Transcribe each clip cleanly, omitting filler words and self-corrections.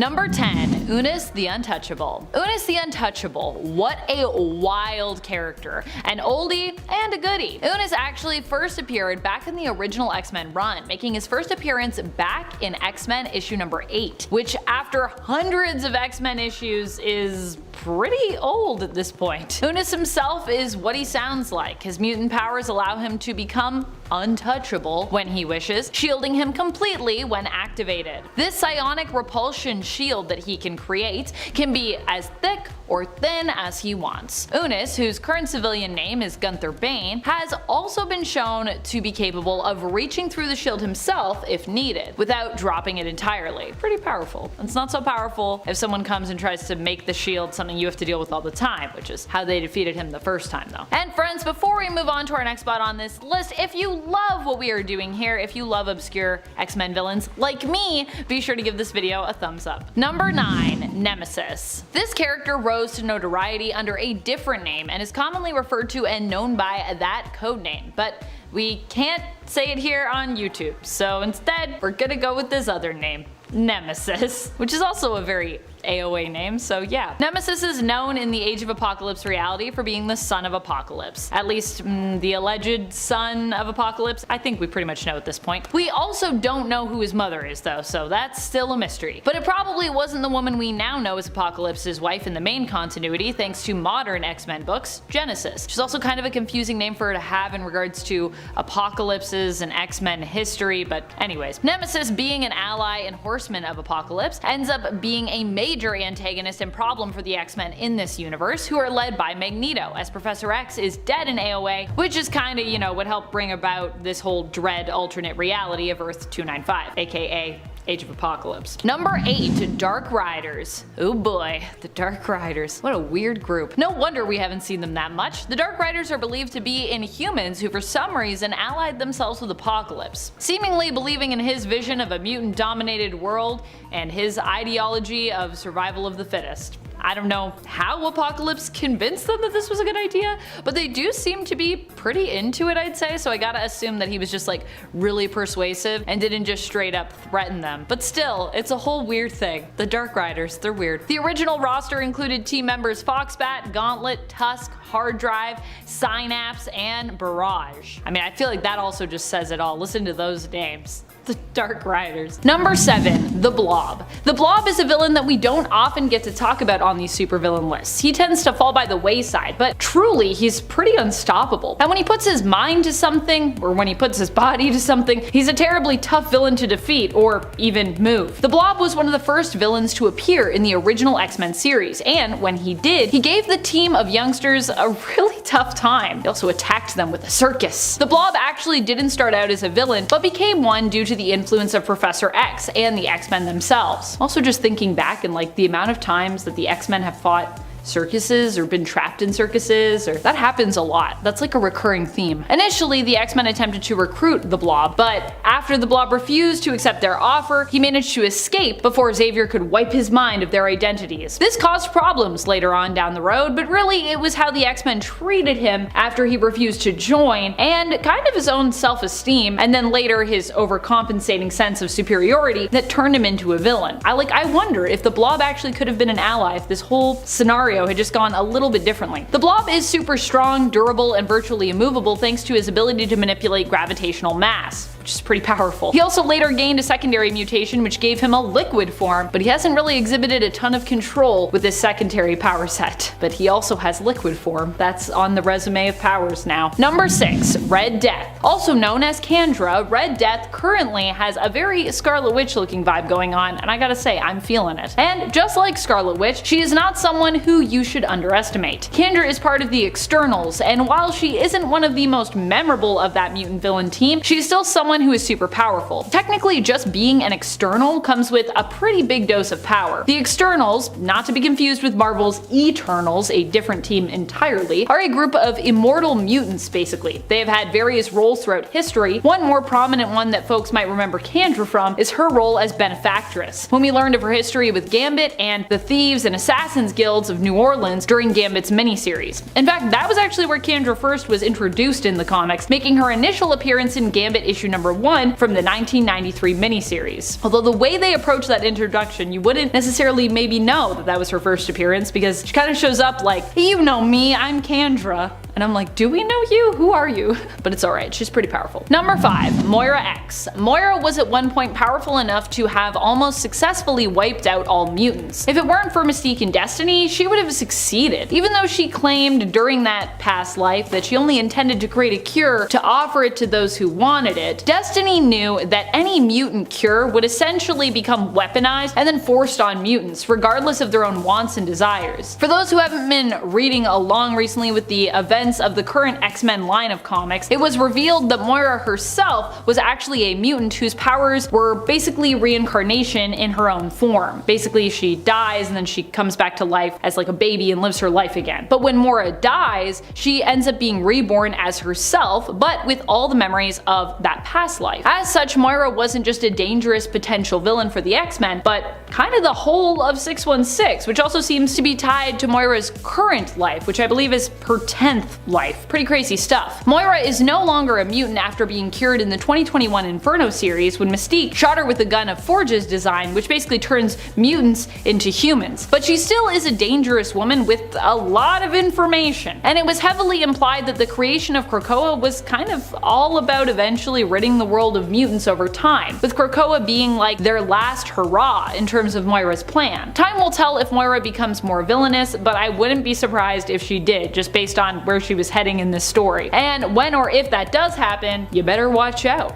Number 10. Unis the Untouchable. Unis the Untouchable, what a wild character. An oldie and a goodie. Unis actually first appeared back in the original X-Men run, making his first appearance back in X-Men issue number 8, which after hundreds of X-Men issues is pretty old at this point. Unis himself is what he sounds like. His mutant powers allow him to become untouchable when he wishes, shielding him completely when activated. This psionic repulsion shield that he can create can be as thick or thin as he wants. Unis, whose current civilian name is Gunther Bane, has also been shown to be capable of reaching through the shield himself if needed, without dropping it entirely. Pretty powerful. It's not so powerful if someone comes and tries to make the shield something you have to deal with all the time, which is how they defeated him the first time though. And friends, before we move on to our next spot on this list, if you love what we are doing here, if you love obscure X-Men villains like me, be sure to give this video a thumbs up. Number 9. Nemesis. This character rose to notoriety under a different name and is commonly referred to and known by that codename, but we can't say it here on YouTube, so instead we're gonna go with this other name, Nemesis, which is also a very AOA name, so yeah. Nemesis is known in the Age of Apocalypse reality for being the son of Apocalypse. At least, the alleged son of Apocalypse. I think we pretty much know at this point. We also don't know who his mother is though, so that's still a mystery. But it probably wasn't the woman we now know as Apocalypse's wife in the main continuity thanks to modern X-Men books, Genesis. Which is also kind of a confusing name for her to have in regards to Apocalypse's and X-Men history, but anyways. Nemesis, being an ally and horseman of Apocalypse, ends up being a major antagonist and problem for the X-Men in this universe, who are led by Magneto, as Professor X is dead in AOA, which is kinda, you know, what helped bring about this whole dread alternate reality of Earth 295, aka Age of Apocalypse. Number 8. Dark Riders. Oh boy, the Dark Riders. What a weird group. No wonder we haven't seen them that much. The Dark Riders are believed to be Inhumans who for some reason allied themselves with Apocalypse, seemingly believing in his vision of a mutant-dominated world and his ideology of survival of the fittest. I don't know how Apocalypse convinced them that this was a good idea, but they do seem to be pretty into it, I'd say, so I gotta assume that he was just like really persuasive and didn't just straight up threaten them. But still, it's a whole weird thing. The Dark Riders, they're weird. The original roster included team members Foxbat, Gauntlet, Tusk, Hard Drive, Synapse, and Barrage. I mean, I feel like that also just says it all. Listen to those names. The Dark Riders. Number 7. The Blob. The Blob is a villain that we don't often get to talk about on these supervillain lists. He tends to fall by the wayside, but truly he's pretty unstoppable. And when he puts his mind to something, or when he puts his body to something, he's a terribly tough villain to defeat, or even move. The Blob was one of the first villains to appear in the original X-Men series, and when he did, he gave the team of youngsters a really tough time. He also attacked them with a circus. The Blob actually didn't start out as a villain, but became one due to the influence of Professor X and the X-Men themselves. Also just thinking back and like the amount of times that the X-Men have fought circuses or been trapped in circuses, or that happens a lot. That's like a recurring theme. Initially, the X-Men attempted to recruit the Blob, but after the Blob refused to accept their offer, he managed to escape before Xavier could wipe his mind of their identities. This caused problems later on down the road, but really it was how the X-Men treated him after he refused to join, and kind of his own self-esteem, and then later his overcompensating sense of superiority that turned him into a villain. I wonder if the Blob actually could have been an ally if this whole scenario had just gone a little bit differently. The Blob is super strong, durable, and virtually immovable thanks to his ability to manipulate gravitational mass, which is pretty powerful. He also later gained a secondary mutation which gave him a liquid form, but he hasn't really exhibited a ton of control with his secondary power set. But he also has liquid form. That's on the resume of powers now. Number 6. Red Death. Also known as Kandra, Red Death currently has a very Scarlet Witch looking vibe going on, and I gotta say, I'm feeling it. And just like Scarlet Witch, she is not someone who you should underestimate. Kandra is part of the Externals, and while she isn't one of the most memorable of that mutant villain team, she's still someone who is super powerful. Technically, just being an External comes with a pretty big dose of power. The Externals, not to be confused with Marvel's Eternals, a different team entirely, are a group of immortal mutants basically. They have had various roles throughout history. One more prominent one that folks might remember Kandra from is her role as benefactress, when we learned of her history with Gambit and the Thieves and Assassins guilds of New Orleans during Gambit's miniseries. In fact, that was actually where Kandra first was introduced in the comics, making her initial appearance in Gambit issue number #1 from the 1993 miniseries. Although the way they approach that introduction, you wouldn't necessarily maybe know that that was her first appearance, because she kind of shows up like, you know me, I'm Kendra. And I'm like, do we know you? Who are you? But it's alright, she's pretty powerful. Number 5, Moira X. Moira was at one point powerful enough to have almost successfully wiped out all mutants. If it weren't for Mystique and Destiny, she would have succeeded. Even though she claimed during that past life that she only intended to create a cure to offer it to those who wanted it, Destiny knew that any mutant cure would essentially become weaponized and then forced on mutants, regardless of their own wants and desires. For those who haven't been reading along recently with the events of the current X-Men line of comics, it was revealed that Moira herself was actually a mutant whose powers were basically reincarnation in her own form. Basically, she dies and then she comes back to life as like a baby and lives her life again. But when Moira dies, she ends up being reborn as herself, but with all the memories of that past life. As such, Moira wasn't just a dangerous potential villain for the X-Men, but kind of the whole of 616, which also seems to be tied to Moira's current life, which I believe is her 10th life. Pretty crazy stuff. Moira is no longer a mutant after being cured in the 2021 Inferno series when Mystique shot her with a gun of Forge's design, which basically turns mutants into humans. But she still is a dangerous woman with a lot of information. And it was heavily implied that the creation of Krakoa was kind of all about eventually ridding the world of mutants over time, with Krakoa being like their last hurrah in terms of Moira's plan. Time will tell if Moira becomes more villainous, but I wouldn't be surprised if she did, just based on where she was heading in this story. And when or if that does happen, you better watch out.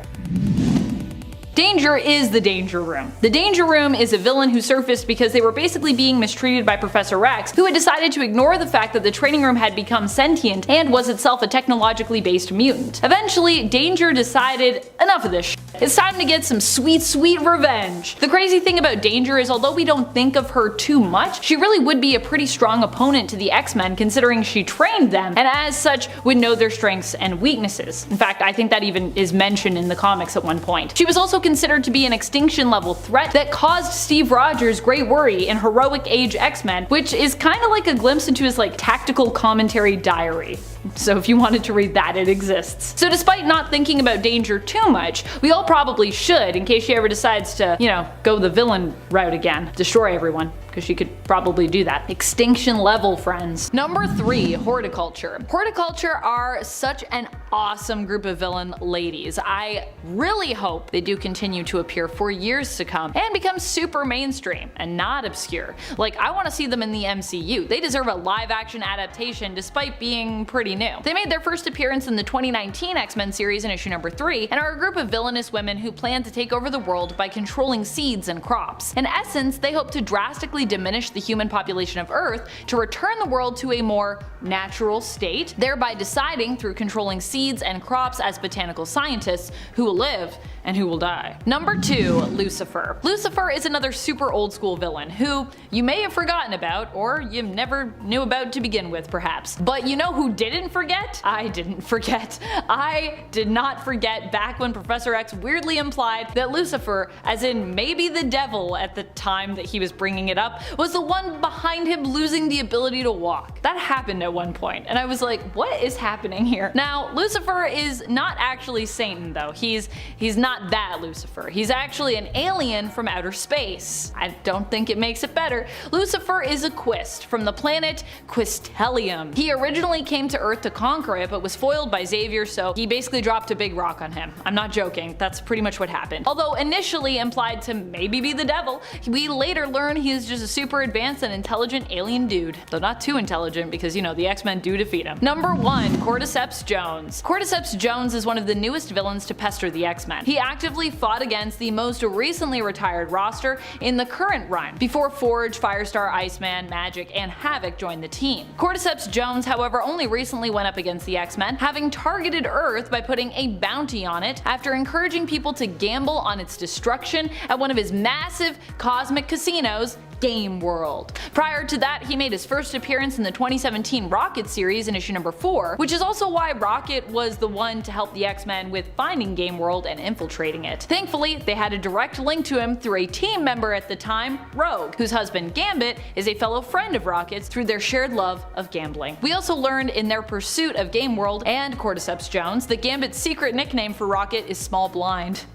Danger is the Danger Room. The Danger Room is a villain who surfaced because they were basically being mistreated by Professor X, who had decided to ignore the fact that the training room had become sentient and was itself a technologically based mutant. Eventually, Danger decided, enough of this shit. It's time to get some sweet, sweet revenge. The crazy thing about Danger is, although we don't think of her too much, she really would be a pretty strong opponent to the X-Men, considering she trained them, and as such would know their strengths and weaknesses. In fact, I think that even is mentioned in the comics at one point. She was also considered to be an extinction level threat that caused Steve Rogers great worry in Heroic Age X-Men, which is kind of like a glimpse into his like tactical commentary diary. So if you wanted to read that, it exists. So despite not thinking about Danger too much, we all probably should, in case she ever decides to, you know, go the villain route again. Destroy everyone, because she could probably do that. Extinction level, friends. Number 3, Horiculture. Horiculture are such an awesome group of villain ladies. I really hope they do continue to appear for years to come and become super mainstream and not obscure. Like, I want to see them in the MCU. They deserve a live action adaptation despite being pretty new. They made their first appearance in the 2019 X-Men series in issue number 3 and are a group of villainous women who plan to take over the world by controlling seeds and crops. In essence, they hope to drastically diminish the human population of Earth to return the world to a more natural state, thereby deciding through controlling seeds and crops as botanical scientists who will live and who will die. Number 2, Lucifer. Lucifer is another super old school villain who you may have forgotten about, or you never knew about to begin with perhaps. But you know who didn't forget? I didn't forget. I did not forget back when Professor X weirdly implied that Lucifer, as in maybe the devil at the time that he was bringing it up, was the one behind him losing the ability to walk. That happened at one point, and I was like, what is happening here? Now, Lucifer is not actually Satan though. He's not that Lucifer. He's actually an alien from outer space. I don't think it makes it better. Lucifer is a Quist from the planet Quistelium. He originally came to Earth to conquer it, but was foiled by Xavier, so he basically dropped a big rock on him. I'm not joking, that's pretty much what happened. Although initially implied to maybe be the devil, we later learn he is just a super advanced and intelligent alien dude. Though not too intelligent, because you know, the X-Men do defeat him. Number 1, Cordyceps Jones. Cordyceps Jones is one of the newest villains to pester the X-Men. He actively fought against the most recently retired roster in the current run, before Forge, Firestar, Iceman, Magic, and Havoc joined the team. Cordyceps Jones, however, only recently went up against the X-Men, having targeted Earth by putting a bounty on it after encouraging people to gamble on its destruction at one of his massive cosmic casinos, game world. Prior to that, he made his first appearance in the 2017 Rocket series in issue number 4, which is also why Rocket was the one to help the X-Men with finding Game World and infiltrating it. Thankfully, they had a direct link to him through a team member at the time, Rogue, whose husband Gambit is a fellow friend of Rocket's through their shared love of gambling. We also learned in their pursuit of Game World and Cordyceps Jones that Gambit's secret nickname for Rocket is Small Blind.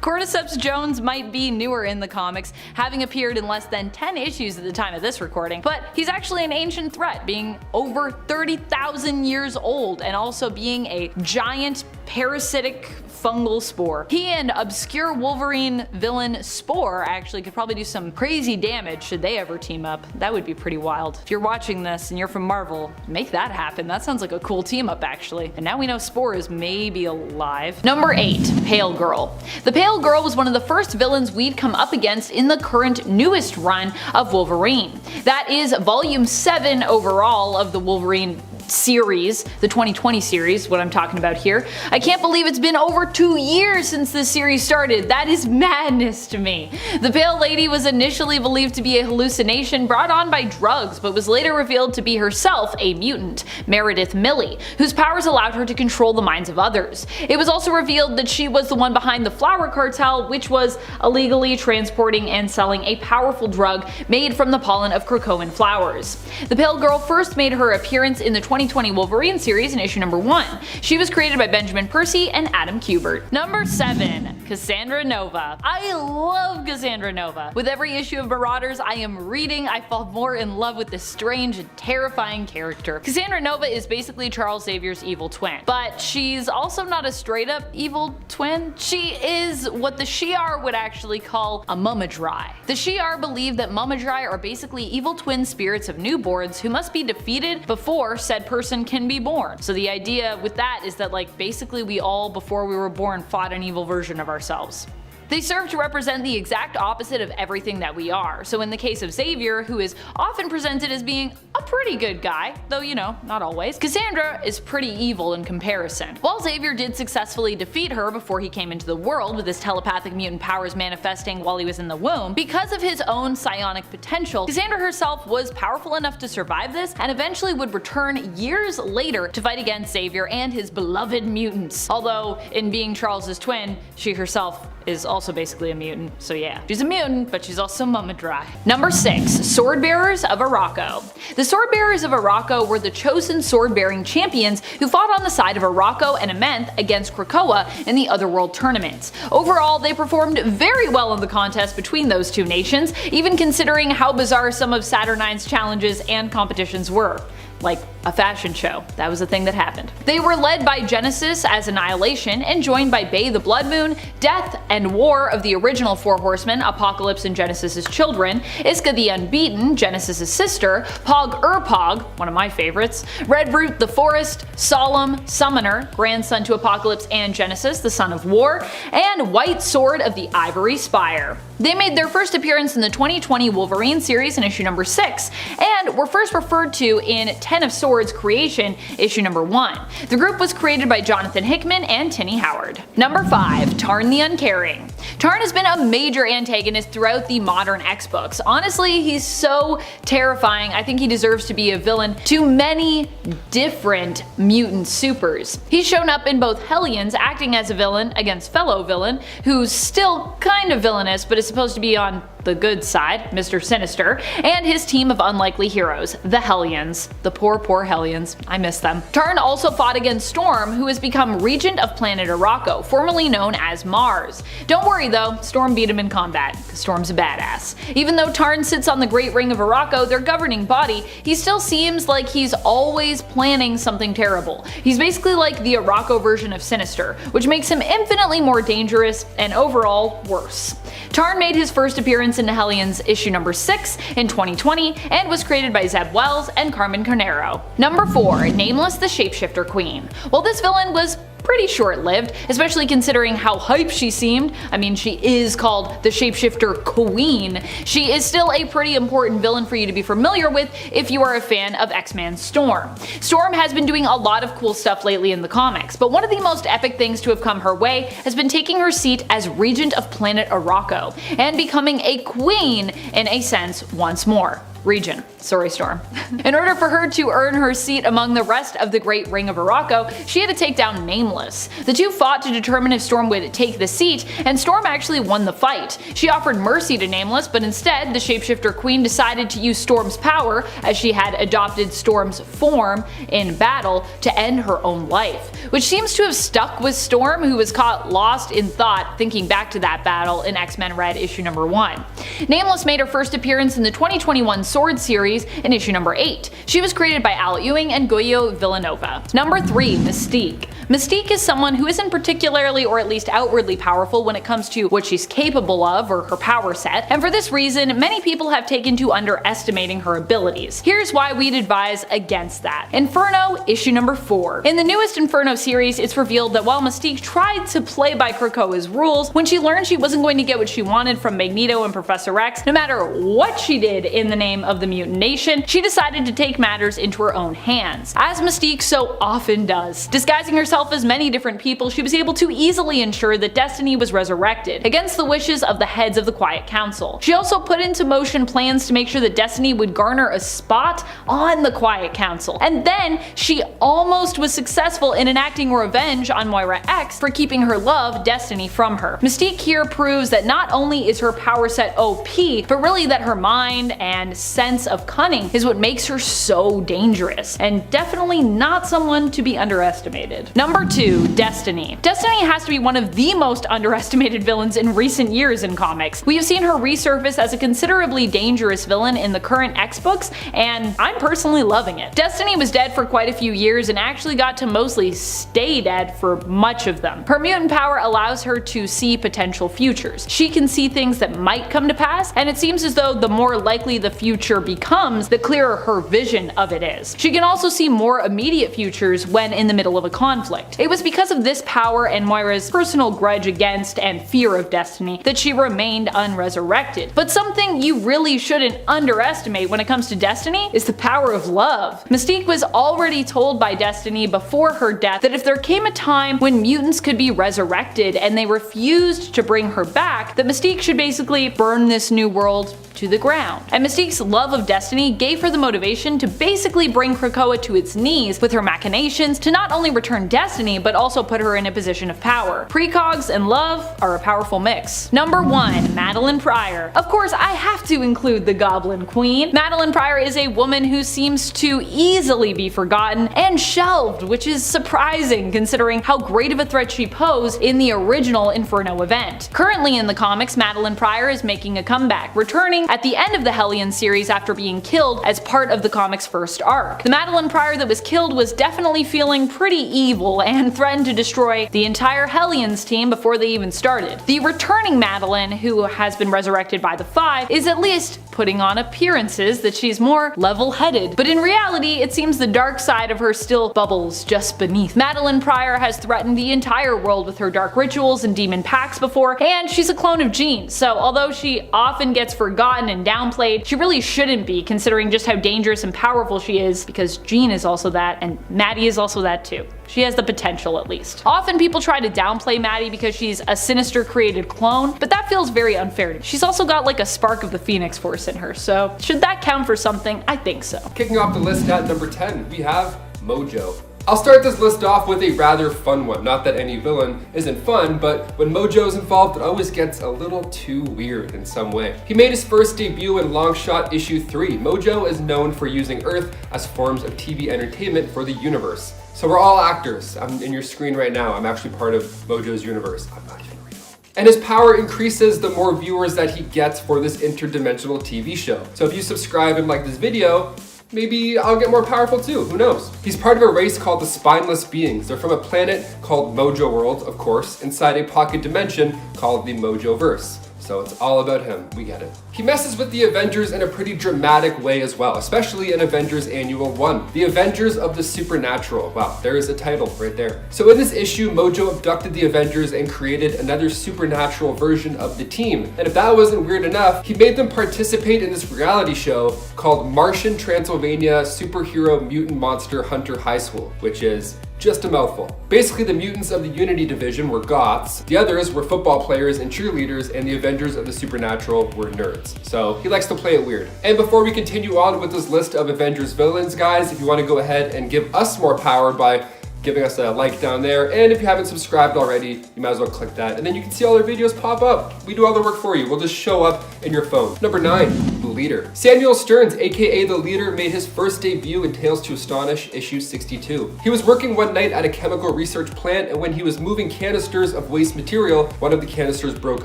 Cordyceps Jones might be newer in the comics, having appeared in less than 10 issues at the time of this recording, but he's actually an ancient threat, being over 30,000 years old and also being a giant parasitic fungal spore. He and obscure Wolverine villain Spore actually could probably do some crazy damage should they ever team up. That would be pretty wild. If you're watching this and you're from Marvel, make that happen. That sounds like a cool team up actually. And now we know Spore is maybe alive. Number 8. Pale Girl. The Pale Girl was one of the first villains we'd come up against in the current newest run of Wolverine. That is volume 7 overall of the Wolverine series, the 2020 series, what I'm talking about here. I can't believe it's been over 2 years since this series started. That is madness to me. The Pale Lady was initially believed to be a hallucination brought on by drugs, but was later revealed to be herself a mutant, Meredith Milley, whose powers allowed her to control the minds of others. It was also revealed that she was the one behind the Flower Cartel, which was illegally transporting and selling a powerful drug made from the pollen of Krakoan flowers. The Pale Girl first made her appearance in the 2020 Wolverine series in issue number 1. She was created by Benjamin Percy and Adam Kubert. Number 7. Cassandra Nova. I love Cassandra Nova. With every issue of Marauders I am reading, I fall more in love with this strange and terrifying character. Cassandra Nova is basically Charles Xavier's evil twin, but she's also not a straight up evil twin. She is what the Shi'ar would actually call a Mumadrai. The Shi'ar believe that Mumadrai are basically evil twin spirits of newborns who must be defeated before said person can be born. So the idea with that is that like basically we all before we were born fought an evil version of ourselves. They serve to represent the exact opposite of everything that we are. So in the case of Xavier, who is often presented as being a pretty good guy, though you know, not always, Cassandra is pretty evil in comparison. While Xavier did successfully defeat her before he came into the world with his telepathic mutant powers manifesting while he was in the womb, because of his own psionic potential, Cassandra herself was powerful enough to survive this and eventually would return years later to fight against Xavier and his beloved mutants. Although in being Charles's twin, she herself is also basically a mutant, so yeah. She's a mutant, but she's also Mumadrai. Number 6. Swordbearers of Oraco. The Swordbearers of Oraco were the chosen sword-bearing champions who fought on the side of Oraco and Amenth against Krakoa in the Otherworld tournaments. Overall, they performed very well in the contest between those two nations, even considering how bizarre some of Saturnine's challenges and competitions were. Like a fashion show. That was a thing that happened. They were led by Genesis as Annihilation and joined by Bay the Blood Moon, Death and War of the original Four Horsemen, Apocalypse and Genesis' children, Iska the Unbeaten, Genesis' sister, Pog Urpog, one of my favorites, Redroot the Forest, Solemn, Summoner, grandson to Apocalypse and Genesis, the son of War, and White Sword of the Ivory Spire. They made their first appearance in the 2020 Wolverine series in issue number 6, and were first referred to in Ten of Swords Creation, issue number 1. The group was created by Jonathan Hickman and Tinny Howard. Number 5. Tarn the Uncaring. Tarn has been a major antagonist throughout the modern X books. Honestly, he's so terrifying. I think he deserves to be a villain to many different mutant supers. He's shown up in both Hellions, acting as a villain against fellow villain, who's still kind of villainous but is supposed to be on the good side, Mr. Sinister, and his team of unlikely heroes, the Hellions. The poor Hellions. I miss them. Tarn also fought against Storm, who has become Regent of planet Oraco, formerly known as Mars. Don't worry though, Storm beat him in combat, because Storm's a badass. Even though Tarn sits on the Great Ring of Oraco, their governing body, he still seems like he's always planning something terrible. He's basically like the Oraco version of Sinister, which makes him infinitely more dangerous and overall worse. Tarn made his first appearance in Hellions issue number 6 in 2020 and was created by Zeb Wells and Carmen Carnero. Number 4. Nameless the Shapeshifter Queen. While this villain was pretty short-lived, especially considering how hype she seemed. I mean, she is called the Shapeshifter Queen. She is still a pretty important villain for you to be familiar with if you are a fan of X-Men Storm. Storm has been doing a lot of cool stuff lately in the comics, but one of the most epic things to have come her way has been taking her seat as Regent of planet Oraco, and becoming a queen in a sense once more. Regent. Sorry, Storm. In order for her to earn her seat among the rest of the Great Ring of Oraco, she had to take down Nameless. The two fought to determine if Storm would take the seat, and Storm actually won the fight. She offered mercy to Nameless, but instead the Shapeshifter Queen decided to use Storm's power, as she had adopted Storm's form in battle, to end her own life, which seems to have stuck with Storm, who was caught lost in thought thinking back to that battle in X-Men Red issue number 1. Nameless made her first appearance in the 2021 Sword series in issue number 8. She was created by Al Ewing and Goyo Villanova. Number 3. Mystique. Mystique is someone who isn't particularly, or at least outwardly, powerful when it comes to what she's capable of or her power set, and for this reason many people have taken to underestimating her abilities. Here's why we'd advise against that. Inferno, issue number 4. In the newest Inferno series, it's revealed that while Mystique tried to play by Krakoa's rules, when she learned she wasn't going to get what she wanted from Magneto and Professor X, no matter what she did in the name of the Mutant Nation, she decided to take matters into her own hands, as Mystique so often does. Disguising herself as many different people, she was able to easily ensure that Destiny was resurrected, against the wishes of the heads of the Quiet Council. She also put into motion plans to make sure that Destiny would garner a spot on the Quiet Council, and then she almost was successful in enacting revenge on Moira X for keeping her love, Destiny, from her. Mystique here proves that not only is her power set OP, but really that her mind and sense of cunning is what makes her so dangerous, and definitely not someone to be underestimated. Number 2. Destiny. Destiny has to be one of the most underestimated villains in recent years in comics. We have seen her resurface as a considerably dangerous villain in the current X books, and I'm personally loving it. Destiny was dead for quite a few years and actually got to mostly stay dead for much of them. Her mutant power allows her to see potential futures. She can see things that might come to pass, and it seems as though the more likely the future becomes, the clearer her vision of it is. She can also see more immediate futures when in the middle of a conflict. It was because of this power and Moira's personal grudge against and fear of Destiny that she remained unresurrected. But something you really shouldn't underestimate when it comes to Destiny is the power of love. Mystique was already told by Destiny before her death that if there came a time when mutants could be resurrected and they refused to bring her back, that Mystique should basically burn this new world to the ground. And Mystique's love of Destiny gave her the motivation to basically bring Krakoa to its knees with her machinations to not only return Destiny, but also put her in a position of power. Precogs and love are a powerful mix. Number 1. Madeline Prior. Of course, I have to include the Goblin Queen. Madeline Prior is a woman who seems to easily be forgotten and shelved, which is surprising considering how great of a threat she posed in the original Inferno event. Currently in the comics, Madeline Prior is making a comeback, returning at the end of the Hellion series after being killed as part of the comic's first arc. The Madeline Prior that was killed was definitely feeling pretty evil and threatened to destroy the entire Hellions team before they even started. The returning Madeline, who has been resurrected by the Five, is at least putting on appearances that she's more level-headed, but in reality it seems the dark side of her still bubbles just beneath. Madeline Prior has threatened the entire world with her dark rituals and demon pacts before, and she's a clone of Jean, so although she often gets forgotten and downplayed, she really shouldn't be, considering just how dangerous and powerful she is, because Jean is also that, and Maddie is also that too. She has the potential, at least. Often people try to downplay Maddie because she's a Sinister created clone, but that feels very unfair. She's also got like a spark of the Phoenix Force in her, so should that count for something? I think so. Kicking off the list at number 10, we have Mojo. I'll start this list off with a rather fun one. Not that any villain isn't fun, but when Mojo's involved, it always gets a little too weird in some way. He made his first debut in Longshot issue 3. Mojo is known for using Earth as forms of TV entertainment for the universe. So we're all actors. I'm in your screen right now. I'm actually part of Mojo's universe. I'm not even real. And his power increases the more viewers that he gets for this interdimensional TV show. So if you subscribe and like this video, maybe I'll get more powerful too, who knows? He's part of a race called the Spineless Beings. They're from a planet called Mojo World, of course, inside a pocket dimension called the Mojoverse. so it's all about him. We get it. He messes with the Avengers in a pretty dramatic way as well, especially in Avengers Annual 1, The Avengers of the Supernatural. Wow, there is a title right there. So in this issue, Mojo abducted the Avengers and created another supernatural version of the team. And if that wasn't weird enough, he made them participate in this reality show called Martian Transylvania Superhero Mutant Monster Hunter High School, which is just a mouthful. Basically, the mutants of the Unity division were goths, the others were football players and cheerleaders, and the Avengers of the Supernatural were nerds. So he likes to play it weird. And before we continue on with this list of Avengers villains, guys, if you want to go ahead and give us more power by giving us a like down there, and if you haven't subscribed already, you might as well click that, and then you can see all our videos pop up. We do all the work for you. We'll just show up in your phone. Number 9, the Leader. Samuel Stearns, aka the Leader, made his first debut in Tales to Astonish issue 62. He was working one night at a chemical research plant, and when he was moving canisters of waste material, one of the canisters broke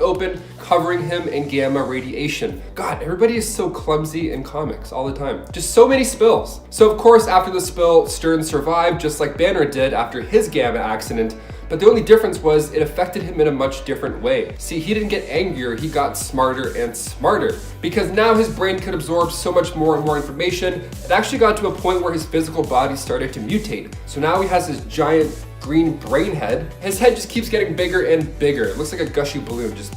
open, covering him in gamma radiation. God, everybody is so clumsy in comics all the time. Just so many spills. So of course, after the spill, Stearns survived just like Banner did after his gamma accident, but the only difference was it affected him in a much different way. See, he didn't get angrier, he got smarter and smarter, because now his brain could absorb so much more and more information. It actually got to a point where his physical body started to mutate. So now he has this giant green brain head. His head just keeps getting bigger and bigger. It looks like a gushy balloon, just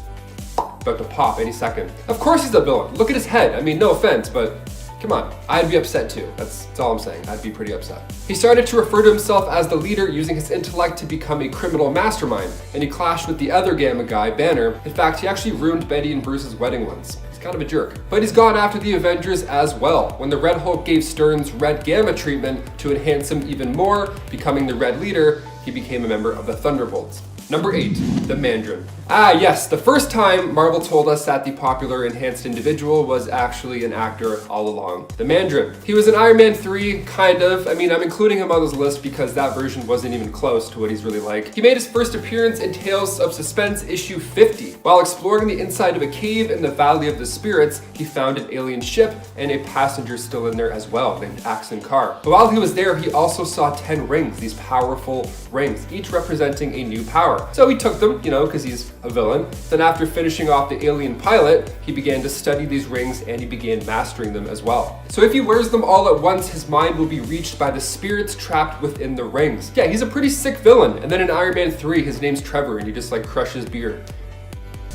about to pop any second. Of course he's a villain. Look at his head. I mean, no offense, but come on, I'd be upset too. That's all I'm saying. I'd be pretty upset. He started to refer to himself as the Leader, using his intellect to become a criminal mastermind, and he clashed with the other Gamma guy, Banner. In fact, he actually ruined Betty and Bruce's wedding once. He's kind of a jerk. But he's gone after the Avengers as well. When the Red Hulk gave Stearns red gamma treatment to enhance him even more, becoming the Red Leader, he became a member of the Thunderbolts. Number 8, the Mandarin. Ah yes, the first time Marvel told us that the popular enhanced individual was actually an actor all along. The Mandarin. He was in Iron Man 3, kind of. I mean, I'm including him on this list because that version wasn't even close to what he's really like. He made his first appearance in Tales of Suspense issue 50. While exploring the inside of a cave in the Valley of the Spirits, he found an alien ship and a passenger still in there as well, named Axon Carr. But while he was there, he also saw 10 rings, these powerful rings, each representing a new power. So he took them, because he's a villain. Then after finishing off the alien pilot, he began to study these rings and he began mastering them as well. So if he wears them all at once, his mind will be reached by the spirits trapped within the rings. Yeah, he's a pretty sick villain. And then in Iron Man 3, his name's Trevor and he just crushes beer.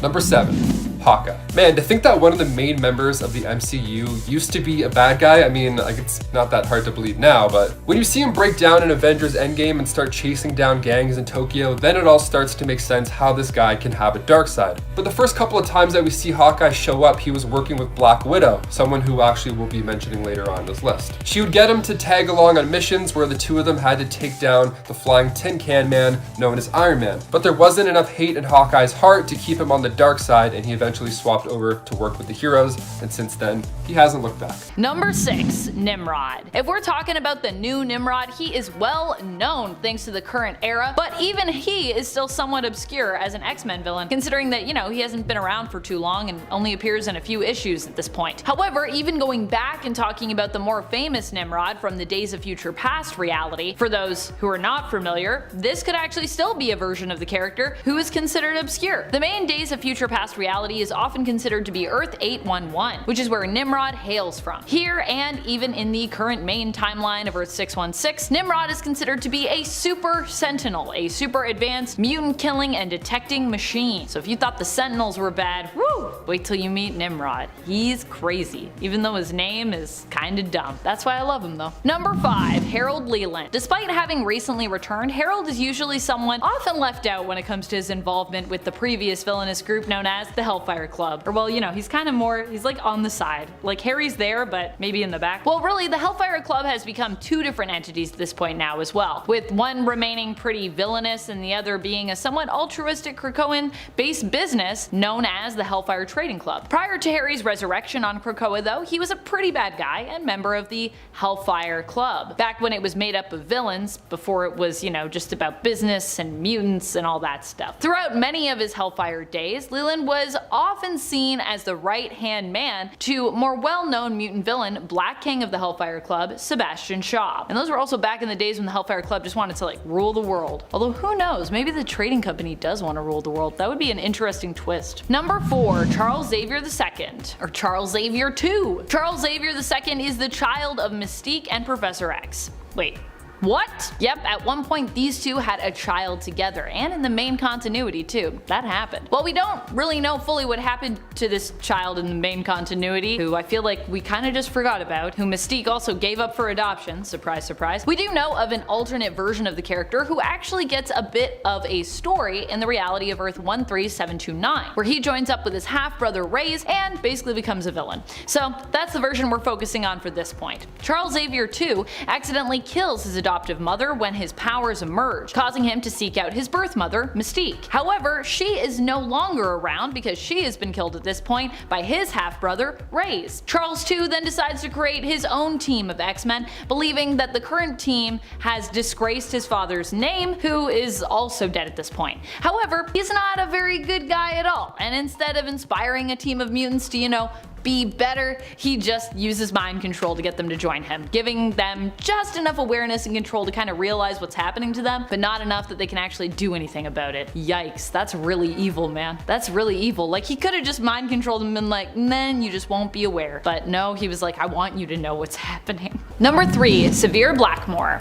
Number 7, Hawkeye. Man, to think that one of the main members of the MCU used to be a bad guy, I mean, it's not that hard to believe now, but when you see him break down in Avengers Endgame and start chasing down gangs in Tokyo, then it all starts to make sense how this guy can have a dark side. But the first couple of times that we see Hawkeye show up, he was working with Black Widow, someone who actually we'll be mentioning later on this list. She would get him to tag along on missions where the two of them had to take down the flying tin can man known as Iron Man. But there wasn't enough hate in Hawkeye's heart to keep him on the dark side, and he eventually swapped over to work with the heroes, and since then, he hasn't looked back. Number 6, Nimrod. If we're talking about the new Nimrod, he is well known thanks to the current era, but even he is still somewhat obscure as an X-Men villain, considering that, he hasn't been around for too long and only appears in a few issues at this point. However, even going back and talking about the more famous Nimrod from the Days of Future Past reality, for those who are not familiar, this could actually still be a version of the character who is considered obscure. The main Days of Future Past reality is often considered to be Earth 811, which is where Nimrod hails from. Here, and even in the current main timeline of Earth 616, Nimrod is considered to be a super sentinel, a super advanced mutant killing and detecting machine. So if you thought the Sentinels were bad, woo, wait till you meet Nimrod. He's crazy, even though his name is kinda dumb. That's why I love him though. Number 5, Harold Leland. Despite having recently returned, Harold is usually someone often left out when it comes to his involvement with the previous villainous group known as the Hellfire Club. Or well, he's kind of more, he's on the side. Harry's there, but maybe in the back. Well, really, the Hellfire Club has become 2 different entities at this point now as well, with one remaining pretty villainous and the other being a somewhat altruistic Krakoan-based business known as the Hellfire Trading Club. Prior to Harry's resurrection on Krakoa though, he was a pretty bad guy and member of the Hellfire Club, back when it was made up of villains, before it was, just about business and mutants and all that stuff. Throughout many of his Hellfire days, Leland was often seen as the right-hand man to more well-known mutant villain Black King of the Hellfire Club, Sebastian Shaw. And those were also back in the days when the Hellfire Club just wanted to like rule the world. Although who knows, maybe the trading company does want to rule the world. That would be an interesting twist. Number 4, Charles Xavier II, or Charles Xavier II. Charles Xavier II is the child of Mystique and Professor X. Wait. What? Yep, at one point these two had a child together, and in the main continuity too. That happened. Well, we don't really know fully what happened to this child in the main continuity, who I feel like we kinda just forgot about, who Mystique also gave up for adoption, surprise surprise. We do know of an alternate version of the character who actually gets a bit of a story in the reality of Earth 13729, where he joins up with his half-brother Reyes and basically becomes a villain. So that's the version we're focusing on for this point. Charles Xavier II accidentally kills his adoptive mother when his powers emerge, causing him to seek out his birth mother, Mystique. However, she is no longer around because she has been killed at this point by his half-brother, Reyes. Charles II then decides to create his own team of X-Men, believing that the current team has disgraced his father's name, who is also dead at this point. However, he's not a very good guy at all, and instead of inspiring a team of mutants to, be better, he just uses mind control to get them to join him, giving them just enough awareness and control to kind of realize what's happening to them, but not enough that they can actually do anything about it. Yikes, that's really evil, man. That's really evil. Like, he could have just mind controlled them and been like, then you just won't be aware. But no, he was like, I want you to know what's happening. Number 3, Xavier Blackmore.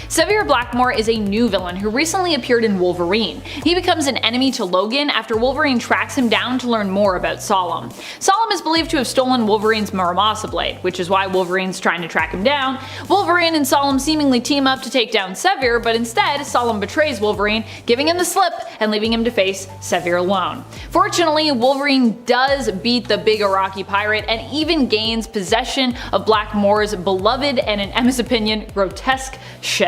Xavier Blackmore is a new villain who recently appeared in Wolverine. He becomes an enemy to Logan after Wolverine tracks him down to learn more about Solemn. Solemn is believed to have stolen Wolverine's Muramasa blade, which is why Wolverine's trying to track him down. Wolverine and Solemn seemingly team up to take down Xavier, but instead Solemn betrays Wolverine, giving him the slip and leaving him to face Xavier alone. Fortunately, Wolverine does beat the big Iraqi pirate and even gains possession of Blackmore's beloved and, in Emma's opinion, grotesque ship.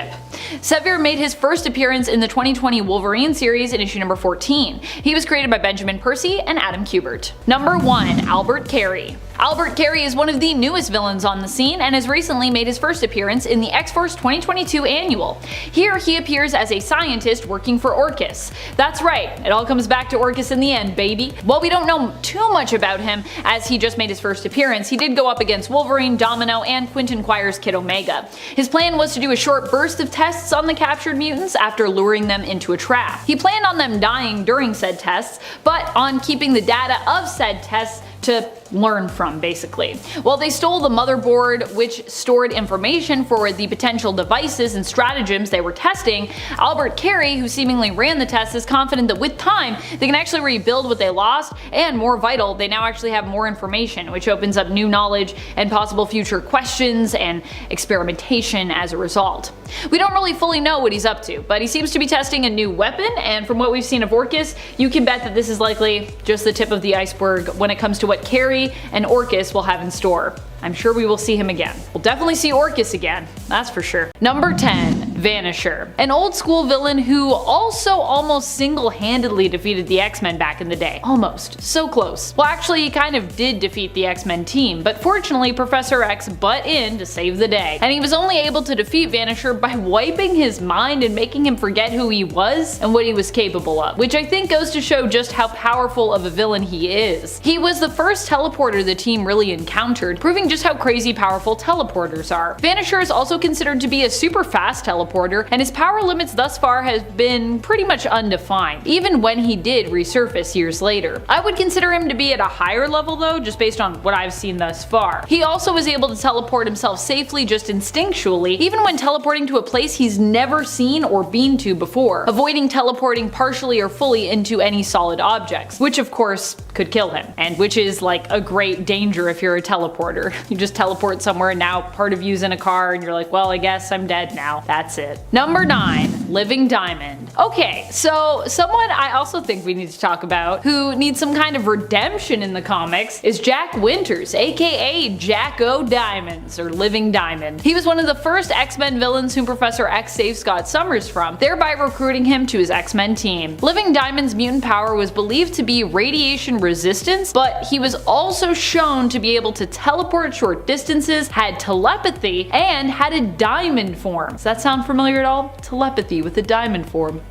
Xavier made his first appearance in the 2020 Wolverine series in issue number 14. He was created by Benjamin Percy and Adam Kubert. Number 1, Albert Cary. Albert Cary is one of the newest villains on the scene and has recently made his first appearance in the X-Force 2022 annual. Here he appears as a scientist working for Orchis. That's right, it all comes back to Orchis in the end, baby. While we don't know too much about him as he just made his first appearance, he did go up against Wolverine, Domino, and Quentin Quire's Kid Omega. His plan was to do a short burst of tests on the captured mutants after luring them into a trap. He planned on them dying during said tests, but on keeping the data of said tests to learn from, basically. Well, they stole the motherboard, which stored information for the potential devices and stratagems they were testing. Albert Cary, who seemingly ran the test, is confident that with time they can actually rebuild what they lost, and more vital, they now actually have more information, which opens up new knowledge and possible future questions and experimentation as a result. We don't really fully know what he's up to, but he seems to be testing a new weapon, and from what we've seen of Orchis, you can bet that this is likely just the tip of the iceberg when it comes to what Cary and Orchis will have in store. I'm sure we will see him again. We'll definitely see Orchis again, that's for sure. Number 10, Vanisher. An old school villain who also almost single-handedly defeated the X-Men back in the day. Almost. So close. Well, actually he kind of did defeat the X-Men team, but fortunately Professor X butt in to save the day. And he was only able to defeat Vanisher by wiping his mind and making him forget who he was and what he was capable of, which I think goes to show just how powerful of a villain he is. He was the first teleporter the team really encountered, proving just how crazy powerful teleporters are. Vanisher is also considered to be a super fast teleporter, and his power limits thus far have been pretty much undefined, even when he did resurface years later. I would consider him to be at a higher level though, just based on what I've seen thus far. He also was able to teleport himself safely just instinctually, even when teleporting to a place he's never seen or been to before, avoiding teleporting partially or fully into any solid objects, which of course could kill him, and which is like a great danger if you're a teleporter. You just teleport somewhere and now part of you's in a car and you're like, well, I guess I'm dead now. That's it. Number 9, Living Diamond. Okay, so someone I also think we need to talk about who needs some kind of redemption in the comics is Jack Winters, aka Jack O'Diamonds, or Living Diamond. He was one of the first X-Men villains whom Professor X saved Scott Summers from, thereby recruiting him to his X-Men team. Living Diamond's mutant power was believed to be radiation resistance, but he was also shown to be able to teleport short distances, had telepathy, and had a diamond form. Does that sound familiar at all? Telepathy Loki with a diamond form.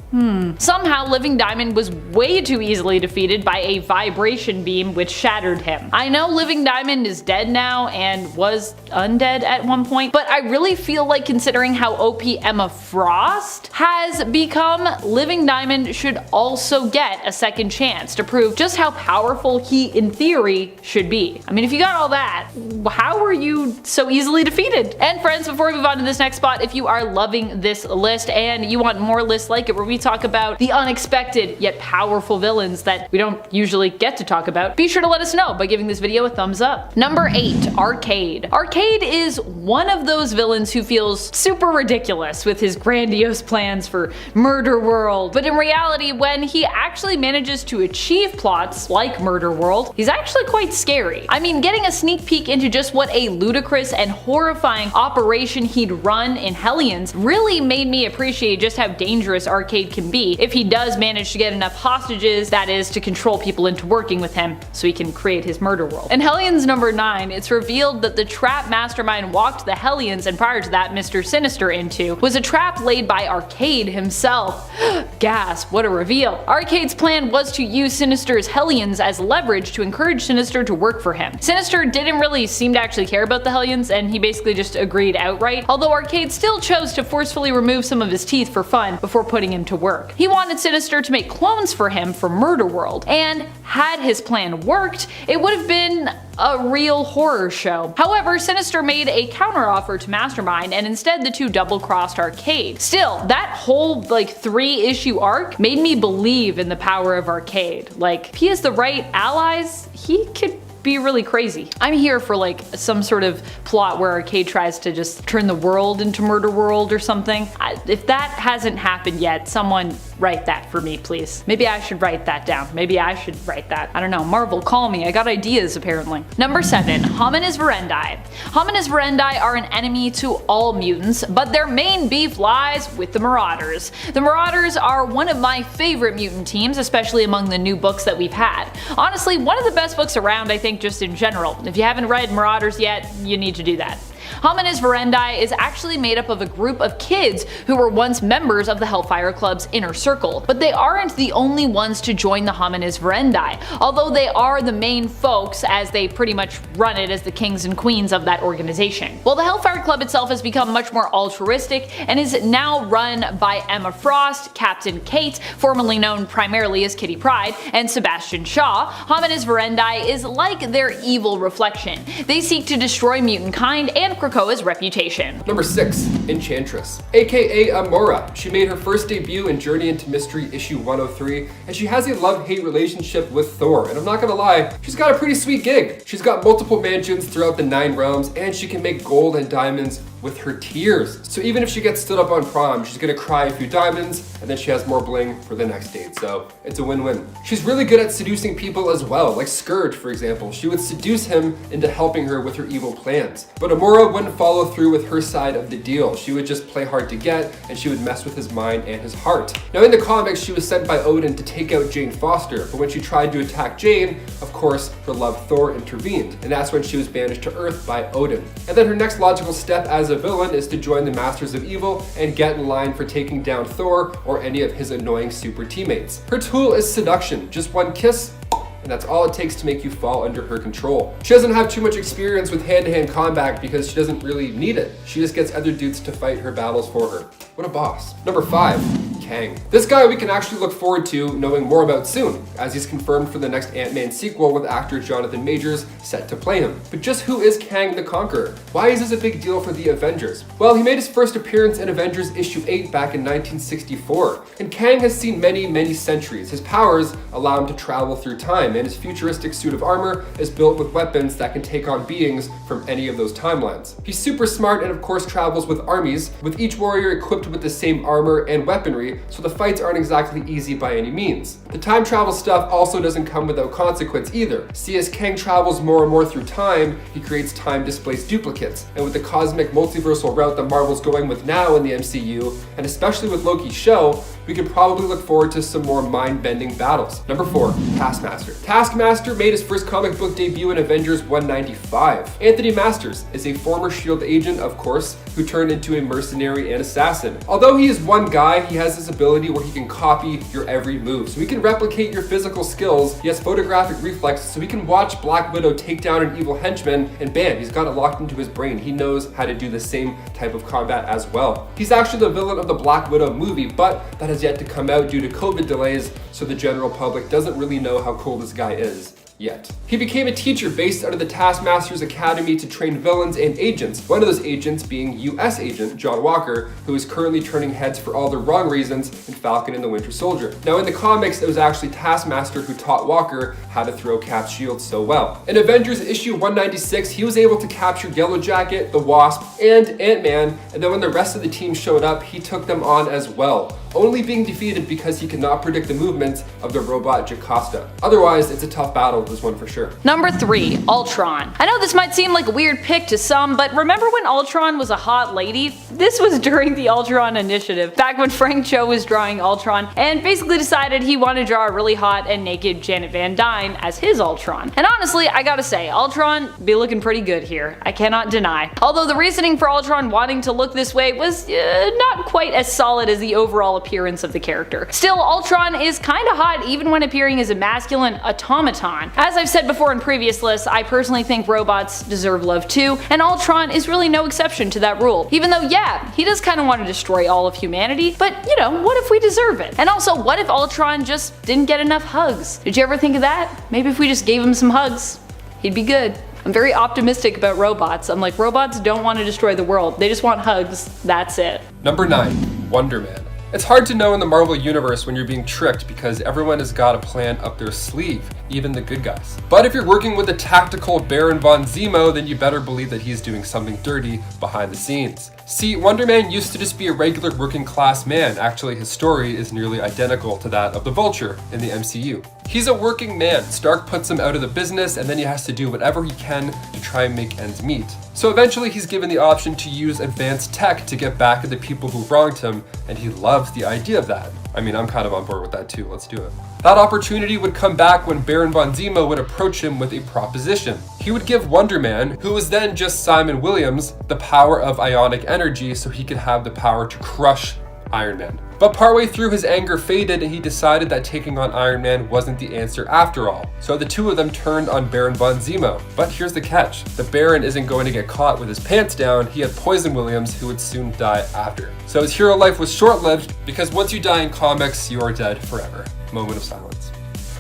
Somehow, Living Diamond was way too easily defeated by a vibration beam which shattered him. I know Living Diamond is dead now and was undead at one point, but I really feel like, considering how OP Emma Frost has become, Living Diamond should also get a second chance to prove just how powerful he, in theory, should be. I mean, if you got all that, how were you so easily defeated? And friends, before we move on to this next spot, if you are loving this list and you want more lists like it where we talk about the unexpected yet powerful villains that we don't usually get to talk about, be sure to let us know by giving this video a thumbs up. Number 8, Arcade. Arcade is one of those villains who feels super ridiculous with his grandiose plans for Murder World, but in reality, when he actually manages to achieve plots like Murder World, he's actually quite scary. I mean, getting a sneak peek into just what a ludicrous and horrifying operation he'd run in Hellions really made me appreciate just how dangerous Arcade can be if he does manage to get enough hostages, that is, to control people into working with him so he can create his Murder World. In Hellions number 9, it's revealed that the trap Mastermind walked the Hellions, and prior to that Mr. Sinister, into was a trap laid by Arcade himself. Gasp, what a reveal. Arcade's plan was to use Sinister's Hellions as leverage to encourage Sinister to work for him. Sinister didn't really seem to actually care about the Hellions, and he basically just agreed outright, although Arcade still chose to forcefully remove some of his teeth for fun before putting him to work. He wanted Sinister to make clones for him for Murder World, and had his plan worked, it would have been a real horror show. However, Sinister made a counteroffer to Mastermind, and instead the two double-crossed Arcade. Still, that whole 3-issue arc made me believe in the power of Arcade. Like, if he has the right allies, he could be really crazy. I'm here for some sort of plot where Arcade tries to just turn the world into Murder World or something. If that hasn't happened yet, someone write that for me, please. Maybe I should write that down. Maybe I should write that. I don't know. Marvel, call me. I got ideas apparently. Number 7, Hominis Verendi. Hominis Verendi are an enemy to all mutants, but their main beef lies with the Marauders. The Marauders are one of my favorite mutant teams, especially among the new books that we've had. Honestly, one of the best books around, I think, just in general. If you haven't read Marauders yet, you need to do that. Hominis Verendi is actually made up of a group of kids who were once members of the Hellfire Club's inner circle, but they aren't the only ones to join the Hominis Verendi, although they are the main folks as they pretty much run it as the kings and queens of that organization. Well, the Hellfire Club itself has become much more altruistic and is now run by Emma Frost, Captain Kate, formerly known primarily as Kitty Pryde, and Sebastian Shaw. Hominis Verendi is like their evil reflection. They seek to destroy mutant kind and Krakoa's reputation. Number 6, Enchantress, aka Amora. She made her first debut in Journey into Mystery issue 103, and she has a love-hate relationship with Thor, and I'm not gonna lie, she's got a pretty sweet gig. She's got multiple mansions throughout the 9 realms, and she can make gold and diamonds with her tears. So even if she gets stood up on prom, she's gonna cry a few diamonds, and then she has more bling for the next date, so it's a win-win. She's really good at seducing people as well, like Scourge, for example. She would seduce him into helping her with her evil plans. But Amora wouldn't follow through with her side of the deal. She would just play hard to get, and she would mess with his mind and his heart. Now in the comics, she was sent by Odin to take out Jane Foster, but when she tried to attack Jane, of course, her love Thor intervened, and that's when she was banished to Earth by Odin. And then her next logical step as a villain is to join the Masters of Evil and get in line for taking down Thor or any of his annoying super teammates. Her tool is seduction, just one kiss, and that's all it takes to make you fall under her control. She doesn't have too much experience with hand-to-hand combat because she doesn't really need it. She just gets other dudes to fight her battles for her. What a boss. Number 5, Kang. This guy we can actually look forward to knowing more about soon, as he's confirmed for the next Ant-Man sequel with actor Jonathan Majors set to play him. But just who is Kang the Conqueror? Why is this a big deal for the Avengers? Well, he made his first appearance in Avengers issue 8 back in 1964, and Kang has seen many centuries. His powers allow him to travel through time, and his futuristic suit of armor is built with weapons that can take on beings from any of those timelines. He's super smart and of course travels with armies, with each warrior equipped with the same armor and weaponry, so the fights aren't exactly easy by any means. The time travel stuff also doesn't come without consequence either. See, as Kang travels more and more through time, he creates time-displaced duplicates, and with the cosmic multiversal route that Marvel's going with now in the MCU, and especially with Loki's show, we can probably look forward to some more mind-bending battles. Number 4, Taskmaster. Taskmaster made his first comic book debut in Avengers 195. Anthony Masters is a former S.H.I.E.L.D. agent, of course, who turned into a mercenary and assassin. Although he is one guy, he has this ability where he can copy your every move. So he can replicate your physical skills. He has photographic reflexes, so he can watch Black Widow take down an evil henchman, and bam, he's got it locked into his brain. He knows how to do the same type of combat as well. He's actually the villain of the Black Widow movie, but that has yet to come out due to COVID delays, so the general public doesn't really know how cool this guy is yet. He became a teacher based out of the Taskmaster's Academy to train villains and agents, one of those agents being US agent John Walker, who is currently turning heads for all the wrong reasons in Falcon and the Winter Soldier. Now in the comics, it was actually Taskmaster who taught Walker how to throw Cap's shield so well. In Avengers issue 196, he was able to capture Yellow Jacket, the Wasp, and Ant-Man, and then when the rest of the team showed up, he took them on as well, only being defeated because he could not predict the movements of the robot Jocasta. Otherwise, it's a tough battle, this one for sure. Number 3, Ultron. I know this might seem like a weird pick to some, but remember when Ultron was a hot lady? This was during the Ultron Initiative, back when Frank Cho was drawing Ultron and basically decided he wanted to draw a really hot and naked Janet Van Dyne as his Ultron. And honestly, I gotta say, Ultron be looking pretty good here. I cannot deny. Although the reasoning for Ultron wanting to look this way was not quite as solid as the overall appearance of the character. Still, Ultron is kinda hot even when appearing as a masculine automaton. As I've said before in previous lists, I personally think robots deserve love too, and Ultron is really no exception to that rule. Even though, yeah, he does kinda want to destroy all of humanity, but you know, what if we deserve it? And also, what if Ultron just didn't get enough hugs? Did you ever think of that? Maybe if we just gave him some hugs, he'd be good. I'm very optimistic about robots. I'm like, robots don't want to destroy the world. They just want hugs. That's it. Number 9, Wonderman. It's hard to know in the Marvel Universe when you're being tricked because everyone has got a plan up their sleeve, even the good guys. But if you're working with a tactical Baron von Zemo, then you better believe that he's doing something dirty behind the scenes. See, Wonderman used to just be a regular working class man. Actually, his story is nearly identical to that of the Vulture in the MCU. He's a working man. Stark puts him out of the business and then he has to do whatever he can to try and make ends meet. So eventually he's given the option to use advanced tech to get back at the people who wronged him, and he loves the idea of that. I mean, I'm kind of on board with that too, let's do it. That opportunity would come back when Baron von Zemo would approach him with a proposition. He would give Wonderman, who was then just Simon Williams, the power of ionic energy so he could have the power to crush Iron Man. But partway through, his anger faded and he decided that taking on Iron Man wasn't the answer after all. So the two of them turned on Baron von Zemo. But here's the catch. The Baron isn't going to get caught with his pants down. He had Poison Williams, who would soon die after. So his hero life was short-lived because once you die in comics, you are dead forever. Moment of silence.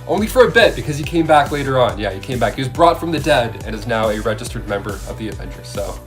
Only for a bit, because he came back later on. Yeah, he came back. He was brought from the dead and is now a registered member of the Avengers. So,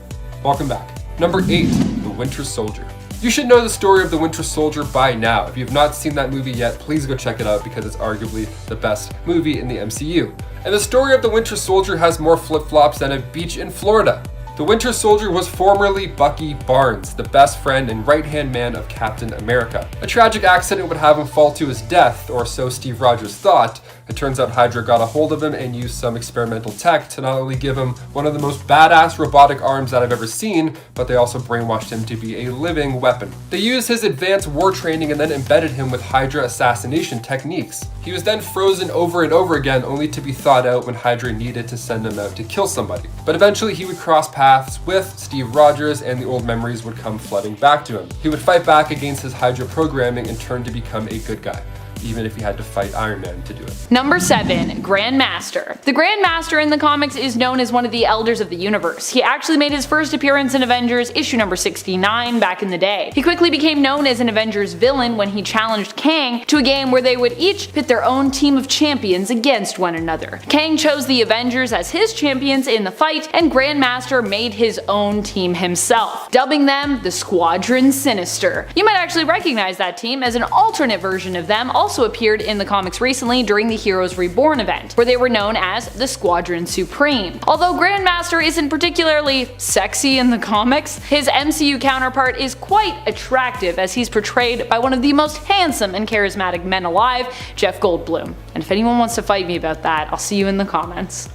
welcome back. Number 8, The Winter Soldier. You should know the story of the Winter Soldier by now. If you have not seen that movie yet, please go check it out because it's arguably the best movie in the MCU. And the story of the Winter Soldier has more flip-flops than a beach in Florida. The Winter Soldier was formerly Bucky Barnes, the best friend and right-hand man of Captain America. A tragic accident would have him fall to his death, or so Steve Rogers thought. It turns out Hydra got a hold of him and used some experimental tech to not only give him one of the most badass robotic arms that I've ever seen, but they also brainwashed him to be a living weapon. They used his advanced war training and then embedded him with Hydra assassination techniques. He was then frozen over and over again, only to be thawed out when Hydra needed to send him out to kill somebody. But eventually he would cross paths with Steve Rogers and the old memories would come flooding back to him. He would fight back against his Hydra programming and turn to become a good guy, even if he had to fight Iron Man to do it. Number 7, Grandmaster. The Grandmaster in the comics is known as one of the Elders of the Universe. He actually made his first appearance in Avengers issue number 69 back in the day. He quickly became known as an Avengers villain when he challenged Kang to a game where they would each pit their own team of champions against one another. Kang chose the Avengers as his champions in the fight, and Grandmaster made his own team himself, dubbing them the Squadron Sinister. You might actually recognize that team as an alternate version of them also appeared in the comics recently during the Heroes Reborn event, where they were known as the Squadron Supreme. Although Grandmaster isn't particularly sexy in the comics, his MCU counterpart is quite attractive as he's portrayed by one of the most handsome and charismatic men alive, Jeff Goldblum. And if anyone wants to fight me about that, I'll see you in the comments.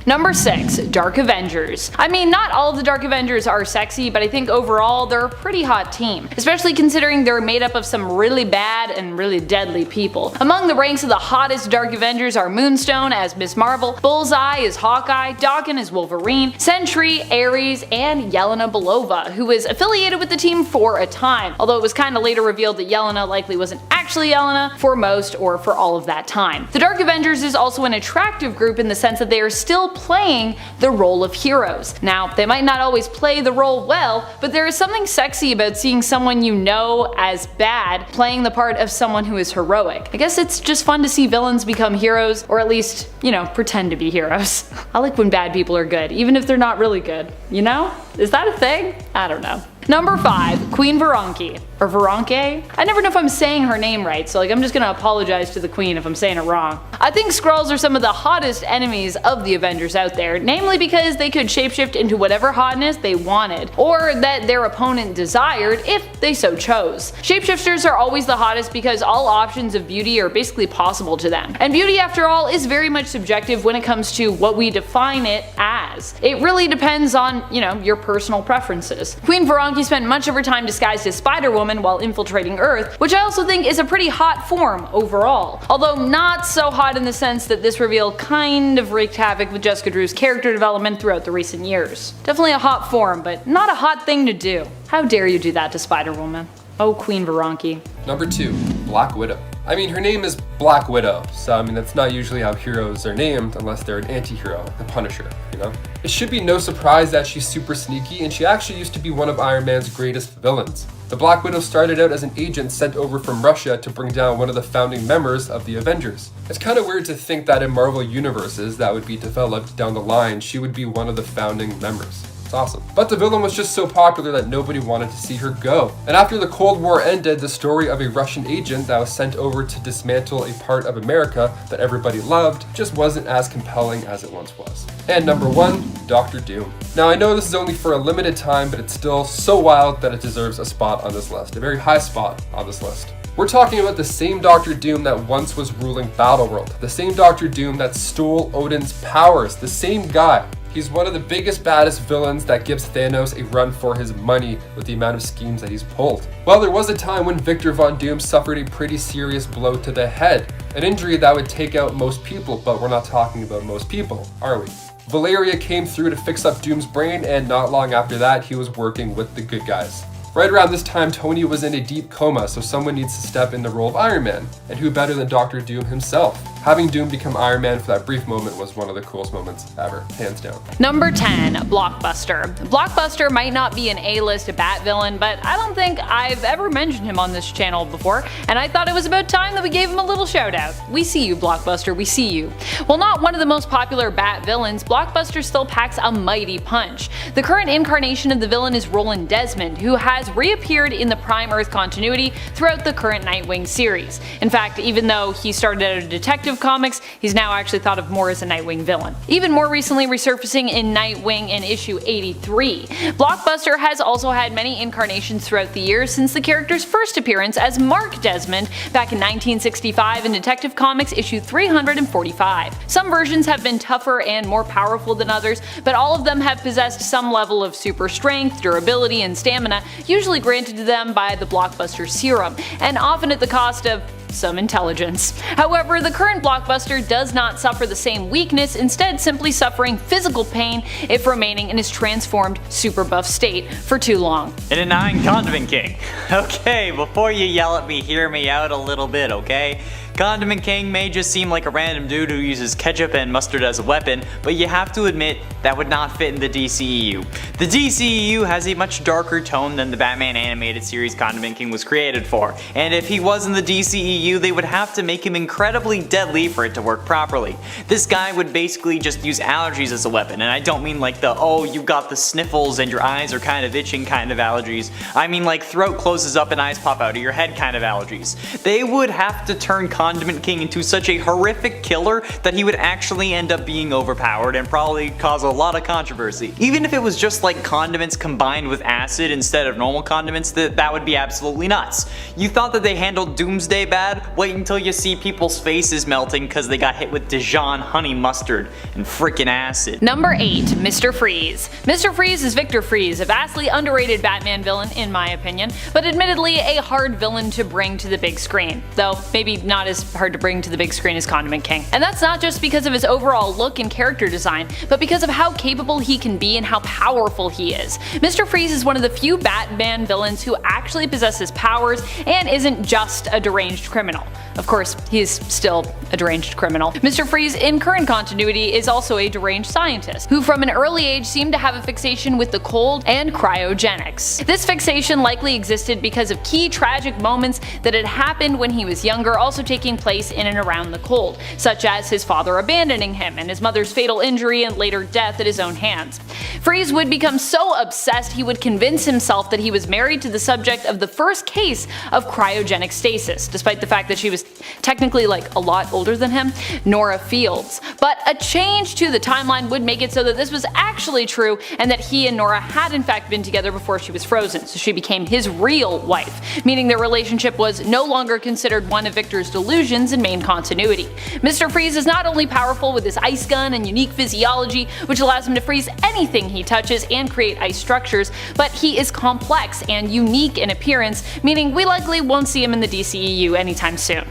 Number 6. Dark Avengers. I mean, not all of the Dark Avengers are sexy, but I think overall they're a pretty hot team, especially considering they're made up of some really bad and really deadly people. Among the ranks of the hottest Dark Avengers are Moonstone as Miss Marvel, Bullseye as Hawkeye, Daken as Wolverine, Sentry, Ares, and Yelena Belova, who was affiliated with the team for a time, although it was kinda later revealed that Yelena likely wasn't actually Yelena for most or for all of that time. The Dark Avengers is also an attractive group in the sense that they are still playing the role of heroes. Now, they might not always play the role well, but there is something sexy about seeing someone you know as bad playing the part of someone who is heroic. I guess it's just fun to see villains become heroes, or at least, you know, pretend to be heroes. I like when bad people are good, even if they're not really good, you know? Is that a thing? I don't know. Number 5. Queen Veronki. Or Veronke? I never know if I'm saying her name right, so I'm just gonna apologize to the queen if I'm saying it wrong. I think Skrulls are some of the hottest enemies of the Avengers out there, namely because they could shapeshift into whatever hotness they wanted, or that their opponent desired if they so chose. Shapeshifters are always the hottest because all options of beauty are basically possible to them. And beauty, after all, is very much subjective when it comes to what we define it as. It really depends on, you know, your personal preferences. Queen Veronki spent much of her time disguised as Spider-Woman while infiltrating Earth, which I also think is a pretty hot form overall. Although not so hot in the sense that this reveal kind of wreaked havoc with Jessica Drew's character development throughout the recent years. Definitely a hot form, but not a hot thing to do. How dare you do that to Spider-Woman? Oh, Queen Veronki. Number 2. Black Widow. I mean, her name is Black Widow, so I mean that's not usually how heroes are named unless they're an anti-hero, like the Punisher, you know? It should be no surprise that she's super sneaky, and she actually used to be one of Iron Man's greatest villains. The Black Widow started out as an agent sent over from Russia to bring down one of the founding members of the Avengers. It's kind of weird to think that in Marvel universes that would be developed down the line, she would be one of the founding members. Awesome. But the villain was just so popular that nobody wanted to see her go. And after the Cold War ended, the story of a Russian agent that was sent over to dismantle a part of America that everybody loved just wasn't as compelling as it once was. And number 1, Doctor Doom. Now I know this is only for a limited time, but it's still so wild that it deserves a spot on this list, a very high spot on this list. We're talking about the same Doctor Doom that once was ruling Battleworld, the same Doctor Doom that stole Odin's powers, the same guy. He's one of the biggest, baddest villains that gives Thanos a run for his money with the amount of schemes that he's pulled. Well, there was a time when Victor Von Doom suffered a pretty serious blow to the head, an injury that would take out most people, but we're not talking about most people, are we? Valeria came through to fix up Doom's brain, and not long after that, he was working with the good guys. Right around this time, Tony was in a deep coma, so someone needs to step in the role of Iron Man, and who better than Doctor Doom himself? Having Doom become Iron Man for that brief moment was one of the coolest moments ever, hands down. Number 10, Blockbuster. Blockbuster might not be an A-list Bat villain, but I don't think I've ever mentioned him on this channel before, and I thought it was about time that we gave him a little shout out. We see you, Blockbuster, we see you. While not one of the most popular Bat villains, Blockbuster still packs a mighty punch. The current incarnation of the villain is Roland Desmond, who has reappeared in the Prime Earth continuity throughout the current Nightwing series. In fact, even though he started out as a detective comics, he's now actually thought of more as a Nightwing villain. Even more recently resurfacing in Nightwing in issue 83. Blockbuster has also had many incarnations throughout the years since the character's first appearance as Mark Desmond back in 1965 in Detective Comics issue 345. Some versions have been tougher and more powerful than others, but all of them have possessed some level of super strength, durability, and stamina, usually granted to them by the Blockbuster serum, and often at the cost of some intelligence. However, the current Blockbuster does not suffer the same weakness, instead simply suffering physical pain if remaining in his transformed super buff state for too long. And a 9, Condiment King. Okay, before you yell at me, hear me out a little bit, okay? Condiment King may just seem like a random dude who uses ketchup and mustard as a weapon, but you have to admit that would not fit in the DCEU. The DCEU has a much darker tone than the Batman animated series Condiment King was created for, and if he was in the DCEU, they would have to make him incredibly deadly for it to work properly. This guy would basically just use allergies as a weapon, and I don't mean like the oh you got the sniffles and your eyes are kind of itching kind of allergies. I mean like throat closes up and eyes pop out of your head kind of allergies. They would have to turn Condiment King into such a horrific killer that he would actually end up being overpowered and probably cause a lot of controversy. Even if it was just like condiments combined with acid instead of normal condiments, that would be absolutely nuts. You thought that they handled Doomsday bad? Wait until you see people's faces melting because they got hit with Dijon honey mustard and freaking acid. Number 8. Mr. Freeze. Mr. Freeze is Victor Freeze, a vastly underrated Batman villain in my opinion, but admittedly a hard villain to bring to the big screen, though maybe not as hard to bring to the big screen as Condiment King. And that's not just because of his overall look and character design, but because of how capable he can be and how powerful he is. Mr. Freeze is one of the few Batman villains who actually possesses powers and isn't just a deranged criminal. Of course, he is still a deranged criminal. Mr. Freeze in current continuity is also a deranged scientist, who from an early age seemed to have a fixation with the cold and cryogenics. This fixation likely existed because of key tragic moments that had happened when he was younger, also taking place in and around the cold, such as his father abandoning him and his mother's fatal injury and later death at his own hands. Freeze would become so obsessed he would convince himself that he was married to the subject of the first case of cryogenic stasis, despite the fact that she was technically like a lot older than him, Nora Fields. But a change to the timeline would make it so that this was actually true and that he and Nora had in fact been together before she was frozen, so she became his real wife, meaning their relationship was no longer considered one of Victor's delusions in main continuity. Mr. Freeze is not only powerful with his ice gun and unique physiology, which allows him to freeze anything he touches and create ice structures, but he is complex and unique in appearance, meaning we likely won't see him in the DCEU anytime soon.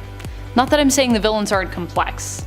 Not that I'm saying the villains aren't complex.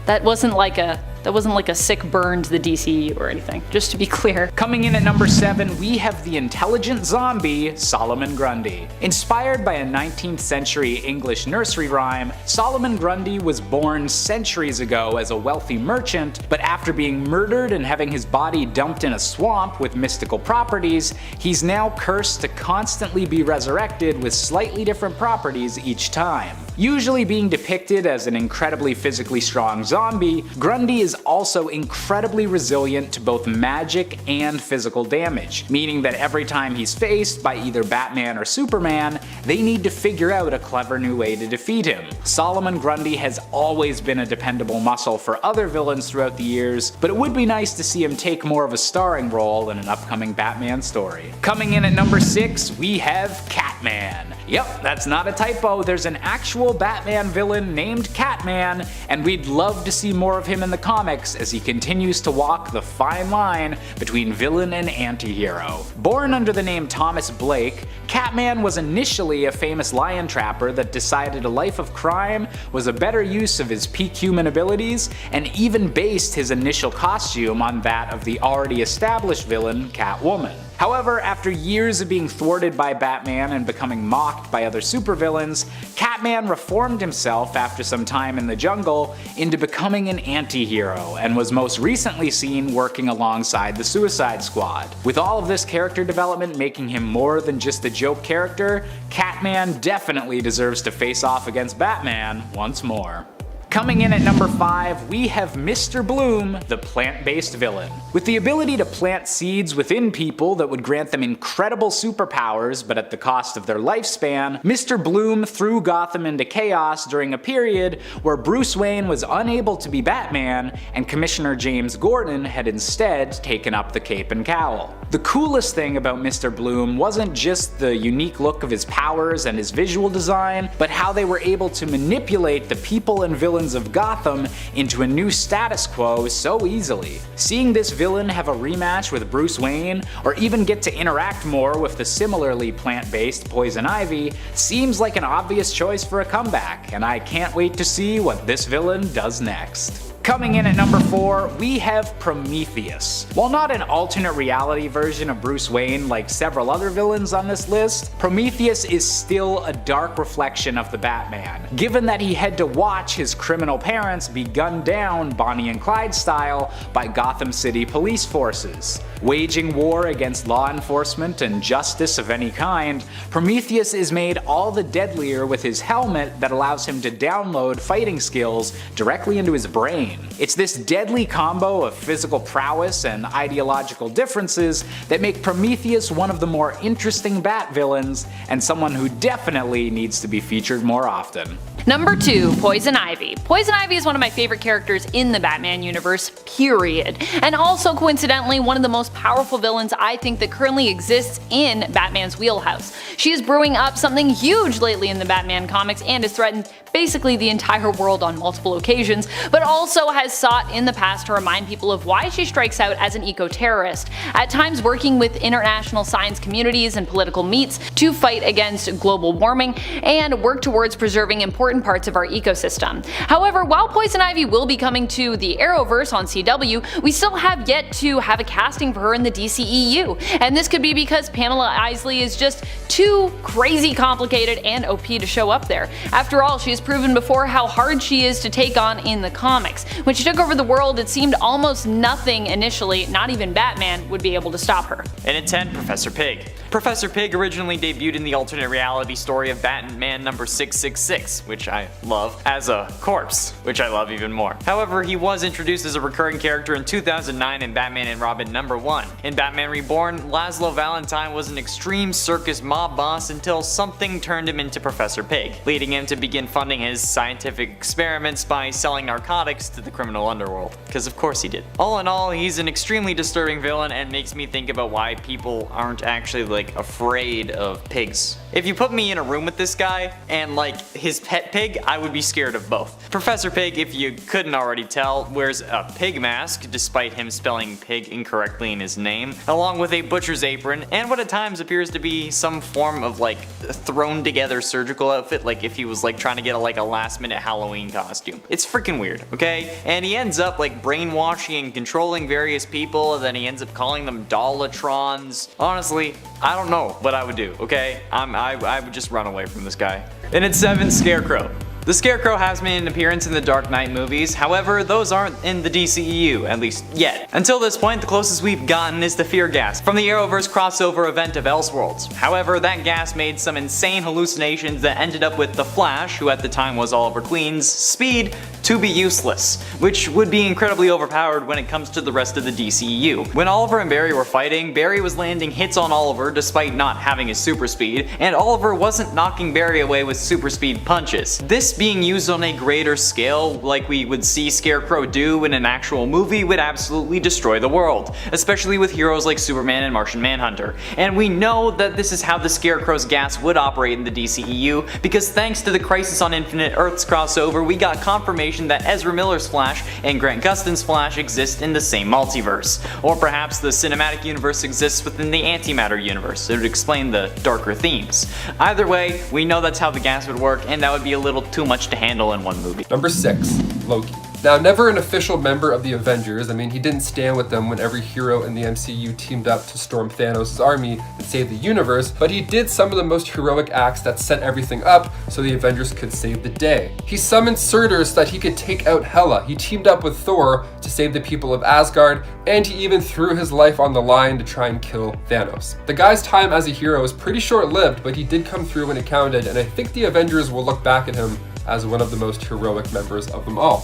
That wasn't like a sick burn to the DCEU or anything, just to be clear. Coming in at number 7, we have the intelligent zombie, Solomon Grundy. Inspired by a 19th century English nursery rhyme, Solomon Grundy was born centuries ago as a wealthy merchant, but after being murdered and having his body dumped in a swamp with mystical properties, he's now cursed to constantly be resurrected with slightly different properties each time. Usually being depicted as an incredibly physically strong zombie, Grundy is also incredibly resilient to both magic and physical damage, meaning that every time he's faced by either Batman or Superman, they need to figure out a clever new way to defeat him. Solomon Grundy has always been a dependable muscle for other villains throughout the years, but it would be nice to see him take more of a starring role in an upcoming Batman story. Coming in at number 6, we have Catman. Yep, that's not a typo, there's an actual Batman villain named Catman, and we'd love to see more of him in the comics as he continues to walk the fine line between villain and anti-hero. Born under the name Thomas Blake, Catman was initially a famous lion trapper that decided a life of crime was a better use of his peak human abilities, and even based his initial costume on that of the already established villain Catwoman. However, after years of being thwarted by Batman and becoming mocked by other supervillains, Catman reformed himself after some time in the jungle into becoming an anti-hero, and was most recently seen working alongside the Suicide Squad. With all of this character development making him more than just a joke character, Catman definitely deserves to face off against Batman once more. Coming in at number 5, we have Mr. Bloom, the plant-based villain. With the ability to plant seeds within people that would grant them incredible superpowers but at the cost of their lifespan, Mr. Bloom threw Gotham into chaos during a period where Bruce Wayne was unable to be Batman and Commissioner James Gordon had instead taken up the cape and cowl. The coolest thing about Mr. Bloom wasn't just the unique look of his powers and his visual design, but how they were able to manipulate the people and villains of Gotham into a new status quo so easily. Seeing this villain have a rematch with Bruce Wayne, or even get to interact more with the similarly plant-based Poison Ivy, seems like an obvious choice for a comeback, and I can't wait to see what this villain does next. Coming in at number 4, we have Prometheus. While not an alternate reality version of Bruce Wayne like several other villains on this list, Prometheus is still a dark reflection of the Batman, given that he had to watch his criminal parents be gunned down Bonnie and Clyde style by Gotham City police forces. Waging war against law enforcement and justice of any kind, Prometheus is made all the deadlier with his helmet that allows him to download fighting skills directly into his brain. It's this deadly combo of physical prowess and ideological differences that make Prometheus one of the more interesting Bat villains, and someone who definitely needs to be featured more often. Number 2, Poison Ivy. Poison Ivy is one of my favorite characters in the Batman universe, period. And also coincidentally one of the most powerful villains I think that currently exists in Batman's wheelhouse. She is brewing up something huge lately in the Batman comics and has threatened basically the entire world on multiple occasions, but also has sought in the past to remind people of why she strikes out as an eco-terrorist, at times working with international science communities and political meets to fight against global warming and work towards preserving important parts of our ecosystem. However, while Poison Ivy will be coming to the Arrowverse on CW, we still have yet to have a casting for her in the DCEU, and this could be because Pamela Isley is just too crazy complicated and OP to show up there. After all, she has proven before how hard she is to take on in the comics. When she took over the world, it seemed almost nothing initially, not even Batman, would be able to stop her. And at 10, Professor Pig. Professor Pig originally debuted in the alternate reality story of Batman number 666, which I love, as a corpse, which I love even more. However, he was introduced as a recurring character in 2009 in Batman and Robin number 1. In Batman Reborn, Laszlo Valentine was an extreme circus mob boss until something turned him into Professor Pig, leading him to begin funding his scientific experiments by selling narcotics to the criminal underworld. Because of course he did. All in all, he's an extremely disturbing villain and makes me think about why people aren't actually afraid of pigs. If you put me in a room with this guy and his pet pig, I would be scared of both. Professor Pig, if you couldn't already tell, wears a pig mask despite him spelling pig incorrectly in his name, along with a butcher's apron and what at times appears to be some form of thrown together surgical outfit, like if he was trying to get a last minute Halloween costume. It's freaking weird, okay? And he ends up brainwashing and controlling various people, and then he ends up calling them Dollatrons. Honestly, I don't know what I would do, okay? I would just run away from this guy. And at 7, Scarecrow. The Scarecrow has made an appearance in the Dark Knight movies, however, those aren't in the DCEU, at least yet. Until this point, the closest we've gotten is the Fear Gas from the Arrowverse crossover event of Elseworlds. However, that gas made some insane hallucinations that ended up with the Flash, who at the time was Oliver Queen's, speed to be useless, which would be incredibly overpowered when it comes to the rest of the DCEU. When Oliver and Barry were fighting, Barry was landing hits on Oliver despite not having his super speed, and Oliver wasn't knocking Barry away with super speed punches. This being used on a greater scale, like we would see Scarecrow do in an actual movie, would absolutely destroy the world, especially with heroes like Superman and Martian Manhunter. And we know that this is how the Scarecrow's gas would operate in the DCEU, because thanks to the Crisis on Infinite Earths crossover, we got confirmation that Ezra Miller's Flash and Grant Gustin's Flash exist in the same multiverse. Or perhaps the cinematic universe exists within the antimatter universe. It would explain the darker themes. Either way, we know that's how the gas would work, and that would be a little too much to handle in one movie. Number 6, Loki. Now, never an official member of the Avengers, he didn't stand with them when every hero in the MCU teamed up to storm Thanos' army and save the universe, but he did some of the most heroic acts that set everything up so the Avengers could save the day. He summoned Surtur so that he could take out Hela, he teamed up with Thor to save the people of Asgard, and he even threw his life on the line to try and kill Thanos. The guy's time as a hero is pretty short-lived, but he did come through when it counted, and I think the Avengers will look back at him as one of the most heroic members of them all.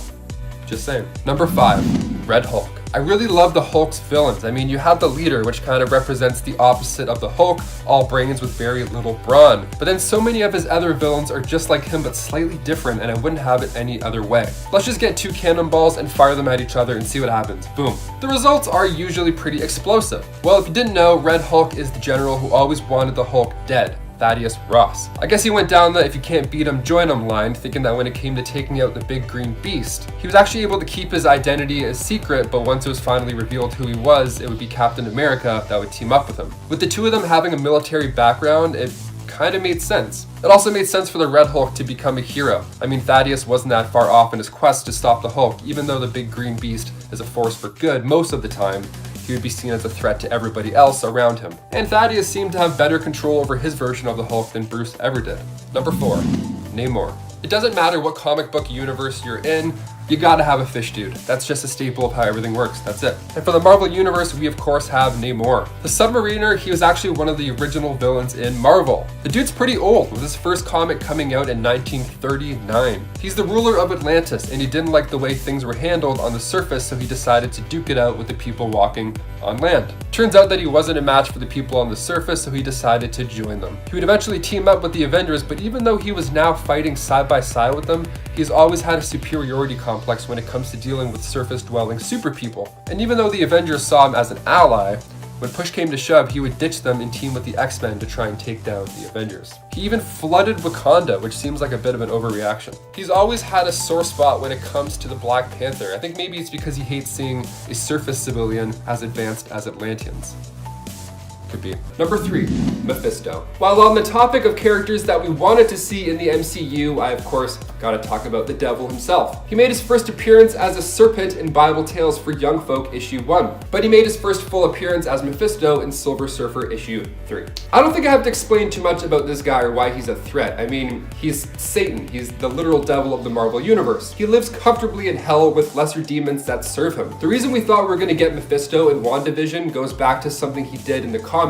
Just saying. Number 5, Red Hulk. I really love the Hulk's villains. You have the leader, which kind of represents the opposite of the Hulk, all brains with very little brawn. But then so many of his other villains are just like him but slightly different, and I wouldn't have it any other way. Let's just get 2 cannonballs and fire them at each other and see what happens. Boom. The results are usually pretty explosive. Well, if you didn't know, Red Hulk is the general who always wanted the Hulk dead. Thaddeus Ross. I guess he went down the if you can't beat him, join him line, thinking that when it came to taking out the big green beast, he was actually able to keep his identity a secret, but once it was finally revealed who he was, it would be Captain America that would team up with him. With the two of them having a military background, it kind of made sense. It also made sense for the Red Hulk to become a hero. Thaddeus wasn't that far off in his quest to stop the Hulk, even though the big green beast is a force for good most of the time. He would be seen as a threat to everybody else around him. And Thaddeus seemed to have better control over his version of the Hulk than Bruce ever did. Number 4, Namor. It doesn't matter what comic book universe you're in, You gotta have a fish dude. That's just a staple of how everything works. That's it. And for the Marvel Universe, we of course have Namor. The Submariner, he was actually one of the original villains in Marvel. The dude's pretty old, with his first comic coming out in 1939. He's the ruler of Atlantis, and he didn't like the way things were handled on the surface, so he decided to duke it out with the people walking on land. Turns out that he wasn't a match for the people on the surface, so he decided to join them. He would eventually team up with the Avengers, but even though he was now fighting side by side with them, he's always had a superiority complex when it comes to dealing with surface-dwelling super people. And even though the Avengers saw him as an ally, when push came to shove, he would ditch them and team with the X-Men to try and take down the Avengers. He even flooded Wakanda, which seems like a bit of an overreaction. He's always had a sore spot when it comes to the Black Panther. I think maybe it's because he hates seeing a surface civilian as advanced as Atlanteans. Could be. Number 3, Mephisto. While on the topic of characters that we wanted to see in the MCU, I of course gotta talk about the devil himself. He made his first appearance as a serpent in Bible Tales for Young Folk issue 1, but he made his first full appearance as Mephisto in Silver Surfer issue 3. I don't think I have to explain too much about this guy or why he's a threat. I mean, he's Satan. He's the literal devil of the Marvel Universe. He lives comfortably in hell with lesser demons that serve him. The reason we thought we were gonna get Mephisto in WandaVision goes back to something he did in the comics,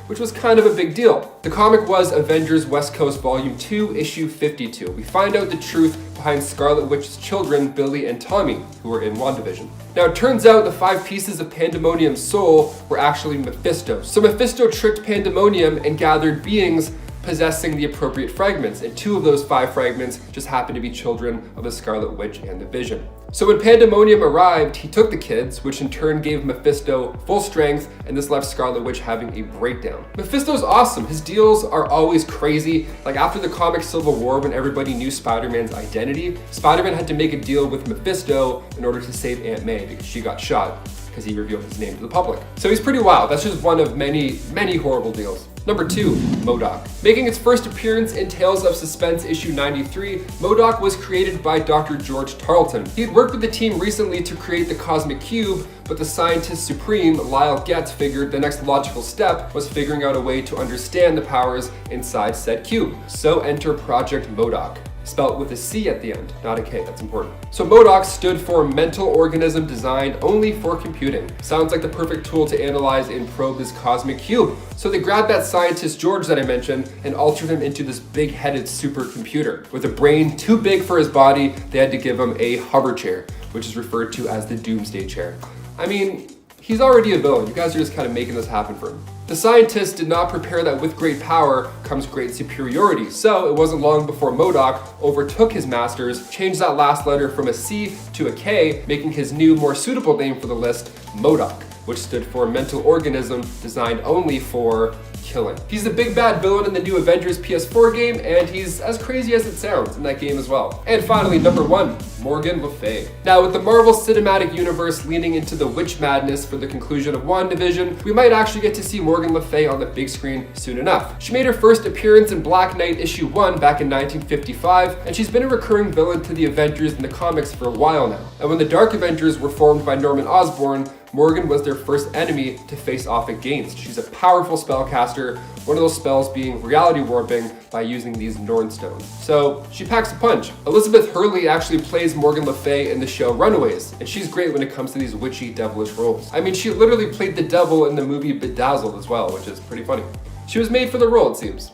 which was kind of a big deal. The comic was Avengers West Coast Volume 2, Issue 52. We find out the truth behind Scarlet Witch's children, Billy and Tommy, who were in WandaVision. Now it turns out the 5 pieces of Pandemonium's soul were actually Mephisto. So Mephisto tricked Pandemonium and gathered beings possessing the appropriate fragments, and 2 of those 5 fragments just happened to be children of the Scarlet Witch and the Vision. So when Pandemonium arrived, he took the kids, which in turn gave Mephisto full strength, and this left Scarlet Witch having a breakdown. Mephisto's awesome. His deals are always crazy. Like after the comic Civil War, when everybody knew Spider-Man's identity, Spider-Man had to make a deal with Mephisto in order to save Aunt May because she got shot because he revealed his name to the public. So he's pretty wild. That's just one of many, many horrible deals. Number 2, MODOK. Making its first appearance in Tales of Suspense issue 93, MODOK was created by Dr. George Tarleton. He had worked with the team recently to create the Cosmic Cube, but the scientist supreme, Lyle Getz, figured the next logical step was figuring out a way to understand the powers inside said cube. So enter Project MODOK. Spelt with a C at the end, not a K, that's important. So MODOK stood for Mental Organism Designed Only for Computing. Sounds like the perfect tool to analyze and probe this cosmic cube. So they grabbed that scientist George that I mentioned and altered him into this big-headed supercomputer. With a brain too big for his body, they had to give him a hover chair, which is referred to as the Doomsday Chair. I mean, he's already a villain. You guys are just kind of making this happen for him. The scientists did not prepare that with great power comes great superiority, so it wasn't long before MODOK overtook his masters, changed that last letter from a C to a K, making his new, more suitable name for the list, MODOK, which stood for Mental Organism Designed Only for Killing. He's the big bad villain in the new Avengers PS4 game, and he's as crazy as it sounds in that game as well. And finally, number 1, Morgan Le Fay. Now, with the Marvel Cinematic Universe leaning into the witch madness for the conclusion of WandaVision, we might actually get to see Morgan Le Fay on the big screen soon enough. She made her first appearance in Black Knight issue 1 back in 1955, and she's been a recurring villain to the Avengers in the comics for a while now. And when the Dark Avengers were formed by Norman Osborn, Morgan was their first enemy to face off against. She's a powerful spellcaster, one of those spells being reality warping by using these Norn stones. So she packs a punch. Elizabeth Hurley actually plays Morgan Le Fay in the show Runaways, and she's great when it comes to these witchy, devilish roles. I mean, she literally played the devil in the movie Bedazzled as well, which is pretty funny. She was made for the role, it seems.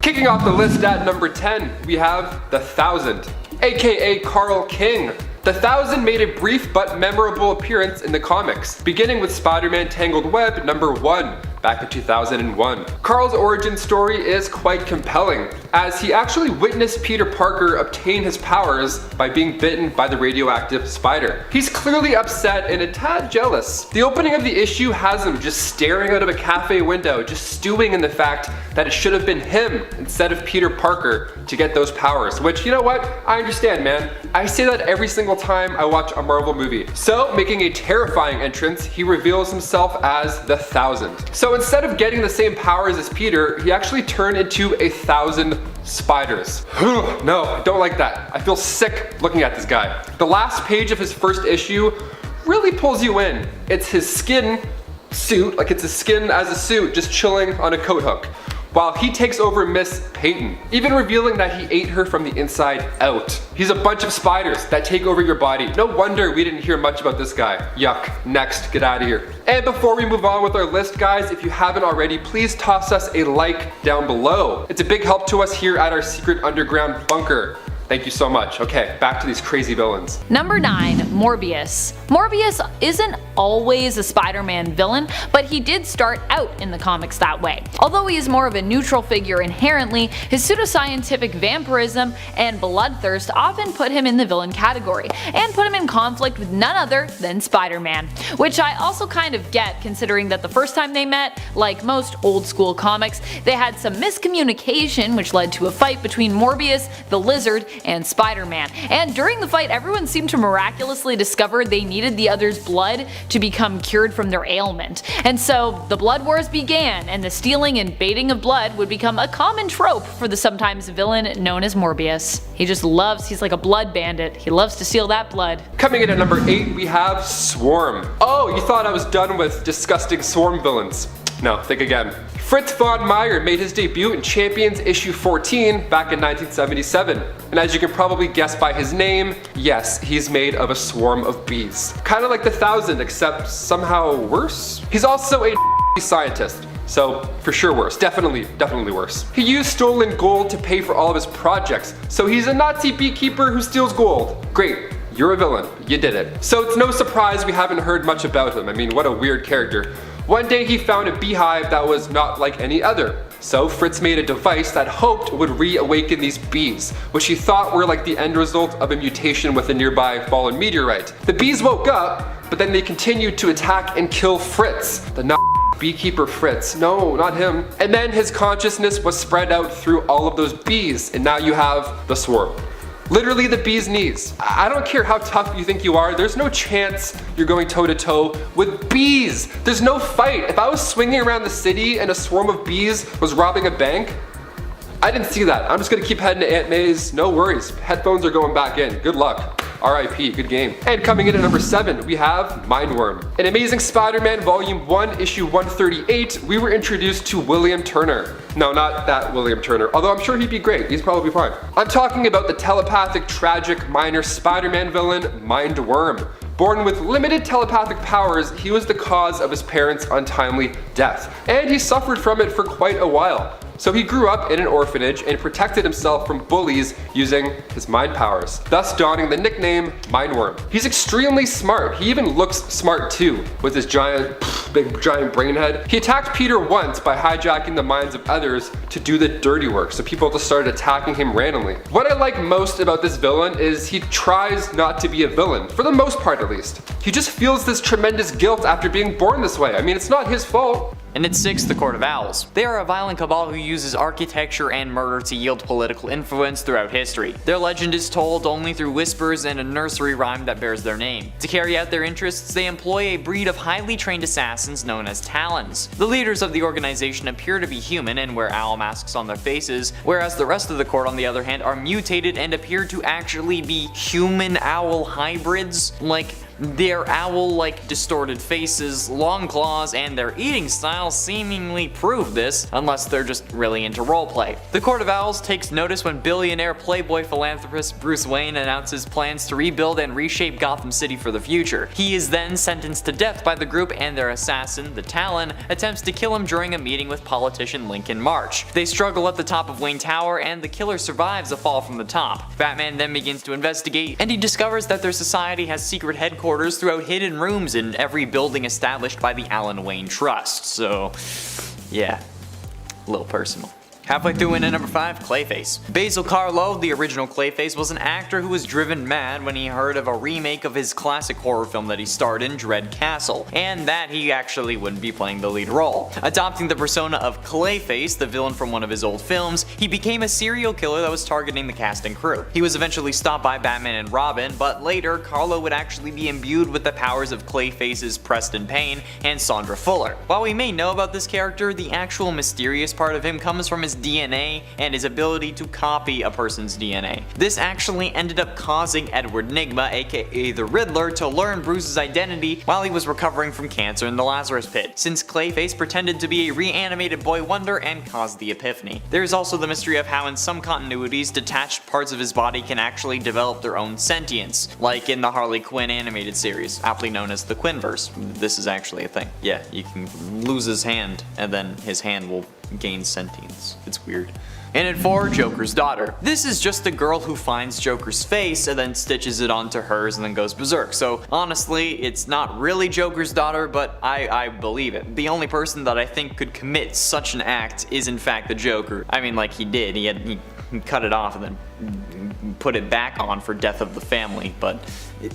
Kicking off the list at number 10, we have the 1000, aka Carl King. The 1000 made a brief but memorable appearance in the comics, beginning with Spider-Man Tangled Web number 1. Back in 2001. Carl's origin story is quite compelling, as he actually witnessed Peter Parker obtain his powers by being bitten by the radioactive spider. He's clearly upset and a tad jealous. The opening of the issue has him just staring out of a cafe window, just stewing in the fact that it should have been him instead of Peter Parker to get those powers, which, you know what, I understand, man. I say that every single time I watch a Marvel movie. So, making a terrifying entrance, he reveals himself as the 1000. So instead of getting the same powers as Peter, he actually turned into 1,000 spiders. No, I don't like that. I feel sick looking at this guy. The last page of his first issue really pulls you in. It's his skin suit, like it's his skin as a suit, just chilling on a coat hook. while he takes over Miss Peyton, even revealing that he ate her from the inside out. He's a bunch of spiders that take over your body. No wonder we didn't hear much about this guy. Yuck. Next, get out of here. And before we move on with our list, guys, if you haven't already, please toss us a like down below. It's a big help to us here at our secret underground bunker. Thank you so much. Okay, back to these crazy villains. Number 9, Morbius. Morbius isn't always a Spider-Man villain, but he did start out in the comics that way. Although he is more of a neutral figure inherently, his pseudoscientific vampirism and bloodthirst often put him in the villain category, and put him in conflict with none other than Spider-Man. Which I also kind of get, considering that the first time they met, like most old school comics, they had some miscommunication which led to a fight between Morbius, the Lizard, and Spider-Man. And during the fight, everyone seemed to miraculously discover they needed the other's blood to become cured from their ailment. And so the blood wars began, and the stealing and baiting of blood would become a common trope for the sometimes villain known as Morbius. He's like a blood bandit. He loves to steal that blood. Coming in at number 8, we have Swarm. Oh, you thought I was done with disgusting Swarm villains. No, think again. Fritz von Meyer made his debut in Champions issue 14 back in 1977. And as you can probably guess by his name, yes, he's made of a swarm of bees. Kind of like the 1000, except somehow worse. He's also a scientist. So, for sure worse. Definitely worse. He used stolen gold to pay for all of his projects. So he's a Nazi beekeeper who steals gold. Great. You're a villain. You did it. So it's no surprise we haven't heard much about him. I mean, what a weird character. One day he found a beehive that was not like any other. So Fritz made a device that hoped would reawaken these bees, which he thought were like the end result of a mutation with a nearby fallen meteorite. The bees woke up, but then they continued to attack and kill Fritz, the beekeeper Fritz. No, not him. And then his consciousness was spread out through all of those bees, and now you have the swarm. Literally the bee's knees. I don't care how tough you think you are, there's no chance you're going toe to toe with bees. There's no fight. If I was swinging around the city and a swarm of bees was robbing a bank, I didn't see that. I'm just gonna keep heading to Aunt May's. No worries. Headphones are going back in. Good luck. R.I.P. Good game. And coming in at number 7, we have Mindworm. In Amazing Spider-Man Volume 1, Issue 138, we were introduced to William Turner. No, not that William Turner, although I'm sure he'd be great. He's probably fine. I'm talking about the telepathic, tragic, minor Spider-Man villain, Mindworm. Born with limited telepathic powers, he was the cause of his parents' untimely death, and he suffered from it for quite a while. So he grew up in an orphanage and protected himself from bullies using his mind powers, thus donning the nickname Mindworm. He's extremely smart. He even looks smart too, with his big giant brain head. He attacked Peter once by hijacking the minds of others to do the dirty work, so people just started attacking him randomly. What I like most about this villain is he tries not to be a villain, for the most part at least. He just feels this tremendous guilt after being born this way. I mean, it's not his fault. And at 6, the Court of Owls. They are a violent cabal who uses architecture and murder to yield political influence throughout history. Their legend is told only through whispers and a nursery rhyme that bears their name. To carry out their interests, they employ a breed of highly trained assassins known as Talons. The leaders of the organization appear to be human and wear owl masks on their faces, whereas the rest of the court on the other hand are mutated and appear to actually be human-owl hybrids. Like, their owl-like distorted faces, long claws, and their eating style seemingly prove this, unless they're just really into roleplay. The Court of Owls takes notice when billionaire playboy philanthropist Bruce Wayne announces plans to rebuild and reshape Gotham City for the future. He is then sentenced to death by the group, and their assassin, the Talon, attempts to kill him during a meeting with politician Lincoln March. They struggle at the top of Wayne Tower, and the killer survives a fall from the top. Batman then begins to investigate, and he discovers that their society has secret headquarters throughout hidden rooms in every building established by the Alan Wayne Trust. So, yeah, a little personal. Halfway through in at number 5, Clayface. Basil Karlo, the original Clayface, was an actor who was driven mad when he heard of a remake of his classic horror film that he starred in, Dread Castle, and that he actually wouldn't be playing the lead role. Adopting the persona of Clayface, the villain from one of his old films, he became a serial killer that was targeting the cast and crew. He was eventually stopped by Batman and Robin, but later Karlo would actually be imbued with the powers of Clayface's Preston Payne and Sandra Fuller. While we may know about this character, the actual mysterious part of him comes from his his DNA and his ability to copy a person's DNA. This actually ended up causing Edward Nygma, aka the Riddler, to learn Bruce's identity while he was recovering from cancer in the Lazarus Pit, since Clayface pretended to be a reanimated Boy Wonder and caused the epiphany. There's also the mystery of how in some continuities detached parts of his body can actually develop their own sentience, like in the Harley Quinn animated series, aptly known as the Quinnverse. This is actually a thing. Yeah, you can lose his hand and then his hand will gain sentience. It's weird. And at 4, Joker's daughter. This is just a girl who finds Joker's face and then stitches it onto hers and then goes berserk. So honestly, it's not really Joker's daughter, but I believe it. The only person that I think could commit such an act is in fact the Joker. I mean, like he did. He cut it off and then put it back on for death of the family, but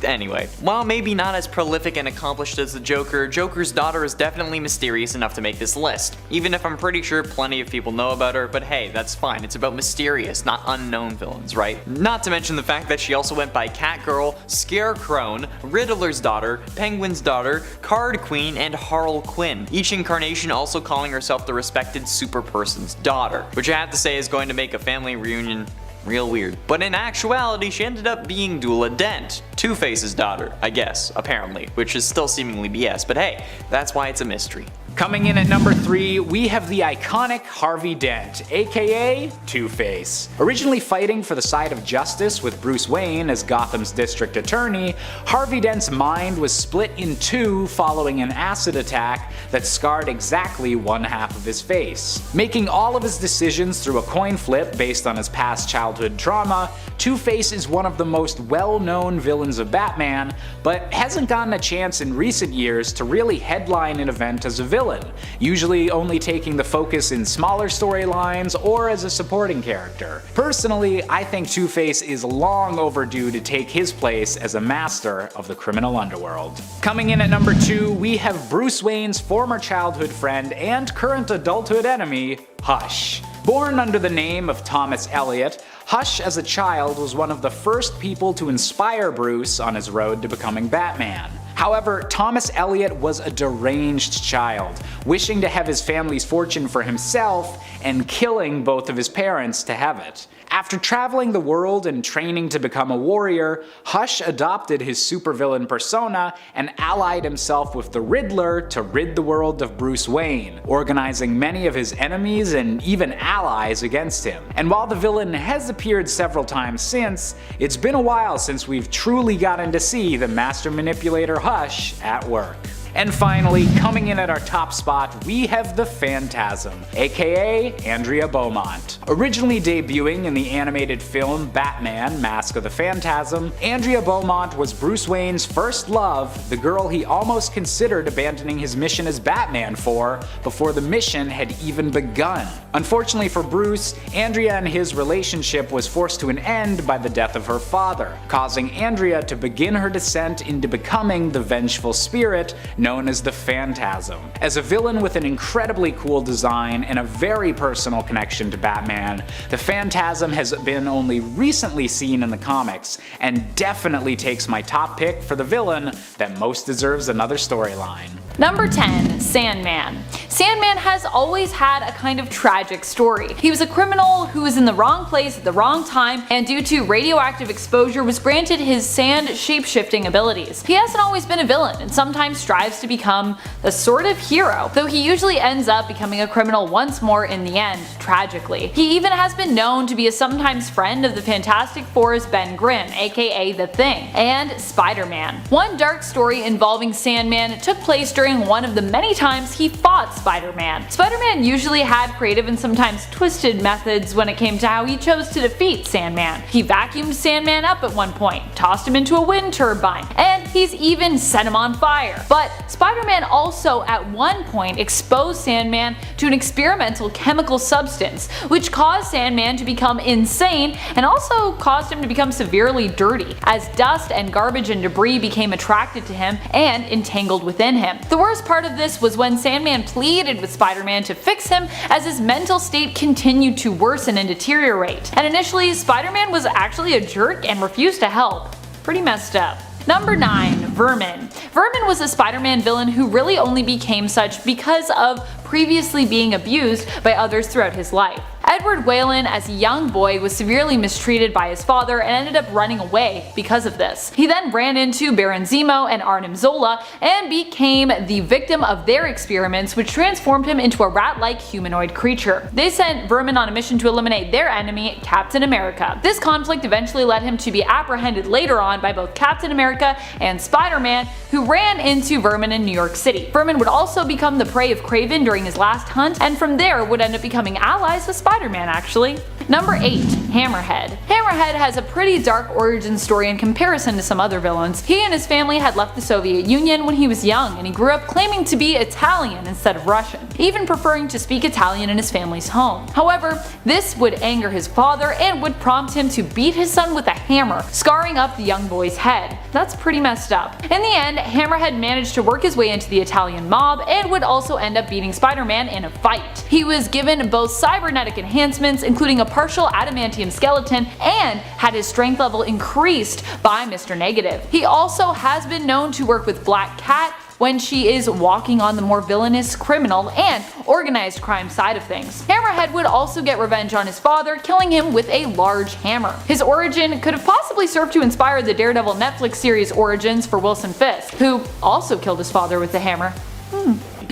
anyway. While maybe not as prolific and accomplished as the Joker, Joker's daughter is definitely mysterious enough to make this list, even if I'm pretty sure plenty of people know about her, but hey, that's fine. It's about mysterious, not unknown villains, right? Not to mention the fact that she also went by Catgirl, Scarecrow, Riddler's daughter, Penguin's daughter, Card Queen, and Harley Quinn, each incarnation also calling herself the respected super person's daughter, which I have to say is going to make a family reunion real weird. But in actuality, she ended up being Dula Dent, Two-Face's daughter, I guess, apparently, which is still seemingly BS, but hey, that's why it's a mystery. Coming in at number 3, we have the iconic Harvey Dent, aka Two-Face. Originally fighting for the side of justice with Bruce Wayne as Gotham's district attorney, Harvey Dent's mind was split in two following an acid attack that scarred exactly one half of his face. Making all of his decisions through a coin flip based on his past childhood trauma, Two-Face is one of the most well-known villains of Batman, but hasn't gotten a chance in recent years to really headline an event as a villain, usually only taking the focus in smaller storylines or as a supporting character. Personally, I think Two-Face is long overdue to take his place as a master of the criminal underworld. Coming in at number 2, we have Bruce Wayne's former childhood friend and current adulthood enemy, Hush. Born under the name of Thomas Elliot, Hush as a child was one of the first people to inspire Bruce on his road to becoming Batman. However, Thomas Elliot was a deranged child, wishing to have his family's fortune for himself and killing both of his parents to have it. After traveling the world and training to become a warrior, Hush adopted his supervillain persona and allied himself with the Riddler to rid the world of Bruce Wayne, organizing many of his enemies and even allies against him. And while the villain has appeared several times since, it's been a while since we've truly gotten to see the master manipulator Hush at work. And finally, coming in at our top spot, we have the Phantasm, aka Andrea Beaumont. Originally debuting in the animated film Batman: Mask of the Phantasm, Andrea Beaumont was Bruce Wayne's first love, the girl he almost considered abandoning his mission as Batman for before the mission had even begun. Unfortunately for Bruce, Andrea and his relationship was forced to an end by the death of her father, causing Andrea to begin her descent into becoming the vengeful spirit known as the Phantasm. As a villain with an incredibly cool design and a very personal connection to Batman, the Phantasm has been only recently seen in the comics, and definitely takes my top pick for the villain that most deserves another storyline. Number 10, Sandman. Sandman has always had a kind of tragic story. He was a criminal who was in the wrong place at the wrong time, and due to radioactive exposure was granted his sand shape-shifting abilities. He hasn't always been a villain, and sometimes strives to become a sort of hero, though he usually ends up becoming a criminal once more in the end, tragically. He even has been known to be a sometimes friend of the Fantastic Four's Ben Grimm, aka The Thing, and Spider-Man. One dark story involving Sandman took place during one of the many times he fought Spider-Man. Spider-Man usually had creative and sometimes twisted methods when it came to how he chose to defeat Sandman. He vacuumed Sandman up at one point, tossed him into a wind turbine, and he's even set him on fire. But Spider-Man also at one point exposed Sandman to an experimental chemical substance, which caused Sandman to become insane and also caused him to become severely dirty, as dust and garbage and debris became attracted to him and entangled within him. The worst part of this was when Sandman pleaded with Spider-Man to fix him as his mental state continued to worsen and deteriorate. And initially, Spider-Man was actually a jerk and refused to help. Pretty messed up. Number 9, Vermin. Vermin was a Spider-Man villain who really only became such because of previously being abused by others throughout his life. Edward Whalen, as a young boy, was severely mistreated by his father and ended up running away because of this. He then ran into Baron Zemo and Arnim Zola and became the victim of their experiments, which transformed him into a rat-like humanoid creature. They sent Vermin on a mission to eliminate their enemy, Captain America. This conflict eventually led him to be apprehended later on by both Captain America and Spider-Man, who ran into Vermin in New York City. Vermin would also become the prey of Kraven during his last hunt, and from there would end up becoming allies with Spider-Man actually. Number 8. Hammerhead. Hammerhead has a pretty dark origin story in comparison to some other villains. He and his family had left the Soviet Union when he was young, and he grew up claiming to be Italian instead of Russian, even preferring to speak Italian in his family's home. However, this would anger his father and would prompt him to beat his son with a hammer, scarring up the young boy's head. That's pretty messed up. In the end, Hammerhead managed to work his way into the Italian mob and would also end up beating Spider-Man in a fight. He was given both cybernetic enhancements, including a partial adamantium skeleton, and had his strength level increased by Mr. Negative. He also has been known to work with Black Cat when she is walking on the more villainous, criminal, and organized crime side of things. Hammerhead would also get revenge on his father, killing him with a large hammer. His origin could have possibly served to inspire the Daredevil Netflix series Origins for Wilson Fisk, who also killed his father with the hammer.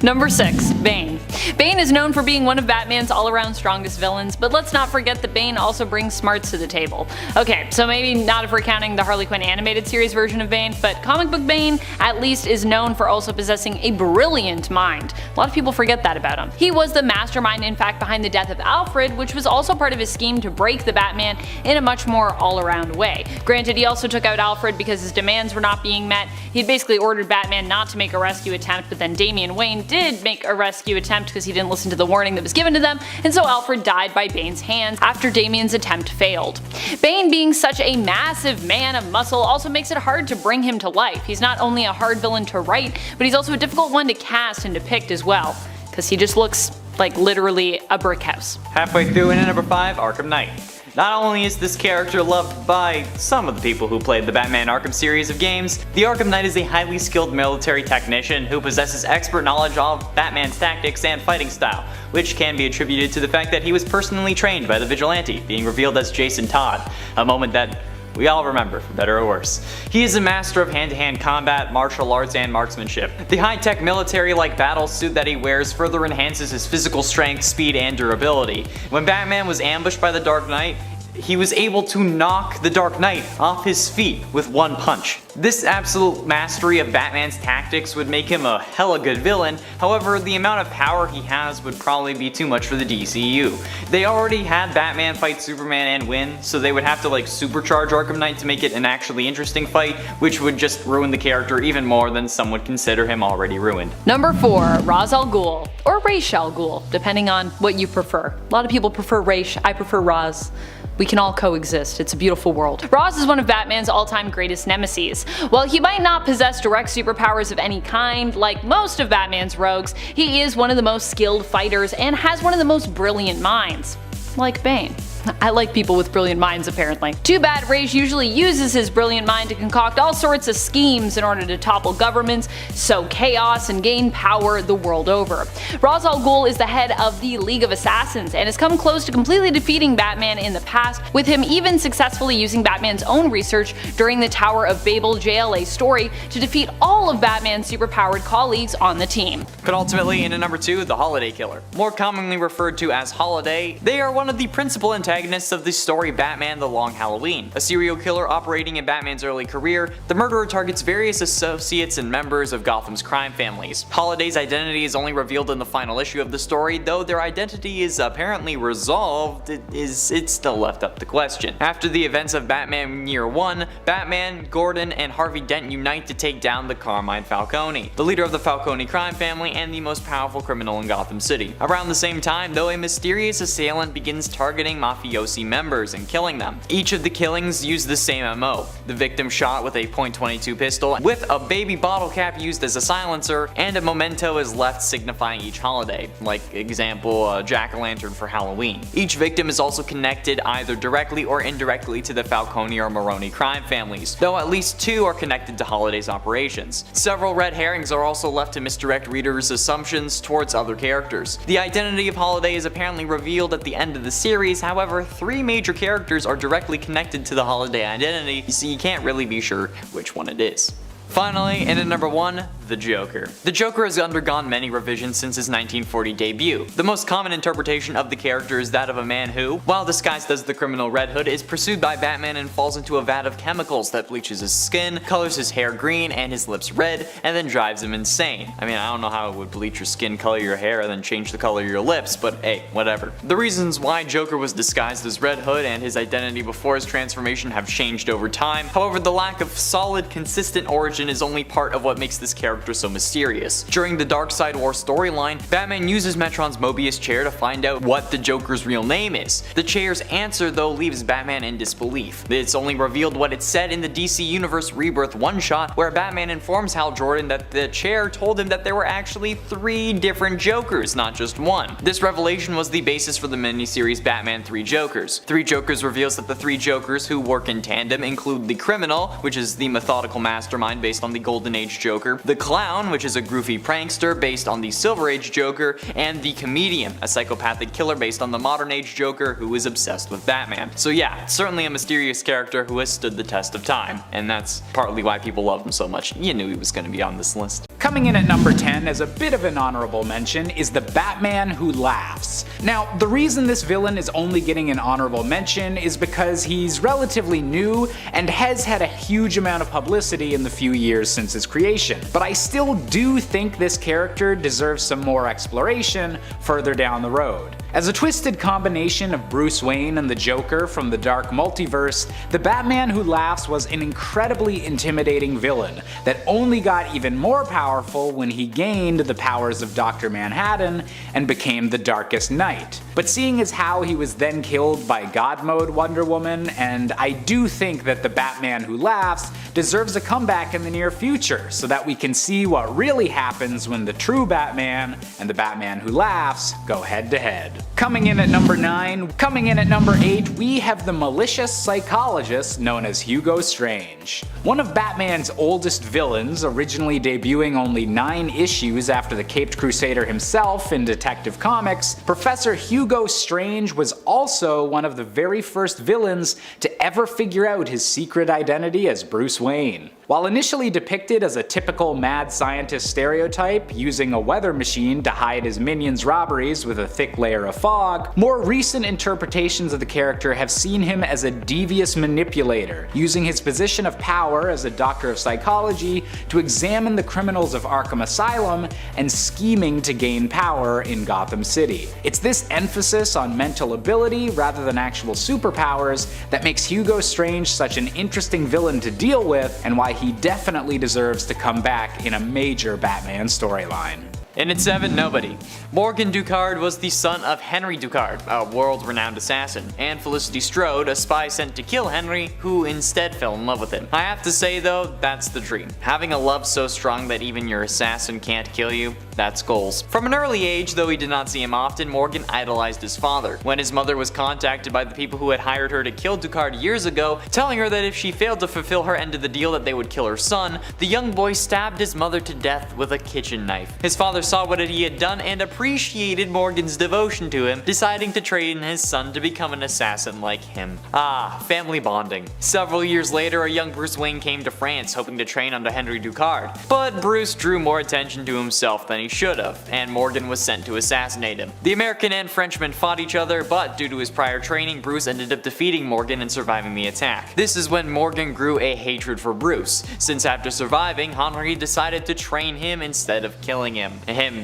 Number 6. Bane. Bane is known for being one of Batman's all-around strongest villains, but let's not forget that Bane also brings smarts to the table. Okay, so maybe not if we're counting the Harley Quinn animated series version of Bane, but comic book Bane at least is known for also possessing a brilliant mind. A lot of people forget that about him. He was the mastermind in fact behind the death of Alfred, which was also part of his scheme to break the Batman in a much more all-around way. Granted, he also took out Alfred because his demands were not being met. He'd basically ordered Batman not to make a rescue attempt, but then Damian Wayne did make a rescue attempt because he didn't listen to the warning that was given to them, and so Alfred died by Bane's hands after Damian's attempt failed. Bane, being such a massive man of muscle, also makes it hard to bring him to life. He's not only a hard villain to write, but he's also a difficult one to cast and depict as well, because he just looks like literally a brick house. Halfway through into number 5, Arkham Knight. Not only is this character loved by some of the people who played the Batman Arkham series of games, the Arkham Knight is a highly skilled military technician who possesses expert knowledge of Batman's tactics and fighting style, which can be attributed to the fact that he was personally trained by the Vigilante, being revealed as Jason Todd, a moment that we all remember, for better or worse. He is a master of hand-to-hand combat, martial arts, and marksmanship. The high-tech military-like battle suit that he wears further enhances his physical strength, speed, and durability. When Batman was ambushed by the Dark Knight, he was able to knock the Dark Knight off his feet with one punch. This absolute mastery of Batman's tactics would make him a hella good villain, however the amount of power he has would probably be too much for the DCU. They already had Batman fight Superman and win, so they would have to supercharge Arkham Knight to make it an actually interesting fight, which would just ruin the character even more than some would consider him already ruined. Number 4. Ra's al Ghul, or Ra's al Ghul, depending on what you prefer. A lot of people prefer Ra's, I prefer Ra's. We can all coexist, it's a beautiful world. Ra's is one of Batman's all-time greatest nemeses. While he might not possess direct superpowers of any kind, like most of Batman's rogues, he is one of the most skilled fighters and has one of the most brilliant minds. Like Bane. I like people with brilliant minds apparently. Too bad Ra's usually uses his brilliant mind to concoct all sorts of schemes in order to topple governments, sow chaos, and gain power the world over. Ra's al Ghul is the head of the League of Assassins and has come close to completely defeating Batman in the past, with him even successfully using Batman's own research during the Tower of Babel JLA story to defeat all of Batman's superpowered colleagues on the team. But ultimately, into number 2, the Holiday Killer. More commonly referred to as Holiday, they are one of the principal antagonists of the story Batman The Long Halloween. A serial killer operating in Batman's early career, the murderer targets various associates and members of Gotham's crime families. Holiday's identity is only revealed in the final issue of the story, though their identity is apparently resolved, it's still left up to question. After the events of Batman Year 1, Batman, Gordon, and Harvey Dent unite to take down the Carmine Falcone, the leader of the Falcone crime family and the most powerful criminal in Gotham City. Around the same time, though, a mysterious assailant begins targeting Mafia mafiosi members and killing them. Each of the killings used the same MO. The victim shot with a .22 pistol, with a baby bottle cap used as a silencer, and a memento is left signifying each holiday, like example jack-o'-lantern for Halloween. Each victim is also connected either directly or indirectly to the Falcone or Maroni crime families, though at least 2 are connected to Holiday's operations. Several red herrings are also left to misdirect readers' assumptions towards other characters. The identity of Holiday is apparently revealed at the end of the series, however 3 major characters are directly connected to the Holiday identity, so you can't really be sure which one it is. Finally, in at number 1, the Joker. The Joker has undergone many revisions since his 1940 debut. The most common interpretation of the character is that of a man who, while disguised as the criminal Red Hood, is pursued by Batman and falls into a vat of chemicals that bleaches his skin, colors his hair green and his lips red, and then drives him insane. I mean, I don't know how it would bleach your skin, color your hair, and then change the color of your lips, but hey, whatever. The reasons why Joker was disguised as Red Hood and his identity before his transformation have changed over time. However, the lack of solid, consistent origin is only part of what makes this character so mysterious. During the Darkseid War storyline, Batman uses Metron's Mobius chair to find out what the Joker's real name is. The chair's answer though leaves Batman in disbelief. It's only revealed what it said in the DC Universe Rebirth one-shot, where Batman informs Hal Jordan that the chair told him that there were actually 3 different Jokers, not just one. This revelation was the basis for the miniseries Batman 3 Jokers. 3 Jokers reveals that the 3 Jokers who work in tandem include the Criminal, which is the methodical mastermind based on the Golden Age Joker, the Clown, which is a goofy prankster based on the Silver Age Joker, and the Comedian, a psychopathic killer based on the Modern Age Joker who is obsessed with Batman. So yeah, certainly a mysterious character who has stood the test of time, and that's partly why people love him so much. You knew he was going to be on this list. Coming in at number 10 as a bit of an honorable mention is the Batman Who Laughs. Now, the reason this villain is only getting an honorable mention is because he's relatively new and has had a huge amount of publicity in the few years since his creation. But I still do think this character deserves some more exploration further down the road. As a twisted combination of Bruce Wayne and the Joker from the Dark Multiverse, the Batman Who Laughs was an incredibly intimidating villain that only got even more powerful when he gained the powers of Dr. Manhattan and became the Darkest Knight. But seeing as how he was then killed by God Mode Wonder Woman, and I do think that the Batman Who Laughs deserves a comeback in the near future so that we can see what really happens when the true Batman and the Batman Who Laughs go head to head. Coming in at number 9, coming in at number 8, we have the malicious psychologist known as Hugo Strange. One of Batman's oldest villains, originally debuting only 9 issues after the Caped Crusader himself in Detective Comics, Professor Hugo Strange was also one of the very first villains to ever figure out his secret identity as Bruce Wayne. While initially depicted as a typical mad scientist stereotype, using a weather machine to hide his minions' robberies with a thick layer of fog, more recent interpretations of the character have seen him as a devious manipulator, using his position of power as a doctor of psychology to examine the criminals of Arkham Asylum and scheming to gain power in Gotham City. It's this emphasis on mental ability rather than actual superpowers that makes Hugo Strange such an interesting villain to deal with, and why he definitely deserves to come back in a major Batman storyline. And at 7, nobody. Morgan Ducard was the son of Henry Ducard, a world-renowned assassin, and Felicity Strode, a spy sent to kill Henry, who instead fell in love with him. I have to say though, that's the dream. Having a love so strong that even your assassin can't kill you, that's goals. From an early age, though he did not see him often, Morgan idolized his father. When his mother was contacted by the people who had hired her to kill Ducard years ago, telling her that if she failed to fulfill her end of the deal that they would kill her son, the young boy stabbed his mother to death with a kitchen knife. His father saw what he had done and appreciated Morgan's devotion to him, deciding to train his son to become an assassin like him. Ah, family bonding. Several years later, a young Bruce Wayne came to France hoping to train under Henry Ducard, but Bruce drew more attention to himself than he should have, and Morgan was sent to assassinate him. The American and Frenchman fought each other, but due to his prior training, Bruce ended up defeating Morgan and surviving the attack. This is when Morgan grew a hatred for Bruce, since after surviving, Henry decided to train him instead of killing him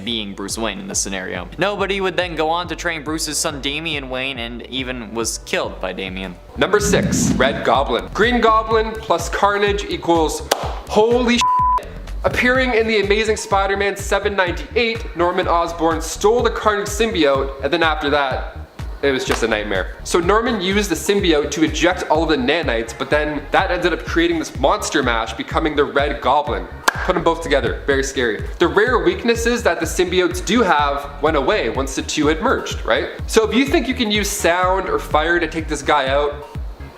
being Bruce Wayne in this scenario. Nobody would then go on to train Bruce's son Damian Wayne, and even was killed by Damian. Number 6, Red Goblin. Green Goblin plus Carnage equals holy shit. Appearing in the Amazing Spider-Man 798, Norman Osborn stole the Carnage symbiote, and then after that, it was just a nightmare. So Norman used the symbiote to eject all of the nanites, but then that ended up creating this monster mash, becoming the Red Goblin. Put them both together, very scary. The rare weaknesses that the symbiotes do have went away once the two had merged, right? So if you think you can use sound or fire to take this guy out,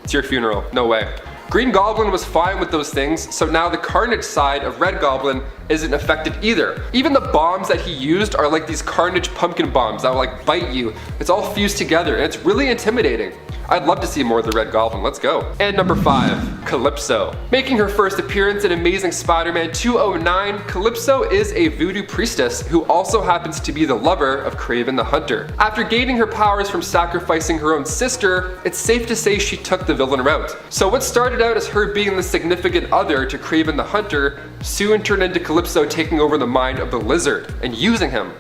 it's your funeral, no way. Green Goblin was fine with those things, so now the Carnage side of Red Goblin isn't affected either. Even the bombs that he used are like these Carnage pumpkin bombs that will like bite you. It's all fused together and it's really intimidating. I'd love to see more of the Red Goblin, let's go. And number 5, Calypso. Making her first appearance in Amazing Spider-Man 209, Calypso is a voodoo priestess who also happens to be the lover of Kraven the Hunter. After gaining her powers from sacrificing her own sister, it's safe to say she took the villain route. So what started out as her being the significant other to Kraven the Hunter soon turned into Calypso taking over the mind of the Lizard and using him.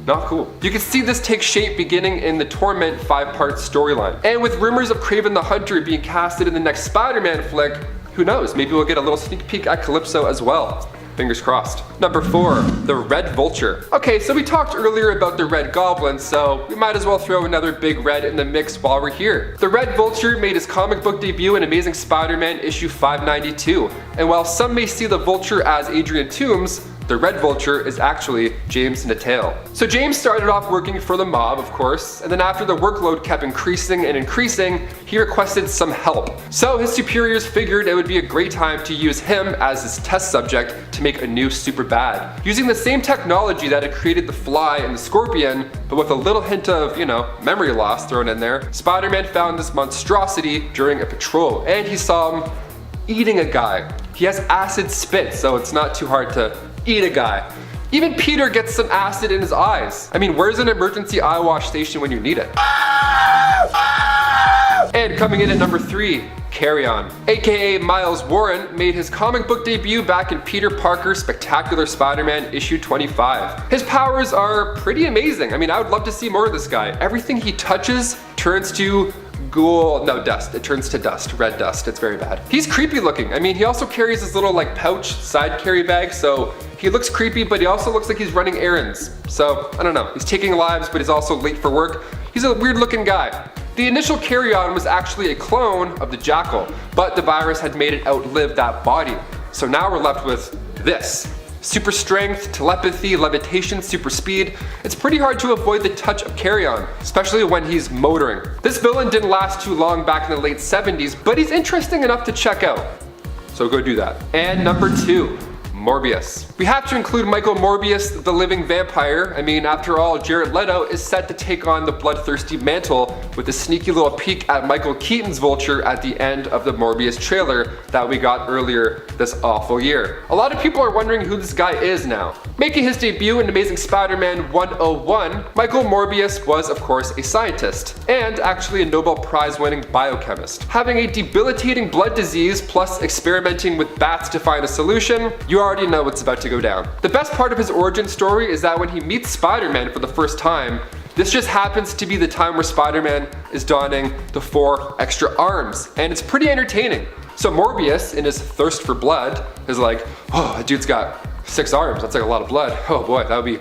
Not cool. You can see this take shape beginning in the Torment 5-part storyline. And with rumors of Kraven the Hunter being casted in the next Spider-Man flick, who knows, maybe we'll get a little sneak peek at Calypso as well. Fingers crossed. Number 4, the Red Vulture. Okay, so we talked earlier about the Red Goblin, so we might as well throw another big red in the mix while we're here. The Red Vulture made his comic book debut in Amazing Spider-Man issue 592, and while some may see the Vulture as Adrian Toomes, the Red Vulture is actually James Natal. So James started off working for the mob, of course, and then after the workload kept increasing and increasing, he requested some help. So his superiors figured it would be a great time to use him as his test subject to make a new super bad. Using the same technology that had created the Fly and the Scorpion, but with a little hint of, memory loss thrown in there, Spider-Man found this monstrosity during a patrol, and he saw him eating a guy. He has acid spit, so it's not too hard to eat a guy. Even Peter gets some acid in his eyes. I mean, where's an emergency eye wash station when you need it? And coming in at number 3, Carry-On. AKA Miles Warren made his comic book debut back in Peter Parker's Spectacular Spider-Man issue 25. His powers are pretty amazing. I mean, I would love to see more of this guy. Everything he touches turns to dust. It turns to dust, red dust. It's very bad. He's creepy looking. I mean, he also carries this little like pouch side carry bag, so he looks creepy, but he also looks like he's running errands. So, I don't know. He's taking lives, but he's also late for work. He's a weird looking guy. The initial Carry-On was actually a clone of the Jackal, but the virus had made it outlive that body. So now we're left with this. Super strength, telepathy, levitation, super speed. It's pretty hard to avoid the touch of Carry-On, especially when he's motoring. This villain didn't last too long back in the late 70s, but he's interesting enough to check out. So go do that. And number 2, Morbius. We have to include Michael Morbius, the living vampire. I mean, after all, Jared Leto is set to take on the bloodthirsty mantle with a sneaky little peek at Michael Keaton's Vulture at the end of the Morbius trailer that we got earlier this awful year. A lot of people are wondering who this guy is now. Making his debut in Amazing Spider-Man 101, Michael Morbius was, of course, a scientist, and actually a Nobel Prize-winning biochemist. Having a debilitating blood disease plus experimenting with bats to find a solution, you already know what's about to go down. The best part of his origin story is that when he meets Spider-Man for the first time, this just happens to be the time where Spider-Man is donning the 4 extra arms, and it's pretty entertaining. So Morbius, in his thirst for blood, is like, oh, that dude's got 6 arms, that's like a lot of blood. Oh boy, that would be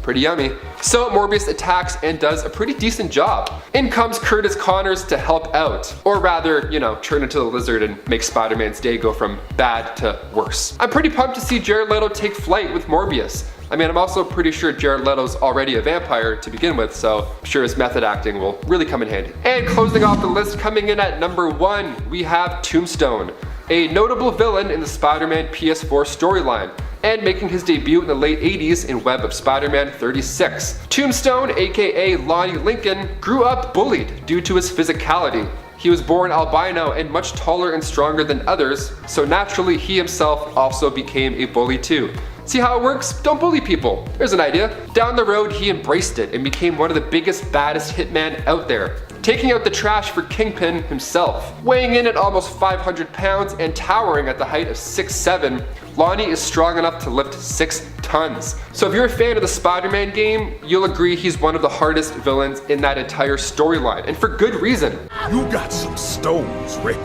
pretty yummy. So Morbius attacks and does a pretty decent job. In comes Curtis Connors to help out, or rather, turn into the Lizard and make Spider-Man's day go from bad to worse. I'm pretty pumped to see Jared Leto take flight with Morbius. I mean, I'm also pretty sure Jared Leto's already a vampire to begin with, so I'm sure his method acting will really come in handy. And closing off the list, coming in at number 1, we have Tombstone, a notable villain in the Spider-Man PS4 storyline, and making his debut in the late 80s in Web of Spider-Man 36. Tombstone, aka Lonnie Lincoln, grew up bullied due to his physicality. He was born albino and much taller and stronger than others, so naturally he himself also became a bully too. See how it works? Don't bully people. There's an idea. Down the road, he embraced it and became one of the biggest, baddest hitmen out there, taking out the trash for Kingpin himself. Weighing in at almost 500 pounds and towering at the height of 6'7", Lonnie is strong enough to lift 6 tons. So if you're a fan of the Spider-Man game, you'll agree he's one of the hardest villains in that entire storyline, and for good reason. You got some stones, Rick.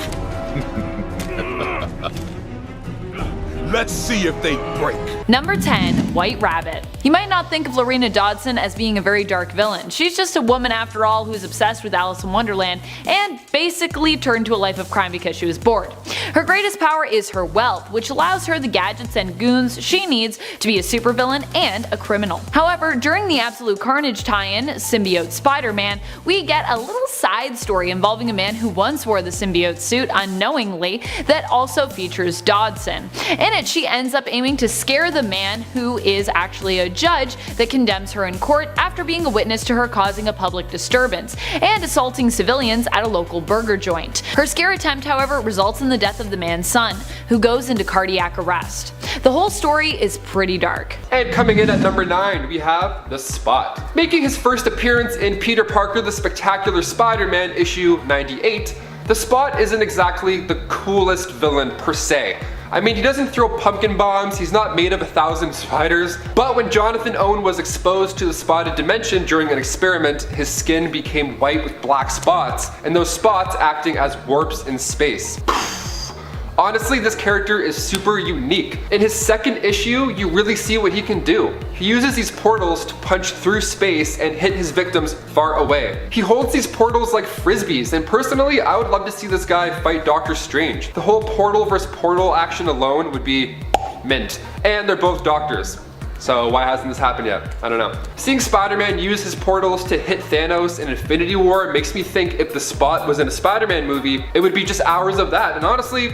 Let's see if they break. Number 10. White Rabbit. You might not think of Lorena Dodson as being a very dark villain. She's just a woman after all who's obsessed with Alice in Wonderland and basically turned to a life of crime because she was bored. Her greatest power is her wealth, which allows her the gadgets and goons she needs to be a supervillain and a criminal. However, during the Absolute Carnage tie-in, Symbiote Spider-Man, we get a little side story involving a man who once wore the symbiote suit unknowingly that also features Dodson. In it, she ends up aiming to scare the man who is actually a judge that condemns her in court after being a witness to her causing a public disturbance and assaulting civilians at a local burger joint. Her scare attempt, however, results in the death of the man's son, who goes into cardiac arrest. The whole story is pretty dark. And coming in at number 9, we have The Spot. Making his first appearance in Peter Parker the Spectacular Spider-Man issue 98, The Spot isn't exactly the coolest villain per se. I mean, he doesn't throw pumpkin bombs, he's not made of 1,000 spiders, but when Jonathan Owen was exposed to the spotted dimension during an experiment, his skin became white with black spots, and those spots acting as warps in space. Honestly, this character is super unique. In his second issue, you really see what he can do. He uses these portals to punch through space and hit his victims far away. He holds these portals like frisbees, and personally, I would love to see this guy fight Doctor Strange. The whole portal versus portal action alone would be mint. And they're both doctors. So why hasn't this happened yet? I don't know. Seeing Spider-Man use his portals to hit Thanos in Infinity War makes me think if The Spot was in a Spider-Man movie, it would be just hours of that. And honestly,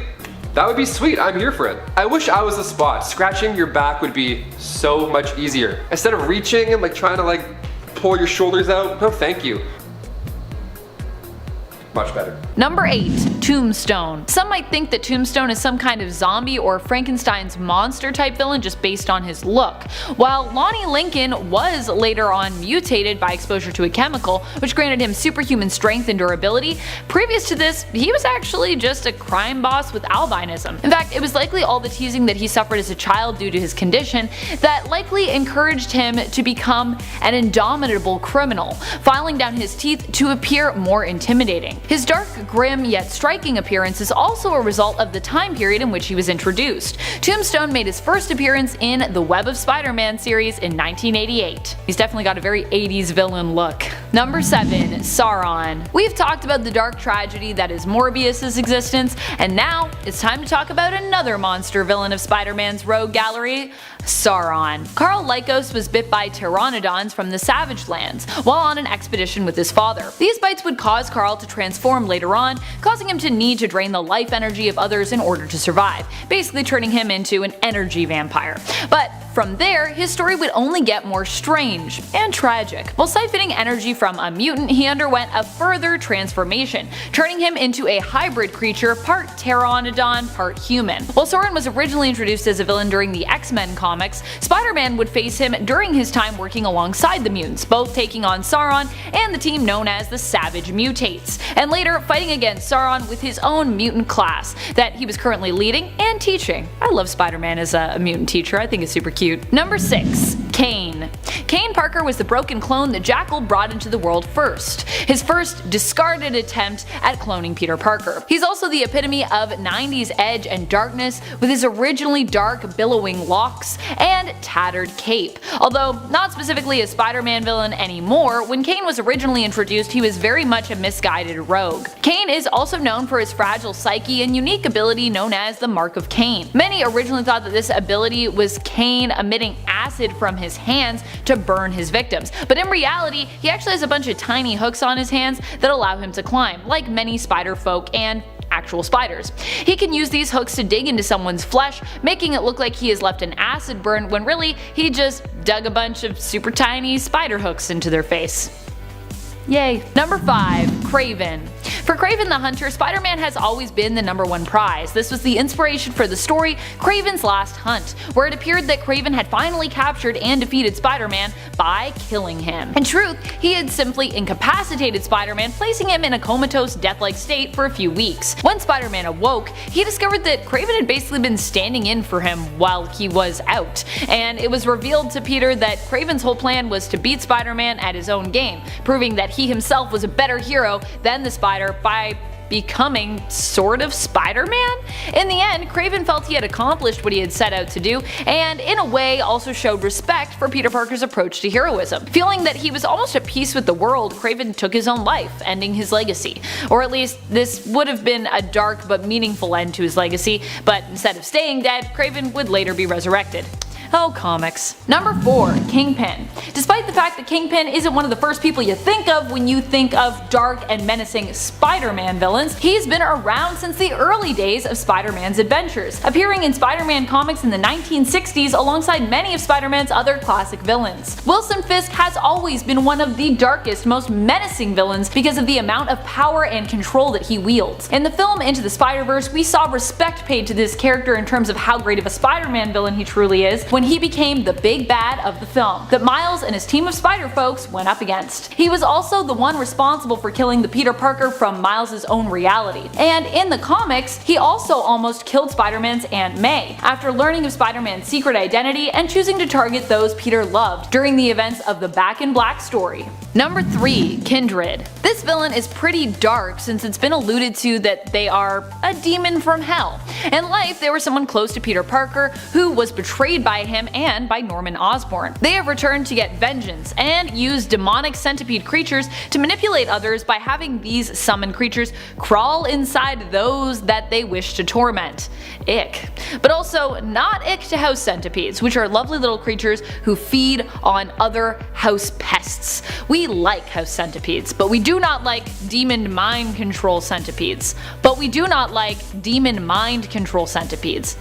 that would be sweet, I'm here for it. I wish I was The Spot. Scratching your back would be so much easier. Instead of reaching and trying to pull your shoulders out, no thank you. Much better. Number 8. Tombstone. Some might think that Tombstone is some kind of zombie or Frankenstein's monster type villain just based on his look. While Lonnie Lincoln was later on mutated by exposure to a chemical, which granted him superhuman strength and durability, previous to this, he was actually just a crime boss with albinism. In fact, it was likely all the teasing that he suffered as a child due to his condition that likely encouraged him to become an indomitable criminal, filing down his teeth to appear more intimidating. His dark, grim, yet striking appearance is also a result of the time period in which he was introduced. Tombstone made his first appearance in the Web of Spider-Man series in 1988. He's definitely got a very 80s villain look. Number 7. Sauron. We've talked about the dark tragedy that is Morbius' existence, and now it's time to talk about another monster villain of Spider-Man's rogue gallery, Sauron. Carl Lycos was bit by pteranodons from the Savage Lands while on an expedition with his father. These bites would cause Carl to transform later on, causing him to need to drain the life energy of others in order to survive, basically turning him into an energy vampire. But from there, his story would only get more strange and tragic. While siphoning energy from a mutant, he underwent a further transformation, turning him into a hybrid creature, part pteranodon, part human. While Sauron was originally introduced as a villain during the X-Men comics, Spider-Man would face him during his time working alongside the mutants, both taking on Sauron and the team known as the Savage Mutates, and later fighting against Sauron with his own mutant class that he was currently leading and teaching. I love Spider-Man as a mutant teacher, I think it's super cute. Number 6. Kane. Kane Parker was the broken clone that Jackal brought into the world first, his first discarded attempt at cloning Peter Parker. He's also the epitome of 90s edge and darkness with his originally dark billowing locks and tattered cape. Although not specifically a Spider-Man villain anymore, when Kane was originally introduced he was very much a misguided rogue. Kane is also known for his fragile psyche and unique ability known as the Mark of Cain. Many originally thought that this ability was Kane emitting acid from his hands to burn his victims, but in reality he actually has a bunch of tiny hooks on his hands that allow him to climb, like many spider folk and actual spiders. He can use these hooks to dig into someone's flesh, making it look like he has left an acid burn when really he just dug a bunch of super tiny spider hooks into their face. Yay. Number 5. Kraven. For Kraven the Hunter, Spider-Man has always been the #1 prize. This was the inspiration for the story Kraven's Last Hunt, where it appeared that Kraven had finally captured and defeated Spider-Man by killing him. In truth, he had simply incapacitated Spider-Man, placing him in a comatose, death-like state for a few weeks. When Spider-Man awoke, he discovered that Kraven had basically been standing in for him while he was out, and it was revealed to Peter that Kraven's whole plan was to beat Spider-Man at his own game, proving that he himself was a better hero than the Spider by becoming sort of Spider-Man? In the end, Kraven felt he had accomplished what he had set out to do, and in a way also showed respect for Peter Parker's approach to heroism. Feeling that he was almost at peace with the world, Kraven took his own life, ending his legacy. Or at least this would have been a dark but meaningful end to his legacy, but instead of staying dead, Kraven would later be resurrected. Oh, comics. Number 4. Kingpin. Despite the fact that Kingpin isn't one of the first people you think of when you think of dark and menacing Spider-Man villains, he's been around since the early days of Spider-Man's adventures, appearing in Spider-Man comics in the 1960s alongside many of Spider-Man's other classic villains. Wilson Fisk has always been one of the darkest, most menacing villains because of the amount of power and control that he wields. In the film Into the Spider-Verse, we saw respect paid to this character in terms of how great of a Spider-Man villain he truly is, when he became the big bad of the film that Miles and his team of Spider-Folks went up against. He was also the one responsible for killing the Peter Parker from Miles' own reality. And in the comics, he also almost killed Spider-Man's Aunt May, after learning of Spider-Man's secret identity and choosing to target those Peter loved during the events of the Back in Black story. Number 3. Kindred. This villain is pretty dark since it's been alluded to that they are a demon from hell. In life, they were someone close to Peter Parker who was betrayed by him and by Norman Osborn. They have returned to get vengeance and use demonic centipede creatures to manipulate others by having these summoned creatures crawl inside those that they wish to torment. Ick. But also not ick to house centipedes, which are lovely little creatures who feed on other house pests. We like house centipedes, but we do not like demon mind control centipedes.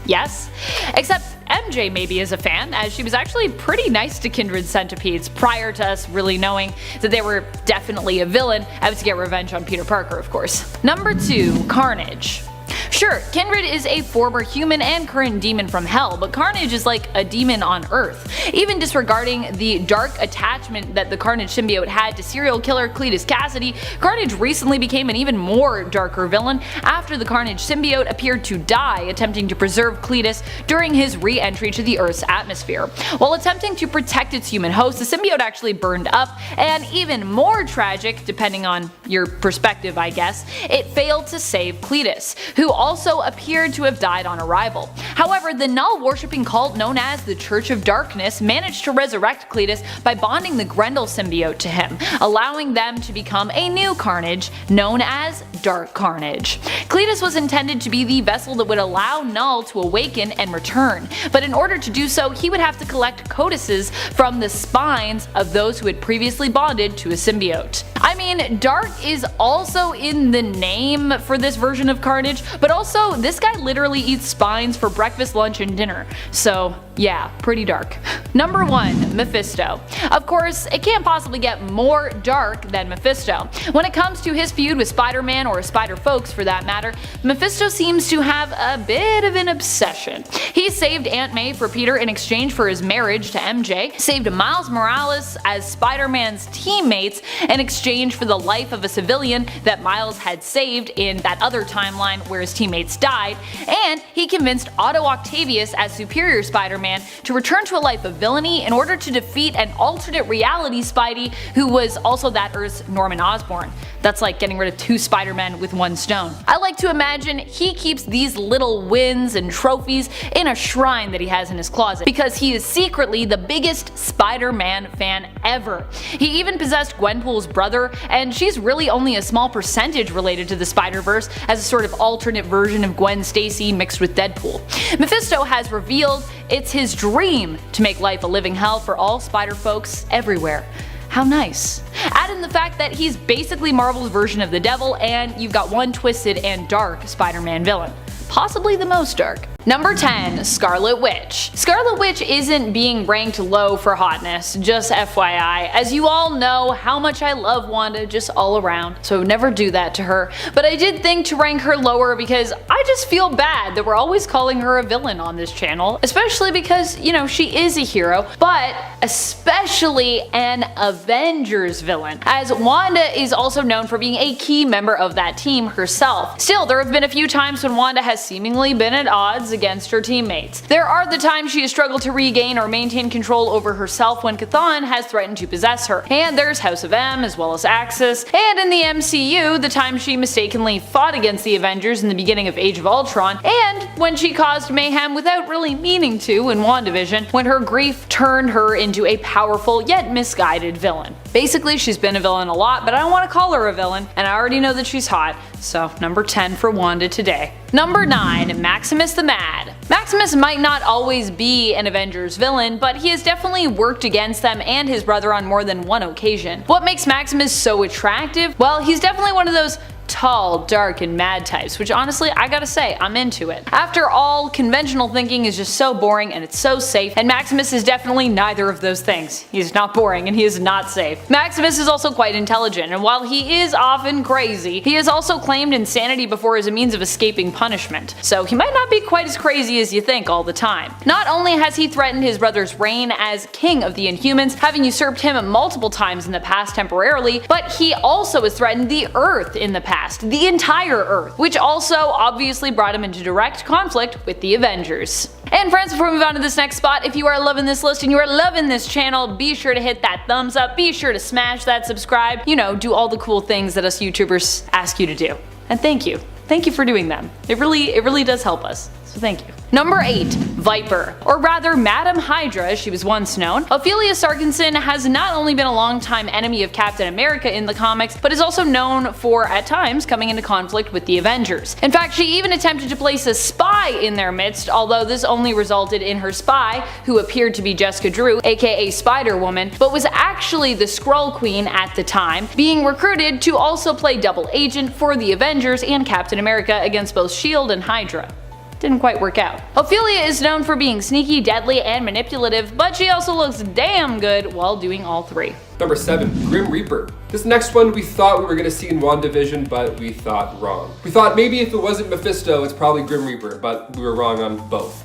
Yes? Except MJ maybe is a fan, as she was actually pretty nice to Kindred centipedes prior to us really knowing that they were definitely a villain out to get revenge on Peter Parker, of course. Number 2. Carnage. Sure, Kindred is a former human and current demon from hell, but Carnage is like a demon on Earth. Even disregarding the dark attachment that the Carnage symbiote had to serial killer Cletus Cassidy, Carnage recently became an even more darker villain after the Carnage symbiote appeared to die attempting to preserve Cletus during his re-entry to the Earth's atmosphere. While attempting to protect its human host, the symbiote actually burned up, and even more tragic, depending on your perspective I guess, it failed to save Cletus, who also appeared to have died on arrival. However, the Null-worshipping cult known as the Church of Darkness managed to resurrect Cletus by bonding the Grendel symbiote to him, allowing them to become a new Carnage known as Dark Carnage. Cletus was intended to be the vessel that would allow Null to awaken and return, but in order to do so he would have to collect codices from the spines of those who had previously bonded to a symbiote. I mean, dark is also in the name for this version of Carnage, but also this guy literally eats spines for breakfast, lunch, and dinner. So yeah, pretty dark. Number 1. Mephisto. Of course, it can't possibly get more dark than Mephisto. When it comes to his feud with Spider-Man, or Spider-Folks for that matter, Mephisto seems to have a bit of an obsession. He saved Aunt May for Peter in exchange for his marriage to MJ, saved Miles Morales as Spider-Man's teammates in exchange for the life of a civilian that Miles had saved in that other timeline where his teammates died, and he convinced Otto Octavius as Superior Spider-Man to return to a life of villainy in order to defeat an alternate reality Spidey who was also that Earth's Norman Osborn. That's like getting rid of 2 Spider-Men with 1 stone. I like to imagine he keeps these little wins and trophies in a shrine that he has in his closet, because he is secretly the biggest Spider-Man fan ever. He even possessed Gwenpool's brother, and she's really only a small percentage related to the Spider-Verse as a sort of alternate version of Gwen Stacy mixed with Deadpool. Mephisto has revealed it's his dream to make life a living hell for all Spider-Folks everywhere. How nice. Add in the fact that he's basically Marvel's version of the devil, and you've got one twisted and dark Spider-Man villain. Possibly the most dark. Number 10. Scarlet Witch. Scarlet Witch isn't being ranked low for hotness, just FYI, as you all know how much I love Wanda just all around, so I would never do that to her, but I did think to rank her lower because I just feel bad that we're always calling her a villain on this channel, especially because, you know, she is a hero, but especially an Avengers villain, as Wanda is also known for being a key member of that team herself. Still, there have been a few times when Wanda has seemingly been at odds against her teammates. There are the times she has struggled to regain or maintain control over herself when Chthon has threatened to possess her, and there's House of M as well as Axis, and in the MCU, the time she mistakenly fought against the Avengers in the beginning of Age of Ultron, and when she caused mayhem without really meaning to in WandaVision, when her grief turned her into a powerful yet misguided villain. Basically, she's been a villain a lot, but I don't want to call her a villain, and I already know that she's hot, so number 10 for Wanda today. Number 9, Maximus the Mad. Maximus might not always be an Avengers villain, but he has definitely worked against them and his brother on more than one occasion. What makes Maximus so attractive? Well, he's definitely one of those tall, dark, and mad types, which honestly, I gotta say, I'm into it. After all, conventional thinking is just so boring and it's so safe, and Maximus is definitely neither of those things. He's not boring and he is not safe. Maximus is also quite intelligent, and while he is often crazy, he has also claimed insanity before as a means of escaping punishment. So he might not be quite as crazy as you think all the time. Not only has he threatened his brother's reign as king of the Inhumans, having usurped him multiple times in the past temporarily, but he also has threatened the Earth in the past. The entire Earth, which also obviously brought him into direct conflict with the Avengers. And friends, before we move on to this next spot, if you are loving this list and you are loving this channel, be sure to hit that thumbs up, be sure to smash that subscribe, you know, do all the cool things that us YouTubers ask you to do. And thank you. Thank you for doing them. It really does help us. So thank you. Number 8. Viper, or rather Madam Hydra as she was once known. Ophelia Sarkinson has not only been a longtime enemy of Captain America in the comics, but is also known for, at times, coming into conflict with the Avengers. In fact, she even attempted to place a spy in their midst, although this only resulted in her spy, who appeared to be Jessica Drew, aka Spider-Woman, but was actually the Skrull Queen at the time, being recruited to also play double agent for the Avengers and Captain America against both S.H.I.E.L.D. and Hydra. Didn't quite work out. Ophelia is known for being sneaky, deadly, and manipulative, but she also looks damn good while doing all three. Number 7, Grim Reaper. This next one we thought we were going to see in WandaVision, but we thought wrong. We thought maybe if it wasn't Mephisto, it's probably Grim Reaper, but we were wrong on both.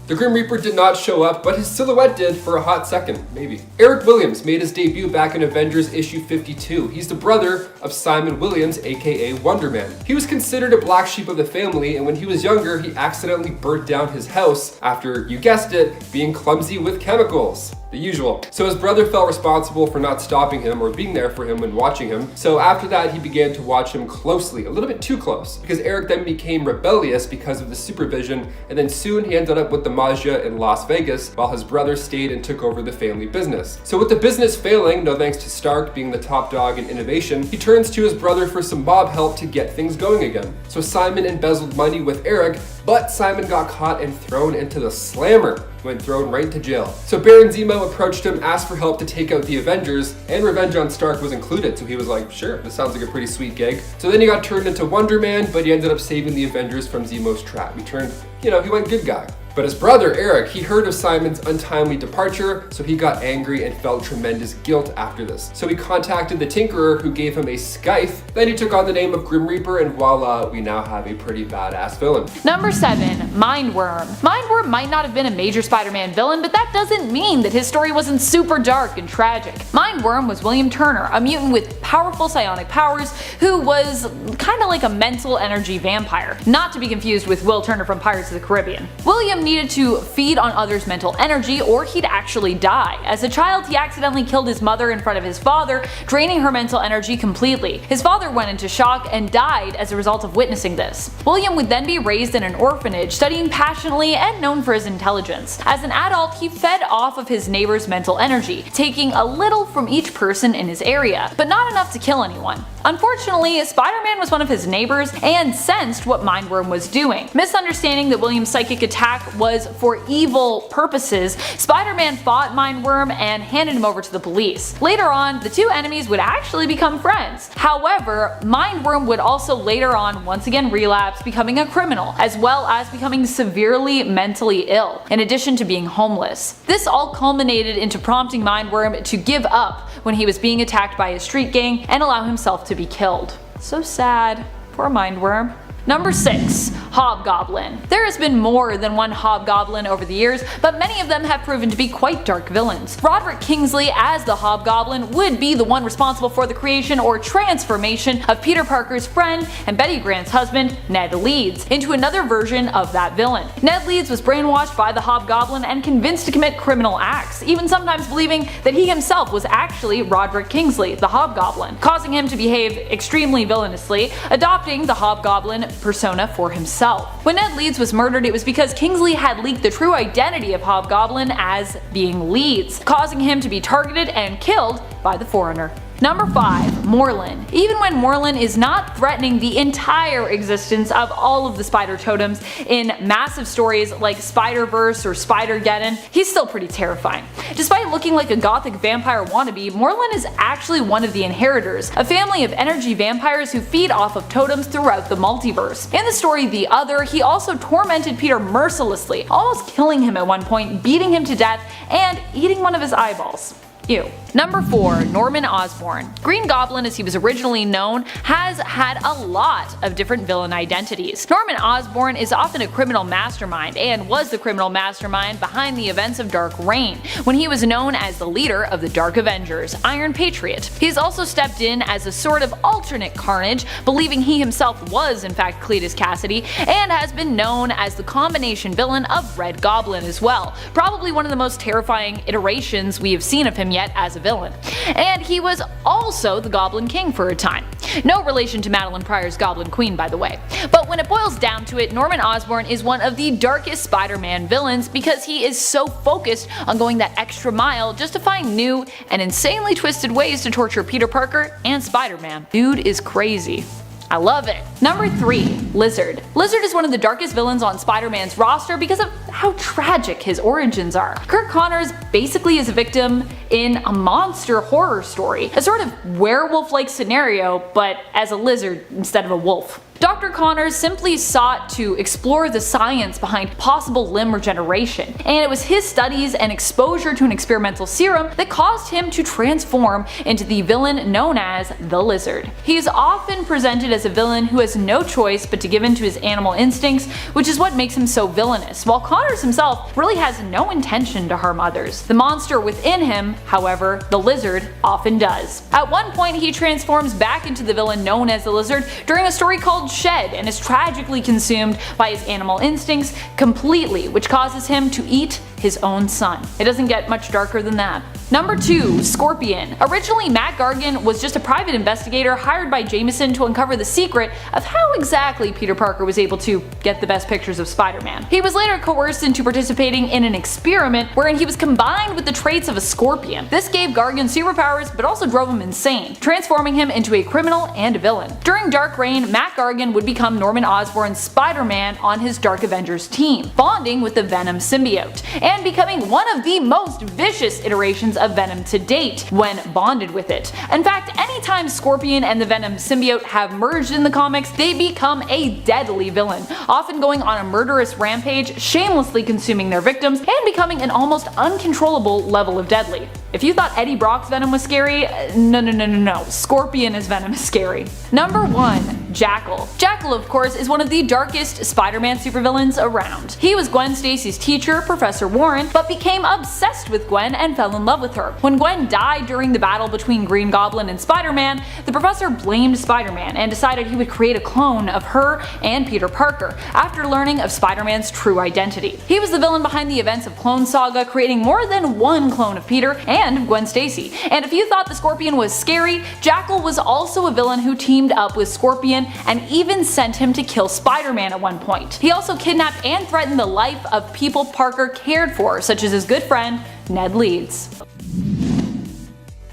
The Grim Reaper did not show up, but his silhouette did for a hot second, maybe. Eric Williams made his debut back in Avengers issue 52. He's the brother of Simon Williams, aka Wonderman. He was considered a black sheep of the family, and when he was younger, he accidentally burnt down his house after, you guessed it, being clumsy with chemicals. The usual. So his brother felt responsible for not stopping him or being there for him when watching him. So after that, he began to watch him closely, a little bit too close, because Eric then became rebellious because of the supervision, and then soon he ended up with the Magia in Las Vegas while his brother stayed and took over the family business. So with the business failing, no thanks to Stark being the top dog in innovation, he turns to his brother for some mob help to get things going again. So Simon embezzled money with Eric, but Simon got caught and thrown into the slammer. Went thrown right into jail. So Baron Zemo approached him, asked for help to take out the Avengers, and revenge on Stark was included, so he was like, sure, this sounds like a pretty sweet gig. So then he got turned into Wonderman, but he ended up saving the Avengers from Zemo's trap. He turned, he went good guy. But his brother, Eric, he heard of Simon's untimely departure, so he got angry and felt tremendous guilt after this. So he contacted the Tinkerer, who gave him a scythe. Then he took on the name of Grim Reaper, and voila, we now have a pretty badass villain. Number 7, Mindworm. Mindworm might not have been a major Spider-Man villain, but that doesn't mean that his story wasn't super dark and tragic. Mindworm was William Turner, a mutant with powerful psionic powers who was kinda like a mental energy vampire, not to be confused with Will Turner from Pirates of the Caribbean. William needed to feed on others' mental energy or he'd actually die. As a child, he accidentally killed his mother in front of his father, draining her mental energy completely. His father went into shock and died as a result of witnessing this. William would then be raised in an orphanage, studying passionately and known for his intelligence. As an adult, he fed off of his neighbor's mental energy, taking a little from each person in his area, but not enough to kill anyone. Unfortunately, Spider-Man was one of his neighbors and sensed what Mindworm was doing. Misunderstanding that William's psychic attack was for evil purposes, Spider-Man fought Mindworm and handed him over to the police. Later on, the two enemies would actually become friends. However, Mindworm would also later on once again relapse, becoming a criminal, as well as becoming severely mentally ill, in addition to being homeless. This all culminated into prompting Mindworm to give up when he was being attacked by a street gang and allow himself to be killed. So sad. Poor Mindworm. Number 6. Hobgoblin. There has been more than one Hobgoblin over the years, but many of them have proven to be quite dark villains. Roderick Kingsley as the Hobgoblin would be the one responsible for the creation or transformation of Peter Parker's friend and Betty Grant's husband, Ned Leeds, into another version of that villain. Ned Leeds was brainwashed by the Hobgoblin and convinced to commit criminal acts, even sometimes believing that he himself was actually Roderick Kingsley, the Hobgoblin, causing him to behave extremely villainously, adopting the Hobgoblin persona for himself. When Ned Leeds was murdered, it was because Kingsley had leaked the true identity of Hobgoblin as being Leeds, causing him to be targeted and killed by the Foreigner. Number 5. Morlun. Even when Morlun is not threatening the entire existence of all of the spider totems in massive stories like Spider-Verse or Spider-Geddon, he's still pretty terrifying. Despite looking like a gothic vampire wannabe, Morlun is actually one of the Inheritors, a family of energy vampires who feed off of totems throughout the multiverse. In the story The Other, he also tormented Peter mercilessly, almost killing him at one point, beating him to death, and eating one of his eyeballs. Ew. Number 4. Norman Osborn. Green Goblin, as he was originally known, has had a lot of different villain identities. Norman Osborn is often a criminal mastermind, and was the criminal mastermind behind the events of Dark Reign, when he was known as the leader of the Dark Avengers, Iron Patriot. He has also stepped in as a sort of alternate Carnage, believing he himself was in fact Cletus Cassidy, and has been known as the combination villain of Red Goblin as well, probably one of the most terrifying iterations we have seen of him yet as a villain. And he was also the Goblin King for a time. No relation to Madeline Prior's Goblin Queen, by the way. But when it boils down to it, Norman Osborn is one of the darkest Spider-Man villains because he is so focused on going that extra mile just to find new and insanely twisted ways to torture Peter Parker and Spider-Man. Dude is crazy. I love it. Number 3. Lizard. Lizard is one of the darkest villains on Spider-Man's roster because of how tragic his origins are. Kirk Connors basically is a victim in a monster horror story, a sort of werewolf-like scenario, but as a lizard instead of a wolf. Dr. Connors simply sought to explore the science behind possible limb regeneration, and it was his studies and exposure to an experimental serum that caused him to transform into the villain known as the Lizard. He is often presented as a villain who has no choice but to give in to his animal instincts, which is what makes him so villainous, while Connors himself really has no intention to harm others. The monster within him, however, the Lizard, often does. At one point he transforms back into the villain known as the Lizard during a story called Shed, and is tragically consumed by his animal instincts completely, which causes him to eat his own son. It doesn't get much darker than that. Number 2. Scorpion. Originally, Matt Gargan was just a private investigator hired by Jameson to uncover the secret of how exactly Peter Parker was able to get the best pictures of Spider-Man. He was later coerced into participating in an experiment wherein he was combined with the traits of a scorpion. This gave Gargan superpowers but also drove him insane, transforming him into a criminal and a villain. During Dark Reign, Matt Gargan would become Norman Osborn's Spider-Man on his Dark Avengers team, bonding with the Venom symbiote, and becoming one of the most vicious iterations of Venom to date when bonded with it. In fact, anytime Scorpion and the Venom symbiote have merged in the comics, they become a deadly villain, often going on a murderous rampage, shamelessly consuming their victims, and becoming an almost uncontrollable level of deadly. If you thought Eddie Brock's Venom was scary, no. Scorpion as Venom is scary. Number 1. Jackal. Jackal, of course, is one of the darkest Spider-Man supervillains around. He was Gwen Stacy's teacher, Professor Warren, but became obsessed with Gwen and fell in love with her. When Gwen died during the battle between Green Goblin and Spider-Man, the professor blamed Spider-Man and decided he would create a clone of her and Peter Parker, after learning of Spider-Man's true identity. He was the villain behind the events of Clone Saga, creating more than one clone of Peter and Gwen Stacy. And if you thought the Scorpion was scary, Jackal was also a villain who teamed up with Scorpion and even sent him to kill Spider-Man at one point. He also kidnapped and threatened the life of people Parker cared for, such as his good friend, Ned Leeds.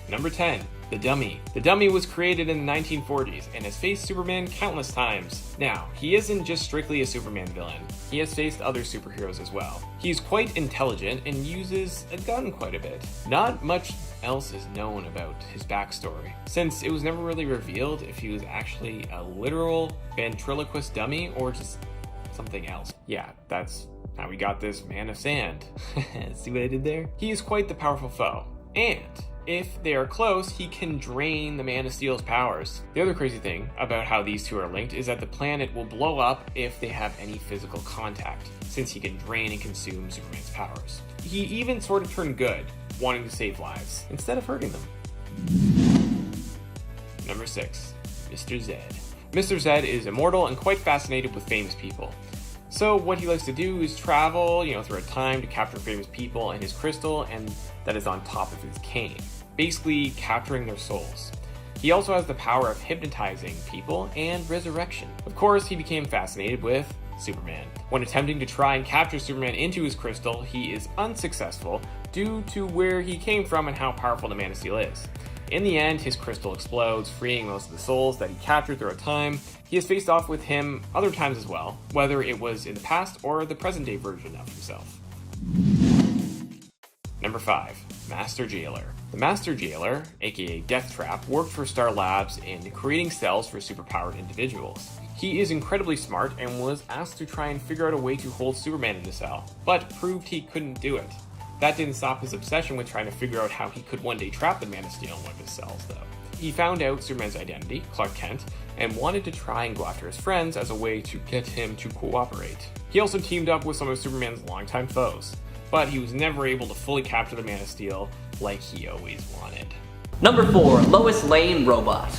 Number 10. The Dummy. The Dummy was created in the 1940s and has faced Superman countless times. Now, he isn't just strictly a Superman villain, he has faced other superheroes as well. He's quite intelligent and uses a gun quite a bit. Not much else is known about his backstory, since it was never really revealed if he was actually a literal ventriloquist dummy or just something else. Yeah, that's how we got this Man of Sand. See what I did there? He is quite the powerful foe, and if they are close, he can drain the Man of Steel's powers. The other crazy thing about how these two are linked is that the planet will blow up if they have any physical contact, since he can drain and consume Superman's powers. He even sort of turned good, wanting to save lives, instead of hurting them. Number 6. Mr. Zed. Mr. Zed is immortal and quite fascinated with famous people. So what he likes to do is travel, through time to capture famous people and his crystal, and that is on top of his cane, basically capturing their souls. He also has the power of hypnotizing people and resurrection. Of course, he became fascinated with Superman. When attempting to try and capture Superman into his crystal, he is unsuccessful due to where he came from and how powerful the Man of Steel is. In the end, his crystal explodes, freeing most of the souls that he captured throughout time. He has faced off with him other times as well, whether it was in the past or the present day version of himself. Number 5. Master Jailer. The Master Jailer, aka Death Trap, worked for Star Labs in creating cells for superpowered individuals. He is incredibly smart and was asked to try and figure out a way to hold Superman in the cell, but proved he couldn't do it. That didn't stop his obsession with trying to figure out how he could one day trap the Man of Steel in one of his cells, though. He found out Superman's identity, Clark Kent, and wanted to try and go after his friends as a way to get him to cooperate. He also teamed up with some of Superman's longtime foes, but he was never able to fully capture the Man of Steel like he always wanted. Number 4. Lois Lane Robot.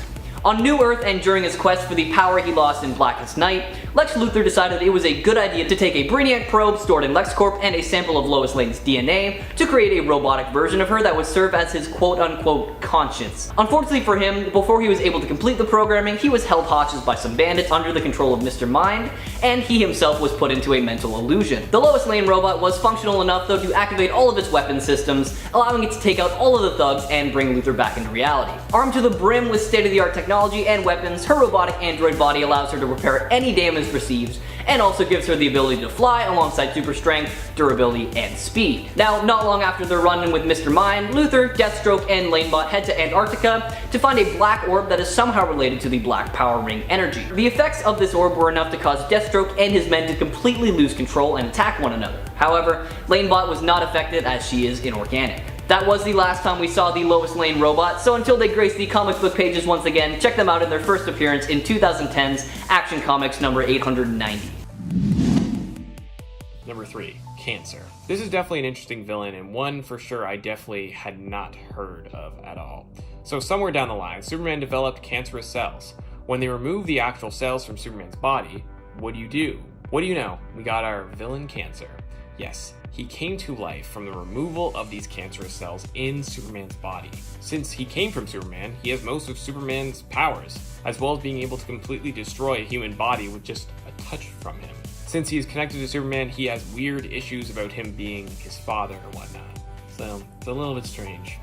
On New Earth and during his quest for the power he lost in Blackest Night, Lex Luthor decided it was a good idea to take a Brainiac probe stored in LexCorp and a sample of Lois Lane's DNA to create a robotic version of her that would serve as his quote-unquote conscience. Unfortunately for him, before he was able to complete the programming, he was held hostage by some bandits under the control of Mr. Mind, and he himself was put into a mental illusion. The Lois Lane robot was functional enough though to activate all of its weapon systems, allowing it to take out all of the thugs and bring Luthor back into reality. Armed to the brim with state-of-the-art technology and weapons, her robotic android body allows her to repair any damage received, and also gives her the ability to fly alongside super strength, durability, and speed. Now, not long after their run-in with Mr. Mind, Luthor, Deathstroke, and Lanebot head to Antarctica to find a black orb that is somehow related to the Black Power Ring energy. The effects of this orb were enough to cause Deathstroke and his men to completely lose control and attack one another. However, Lanebot was not affected as she is inorganic. That was the last time we saw the Lois Lane robot, so until they grace the comic book pages once again, check them out in their first appearance in 2010's Action Comics number 890. Number 3. Cancer. This is definitely an interesting villain, and one for sure I definitely had not heard of at all. So somewhere down the line, Superman developed cancerous cells. When they removed the actual cells from Superman's body, what do? What do you know? We got our villain Cancer. Yes, he came to life from the removal of these cancerous cells in Superman's body. Since he came from Superman, he has most of Superman's powers, as well as being able to completely destroy a human body with just a touch from him. Since he is connected to Superman, he has weird issues about him being his father and whatnot. So, it's a little bit strange.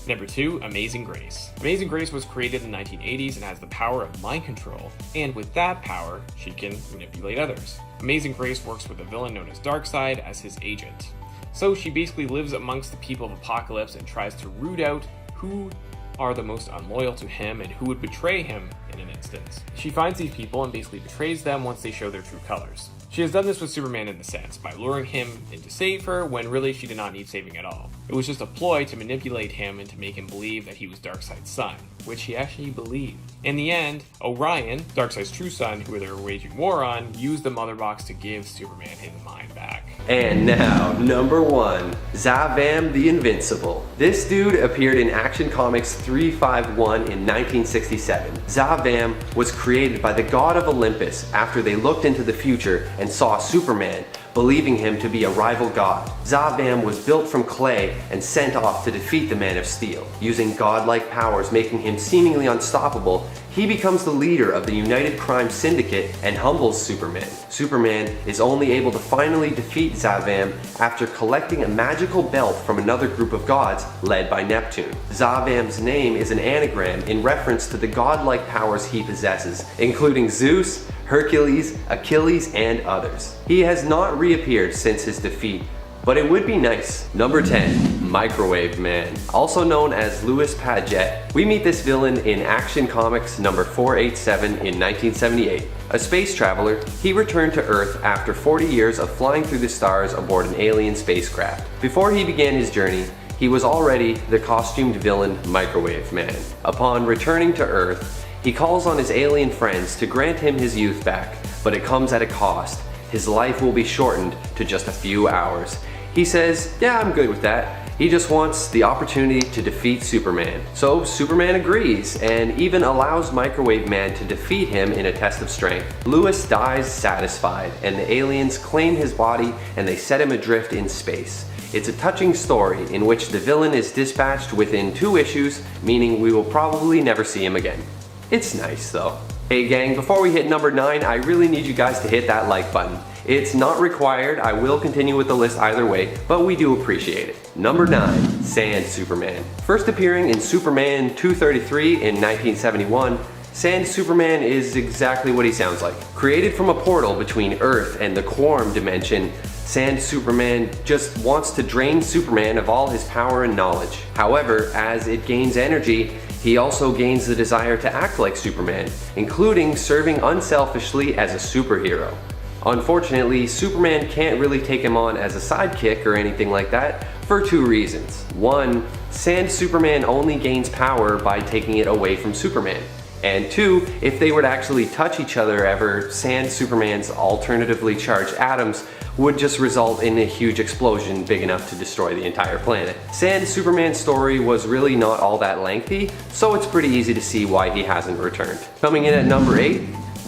Number 2, Amazing Grace. Amazing Grace was created in the 1980s and has the power of mind control, and with that power, she can manipulate others. Amazing Grace works with a villain known as Darkseid as his agent. So she basically lives amongst the people of Apocalypse and tries to root out who are the most unloyal to him and who would betray him in an instance. She finds these people and basically betrays them once they show their true colors. She has done this with Superman in the sense, by luring him in to save her when really she did not need saving at all. It was just a ploy to manipulate him and to make him believe that he was Darkseid's son, which he actually believed. In the end, Orion, Darkseid's true son, who they were waging war on, used the Mother Box to give Superman his mind back. And now, number 1, Zavam the Invincible. This dude appeared in Action Comics 351 in 1967. Zavam was created by the god of Olympus after they looked into the future and saw Superman, believing him to be a rival god. Zavam was built from clay and sent off to defeat the Man of Steel. Using godlike powers making him seemingly unstoppable, he becomes the leader of the United Crime Syndicate and humbles Superman. Superman is only able to finally defeat Zavam after collecting a magical belt from another group of gods led by Neptune. Zavam's name is an anagram in reference to the godlike powers he possesses, including Zeus, Hercules, Achilles, and others. He has not reappeared since his defeat, but it would be nice. Number 10, Microwave Man. Also known as Louis Paget, we meet this villain in Action Comics number 487 in 1978. A space traveler, he returned to Earth after 40 years of flying through the stars aboard an alien spacecraft. Before he began his journey, he was already the costumed villain Microwave Man. Upon returning to Earth, he calls on his alien friends to grant him his youth back, but it comes at a cost. His life will be shortened to just a few hours. He says, yeah, I'm good with that. He just wants the opportunity to defeat Superman. So Superman agrees and even allows Microwave Man to defeat him in a test of strength. Lewis dies satisfied and the aliens claim his body and they set him adrift in space. It's a touching story in which the villain is dispatched within 2 issues, meaning we will probably never see him again. It's nice though. Hey gang, before we hit number 9, I really need you guys to hit that like button. It's not required, I will continue with the list either way, but we do appreciate it. Number 9, Sand Superman. First appearing in Superman 233 in 1971, Sand Superman is exactly what he sounds like. Created from a portal between Earth and the Quorum dimension, Sand Superman just wants to drain Superman of all his power and knowledge. However, as it gains energy, he also gains the desire to act like Superman, including serving unselfishly as a superhero. Unfortunately, Superman can't really take him on as a sidekick or anything like that for 2 reasons. 1, Sand Superman only gains power by taking it away from Superman. And 2, if they were to actually touch each other ever, Sand Superman's alternatively charged atoms would just result in a huge explosion big enough to destroy the entire planet. Sand Superman's story was really not all that lengthy, so it's pretty easy to see why he hasn't returned. Coming in at number 8,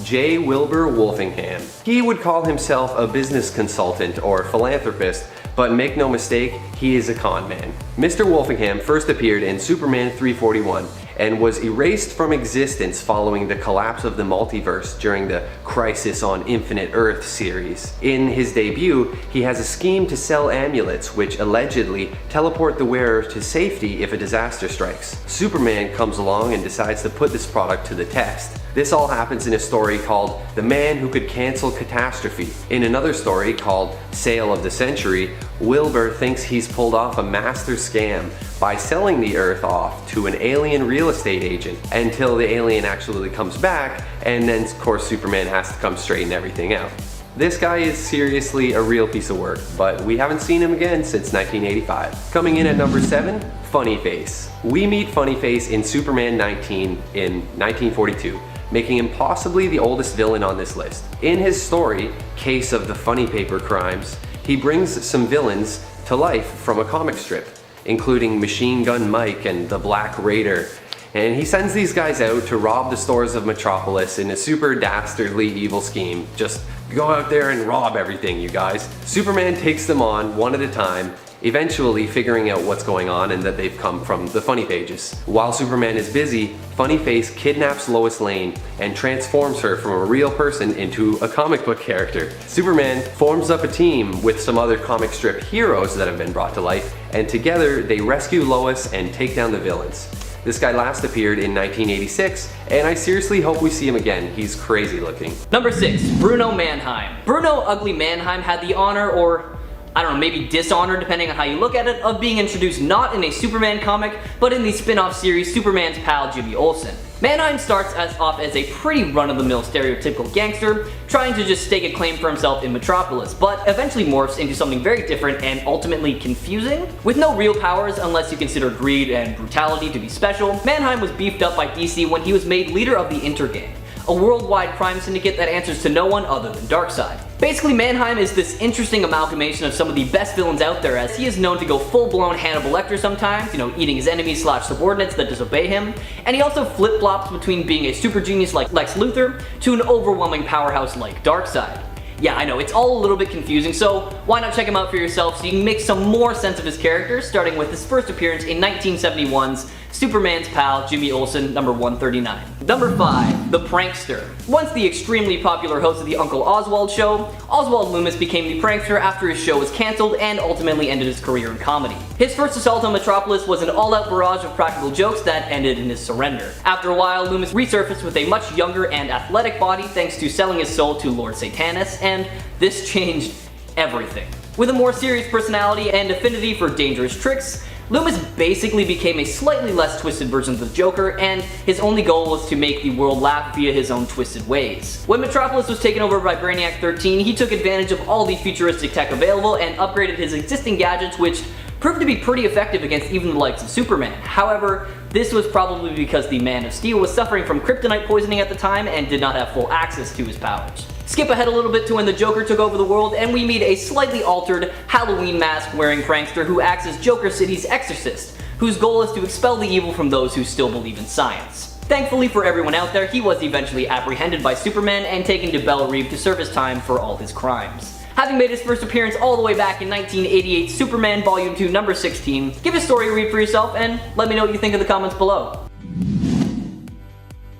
J. Wilbur Wolfenham. He would call himself a business consultant or philanthropist, but make no mistake, he is a con man. Mr. Wolfenham first appeared in Superman 341 and was erased from existence following the collapse of the multiverse during the Crisis on Infinite Earth series. In his debut, he has a scheme to sell amulets which allegedly teleport the wearer to safety if a disaster strikes. Superman comes along and decides to put this product to the test. This all happens in a story called The Man Who Could Cancel Catastrophe. In another story called Sale of the Century, Wilbur thinks he's pulled off a master scam by selling the Earth off to an alien real estate agent until the alien actually comes back, and then of course Superman has to come straighten everything out. This guy is seriously a real piece of work, but we haven't seen him again since 1985. Coming in at number 7, Funny Face. We meet Funny Face in Superman 19 in 1942. Making him possibly the oldest villain on this list. In his story, Case of the Funny Paper Crimes, he brings some villains to life from a comic strip, including Machine Gun Mike and the Black Raider, and he sends these guys out to rob the stores of Metropolis in a super dastardly evil scheme. Just go out there and rob everything, you guys. Superman takes them on one at a time, eventually figuring out what's going on and that they've come from the Funny Pages. While Superman is busy, Funny Face kidnaps Lois Lane and transforms her from a real person into a comic book character. Superman forms up a team with some other comic strip heroes that have been brought to life, and together they rescue Lois and take down the villains. This guy last appeared in 1986, and I seriously hope we see him again. He's crazy looking. Number 6, Bruno Mannheim. Bruno Ugly Mannheim had the honor, or I don't know, maybe dishonor depending on how you look at it, of being introduced not in a Superman comic, but in the spin-off series Superman's pal Jimmy Olsen. Mannheim starts off as a pretty run-of-the-mill stereotypical gangster, trying to just stake a claim for himself in Metropolis, but eventually morphs into something very different and ultimately confusing. With no real powers unless you consider greed and brutality to be special, Mannheim was beefed up by DC when he was made leader of the Intergang, a worldwide crime syndicate that answers to no one other than Darkseid. Basically, Mannheim is this interesting amalgamation of some of the best villains out there, as he is known to go full-blown Hannibal Lecter sometimes, eating his enemies / subordinates that disobey him, and he also flip-flops between being a super genius like Lex Luthor to an overwhelming powerhouse like Darkseid. Yeah, I know, it's all a little bit confusing, so why not check him out for yourself so you can make some more sense of his character, starting with his first appearance in 1971's Superman's pal Jimmy Olsen, number 139. Number 5, the Prankster. Once the extremely popular host of the Uncle Oswald show, Oswald Loomis became the prankster after his show was cancelled and ultimately ended his career in comedy. His first assault on Metropolis was an all-out barrage of practical jokes that ended in his surrender. After a while, Loomis resurfaced with a much younger and athletic body thanks to selling his soul to Lord Satanus, and this changed everything. With a more serious personality and affinity for dangerous tricks, Loomis basically became a slightly less twisted version of the Joker, and his only goal was to make the world laugh via his own twisted ways. When Metropolis was taken over by Brainiac 13, he took advantage of all the futuristic tech available and upgraded his existing gadgets, which proved to be pretty effective against even the likes of Superman. However, this was probably because the Man of Steel was suffering from kryptonite poisoning at the time and did not have full access to his powers. Skip ahead a little bit to when the Joker took over the world and we meet a slightly altered Halloween mask wearing prankster who acts as Joker City's exorcist, whose goal is to expel the evil from those who still believe in science. Thankfully for everyone out there, he was eventually apprehended by Superman and taken to Belle Reve to serve his time for all his crimes. Having made his first appearance all the way back in 1988's Superman Volume 2 number 16, give his story a read for yourself and let me know what you think in the comments below.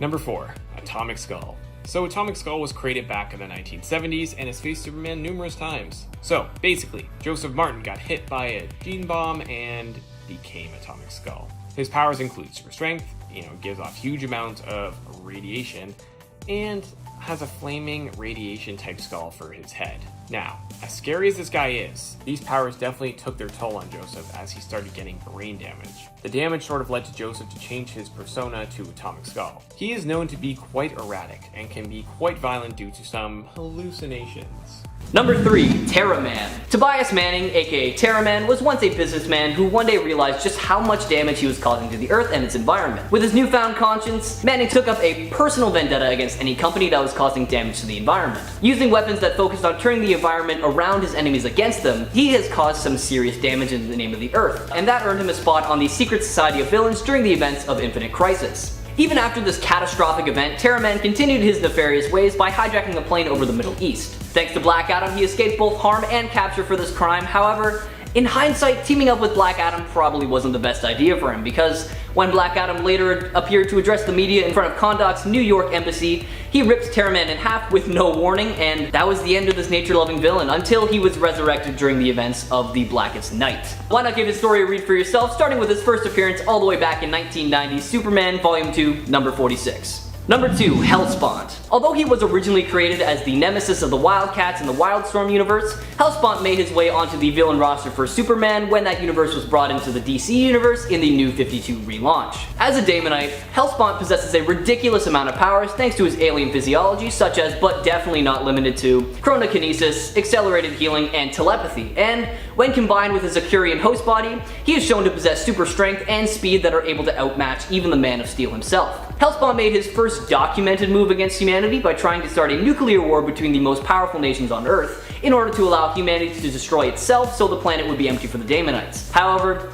Number 4. Atomic Skull. So Atomic Skull was created back in the 1970s and has faced Superman numerous times. So basically, Joseph Martin got hit by a gene bomb and became Atomic Skull. His powers include super strength, gives off huge amounts of radiation, and has a flaming radiation type skull for his head. Now, as scary as this guy is, these powers definitely took their toll on Joseph as he started getting brain damage. The damage sort of led to Joseph to change his persona to Atomic Skull. He is known to be quite erratic and can be quite violent due to some hallucinations. Number 3. Terra Man. Tobias Manning, aka Terra Man, was once a businessman who one day realized just how much damage he was causing to the Earth and its environment. With his newfound conscience, Manning took up a personal vendetta against any company that was causing damage to the environment. Using weapons that focused on turning the environment around his enemies against them, he has caused some serious damage in the name of the Earth, and that earned him a spot on the Secret Society of Villains during the events of Infinite Crisis. Even after this catastrophic event, Terra Man continued his nefarious ways by hijacking a plane over the Middle East. Thanks to Black Adam, he escaped both harm and capture for this crime. However, in hindsight, teaming up with Black Adam probably wasn't the best idea for him, because when Black Adam later appeared to address the media in front of Kahndaq's New York embassy, he ripped Terra Man in half with no warning, and that was the end of this nature-loving villain until he was resurrected during the events of the Blackest Night. Why not give his story a read for yourself, starting with his first appearance all the way back in 1990's Superman Volume 2, number 46. Number 2. Hellspawn. Although he was originally created as the nemesis of the Wildcats in the Wildstorm universe, Hellspawn made his way onto the villain roster for Superman when that universe was brought into the DC universe in the New 52 relaunch. As a Daemonite, Hellspawn possesses a ridiculous amount of powers thanks to his alien physiology, such as, but definitely not limited to, chronokinesis, accelerated healing, and telepathy, and when combined with his Akurian host body, he is shown to possess super strength and speed that are able to outmatch even the Man of Steel himself. Hellspawn made his first documented move against humanity by trying to start a nuclear war between the most powerful nations on Earth in order to allow humanity to destroy itself so the planet would be empty for the Daemonites. However,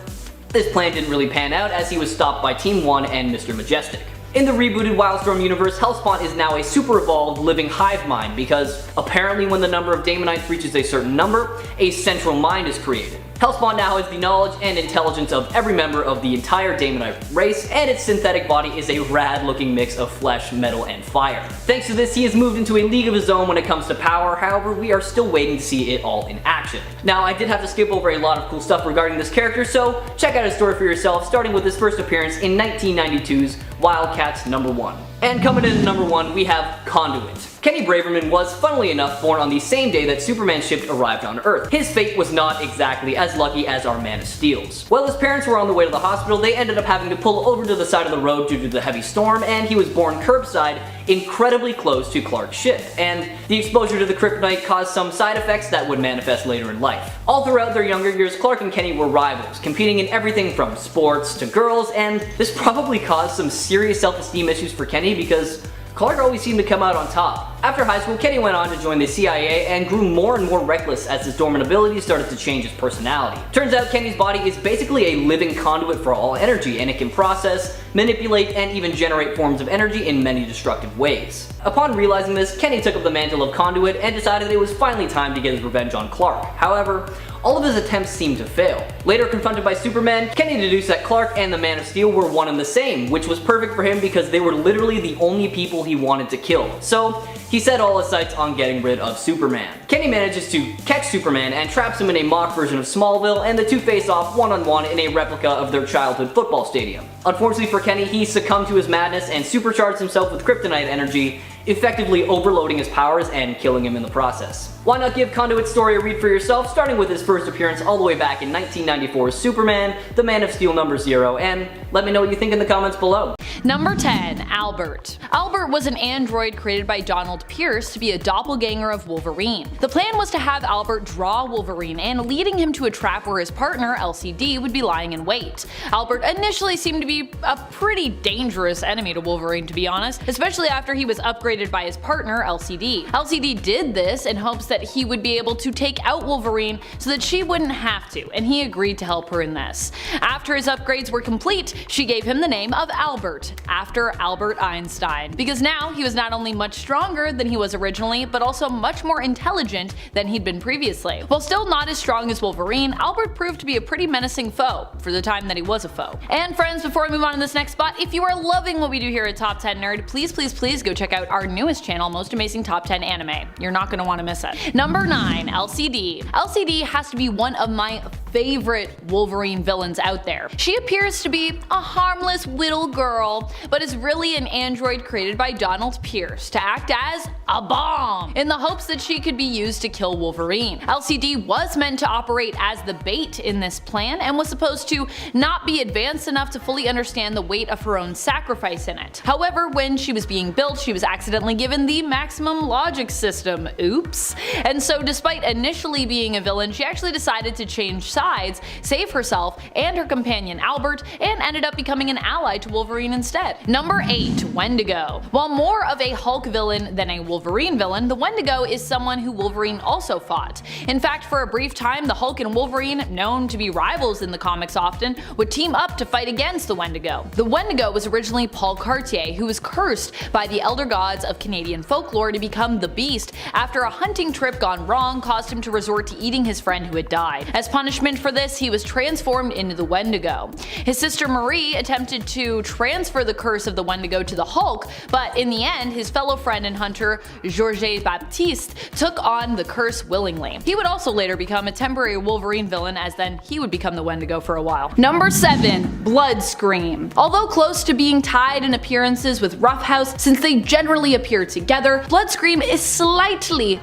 this plan didn't really pan out as he was stopped by Team 1 and Mr. Majestic. In the rebooted Wildstorm universe, Hellspawn is now a super evolved living hive mind because apparently when the number of Daemonites reaches a certain number, a central mind is created. Hellspawn now has the knowledge and intelligence of every member of the entire Daemonite race, and its synthetic body is a rad looking mix of flesh, metal, and fire. Thanks to this, he has moved into a league of his own when it comes to power. However, we are still waiting to see it all in action. Now, I did have to skip over a lot of cool stuff regarding this character, so check out his story for yourself, starting with his first appearance in 1992's Wildcats number 1. And coming in at number 1, we have Conduit. Kenny Braverman was, funnily enough, born on the same day that Superman's ship arrived on Earth. His fate was not exactly as lucky as our Man of Steel's. While his parents were on the way to the hospital, they ended up having to pull over to the side of the road due to the heavy storm, and he was born curbside, incredibly close to Clark's ship, and the exposure to the kryptonite caused some side effects that would manifest later in life. All throughout their younger years, Clark and Kenny were rivals, competing in everything from sports to girls, and this probably caused some serious self-esteem issues for Kenny because Clark always seemed to come out on top. After high school, Kenny went on to join the CIA and grew more and more reckless as his dormant abilities started to change his personality. Turns out Kenny's body is basically a living conduit for all energy, and it can process, manipulate, and even generate forms of energy in many destructive ways. Upon realizing this, Kenny took up the mantle of Conduit and decided it was finally time to get his revenge on Clark. However, all of his attempts seemed to fail. Later confronted by Superman, Kenny deduced that Clark and the Man of Steel were one and the same, which was perfect for him because they were literally the only people he wanted to kill. So, he set all his sights on getting rid of Superman. Kenny manages to catch Superman and traps him in a mock version of Smallville, and the two face off one-on-one in a replica of their childhood football stadium. Unfortunately for Kenny, he succumbed to his madness and supercharged himself with kryptonite energy, effectively overloading his powers and killing him in the process. Why not give Conduit's story a read for yourself, starting with his first appearance all the way back in 1994's Superman, the Man of Steel number 0, and let me know what you think in the comments below. Number 10. Albert. Albert was an android created by Donald Pierce to be a doppelganger of Wolverine. The plan was to have Albert draw Wolverine and leading him to a trap where his partner, LCD, would be lying in wait. Albert initially seemed to be a pretty dangerous enemy to Wolverine, to be honest, especially after he was upgraded by his partner, LCD. LCD did this in hopes that he would be able to take out Wolverine so that she wouldn't have to, and he agreed to help her in this. After his upgrades were complete, she gave him the name of Albert, after Albert Einstein, because now he was not only much stronger than he was originally, but also much more intelligent than he'd been previously. While still not as strong as Wolverine, Albert proved to be a pretty menacing foe, for the time that he was a foe. And friends, before we move on to this next spot, if you are loving what we do here at Top 10 Nerd, please go check out our newest channel, Most Amazing Top 10 Anime. You're not going to want to miss it. Number 9. LCD. LCD has to be one of my favorite Wolverine villains out there. She appears to be a harmless little girl, but is really an android created by Donald Pierce to act as a bomb, in the hopes that she could be used to kill Wolverine. LCD was meant to operate as the bait in this plan and was supposed to not be advanced enough to fully understand the weight of her own sacrifice in it. However, when she was being built, she was accidentally given the maximum logic system. Oops. And so despite initially being a villain, she actually decided to change sides, save herself and her companion Albert, and ended up becoming an ally to Wolverine instead. Number 8. Wendigo. While more of a Hulk villain than a Wolverine villain, the Wendigo is someone who Wolverine also fought. In fact, for a brief time, the Hulk and Wolverine, known to be rivals in the comics often, would team up to fight against the Wendigo. The Wendigo was originally Paul Cartier, who was cursed by the elder gods of Canadian folklore to become the Beast after a hunting trip gone wrong caused him to resort to eating his friend who had died. As punishment for this, he was transformed into the Wendigo. His sister Marie attempted to transfer the curse of the Wendigo to the Hulk, but in the end, his fellow friend and hunter, Georges Baptiste, took on the curse willingly. He would also later become a temporary Wolverine villain, as then he would become the Wendigo for a while. Number 7. Bloodscream. Although close to being tied in appearances with Roughhouse, since they generally appear together, Bloodscream is slightly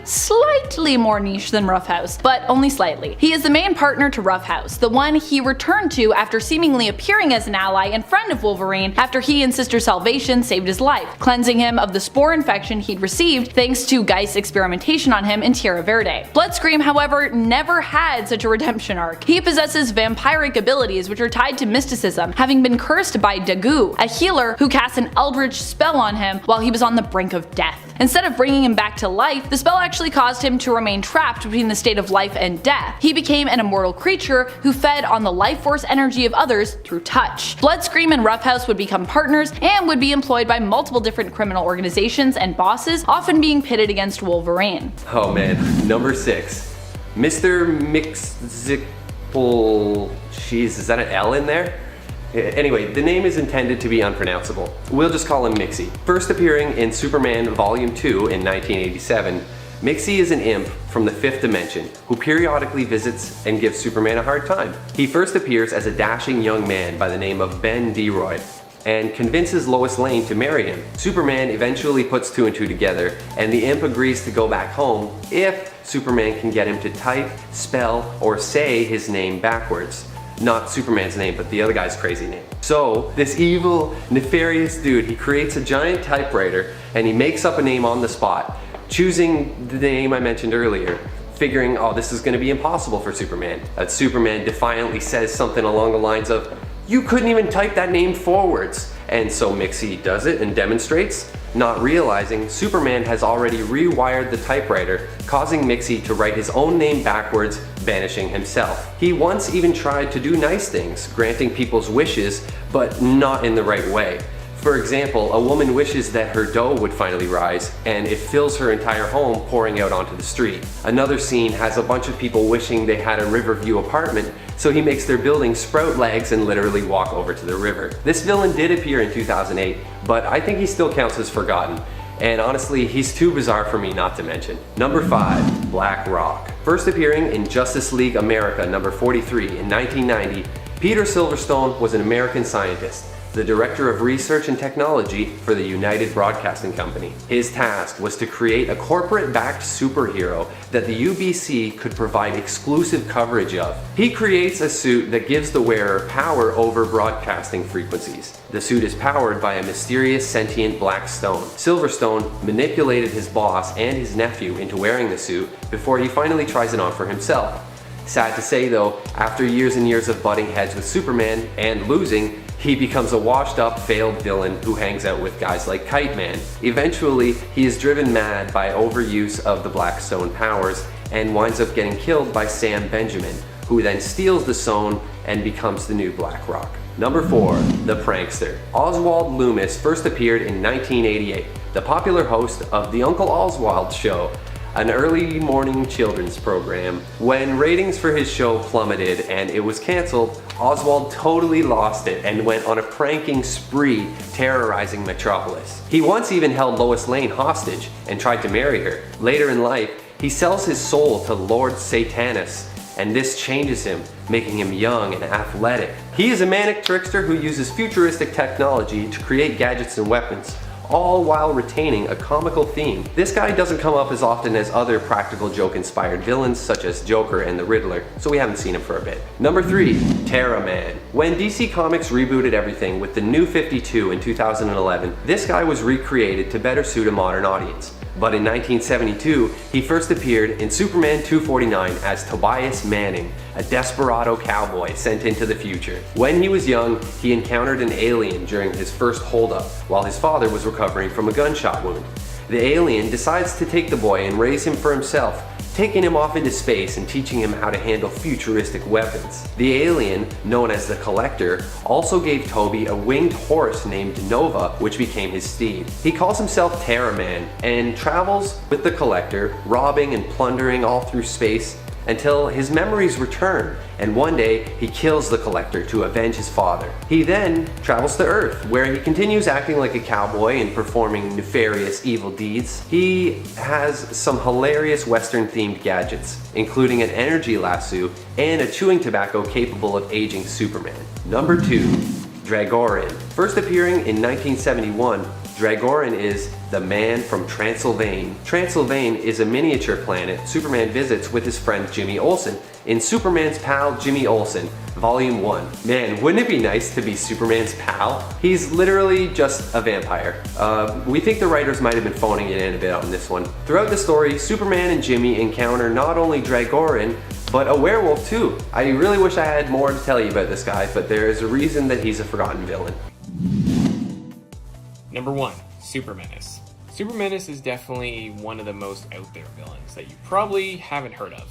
more niche than Roughhouse, but only slightly. He is the main partner to Roughhouse, the one he returned to after seemingly appearing as an ally and friend of Wolverine after he and Sister Salvation saved his life, cleansing him of the spore infection he'd received thanks to Geist's experimentation on him in Tierra Verde. Bloodscream, however, never had such a redemption arc. He possesses vampiric abilities which are tied to mysticism, having been cursed by Dagu, a healer who cast an eldritch spell on him while he was on the brink of death. Instead of bringing him back to life, the spell actually caused him to remain trapped between the state of life and death. He became an immortal creature who fed on the life force energy of others through touch. Bloodscream and Roughhouse would become partners and would be employed by multiple different criminal organizations and bosses, often being pitted against Wolverine. Oh man. Number 6. Mr. Mixzipple. Jeez, is that an L in there? Anyway, the name is intended to be unpronounceable. We'll just call him Mixie. First appearing in Superman Volume 2 in 1987, Mixie is an imp from the 5th dimension who periodically visits and gives Superman a hard time. He first appears as a dashing young man by the name of Ben DeRoy and convinces Lois Lane to marry him. Superman eventually puts 2 and 2 together, and the imp agrees to go back home if Superman can get him to type, spell, or say his name backwards. Not Superman's name, but the other guy's crazy name. So this evil, nefarious dude, he creates a giant typewriter and he makes up a name on the spot, choosing the name I mentioned earlier, figuring, oh, this is gonna be impossible for Superman. Superman defiantly says something along the lines of, you couldn't even type that name forwards. And so Mixie does it and demonstrates, not realizing Superman has already rewired the typewriter, causing Mixie to write his own name backwards, Vanishing himself. He once even tried to do nice things, granting people's wishes, but not in the right way. For example, a woman wishes that her dough would finally rise, and it fills her entire home, pouring out onto the street. Another scene has a bunch of people wishing they had a Riverview apartment, so he makes their building sprout legs and literally walk over to the river. This villain did appear in 2008, but I think he still counts as forgotten. And honestly, he's too bizarre for me not to mention. Number 5, Black Rock. First appearing in Justice League America number 43 in 1990, Peter Silverstone was an American scientist, the the Director of Research and Technology for the United Broadcasting Company. His task was to create a corporate-backed superhero that the UBC could provide exclusive coverage of. He creates a suit that gives the wearer power over broadcasting frequencies. The suit is powered by a mysterious sentient black stone. Silverstone manipulated his boss and his nephew into wearing the suit before he finally tries it on for himself. Sad to say though, after years and years of butting heads with Superman and losing, he becomes a washed up, failed villain who hangs out with guys like Kite Man. Eventually, he is driven mad by overuse of the Black Stone powers and winds up getting killed by Sam Benjamin, who then steals the stone and becomes the new Black Rock. Number 4, the Prankster. Oswald Loomis first appeared in 1988, the popular host of The Uncle Oswald Show, an early morning children's program. When ratings for his show plummeted and it was cancelled, Oswald totally lost it and went on a pranking spree, terrorizing Metropolis. He once even held Lois Lane hostage and tried to marry her. Later in life, he sells his soul to Lord Satanus, and this changes him, making him young and athletic. He is a manic trickster who uses futuristic technology to create gadgets and weapons, all while retaining a comical theme. This guy doesn't come up as often as other practical joke-inspired villains such as Joker and the Riddler, so we haven't seen him for a bit. Number 3, Terra Man. When DC Comics rebooted everything with the New 52 in 2011, this guy was recreated to better suit a modern audience. But in 1972, he first appeared in Superman 249 as Tobias Manning, a desperado cowboy sent into the future. When he was young, he encountered an alien during his first holdup, while his father was recovering from a gunshot wound. The alien decides to take the boy and raise him for himself, taking him off into space and teaching him how to handle futuristic weapons. The alien, known as the Collector, also gave Toby a winged horse named Nova, which became his steed. He calls himself Terra Man and travels with the Collector, robbing and plundering all through space until his memories return, and one day he kills the Collector to avenge his father. He then travels to Earth, where he continues acting like a cowboy and performing nefarious evil deeds. He has some hilarious Western-themed gadgets, including an energy lasso and a chewing tobacco capable of aging Superman. Number 2, Dragorin. First appearing in 1971, Dragorin is the man from Transylvania. Transylvania is a miniature planet Superman visits with his friend Jimmy Olsen in Superman's Pal Jimmy Olsen, Volume 1. Man, wouldn't it be nice to be Superman's pal? He's literally just a vampire. We think the writers might have been phoning it in a bit on this one. Throughout the story, Superman and Jimmy encounter not only Dragorin, but a werewolf too. I really wish I had more to tell you about this guy, but there is a reason that he's a forgotten villain. Number 1, Super Menace. Super Menace is definitely one of the most out there villains that you probably haven't heard of.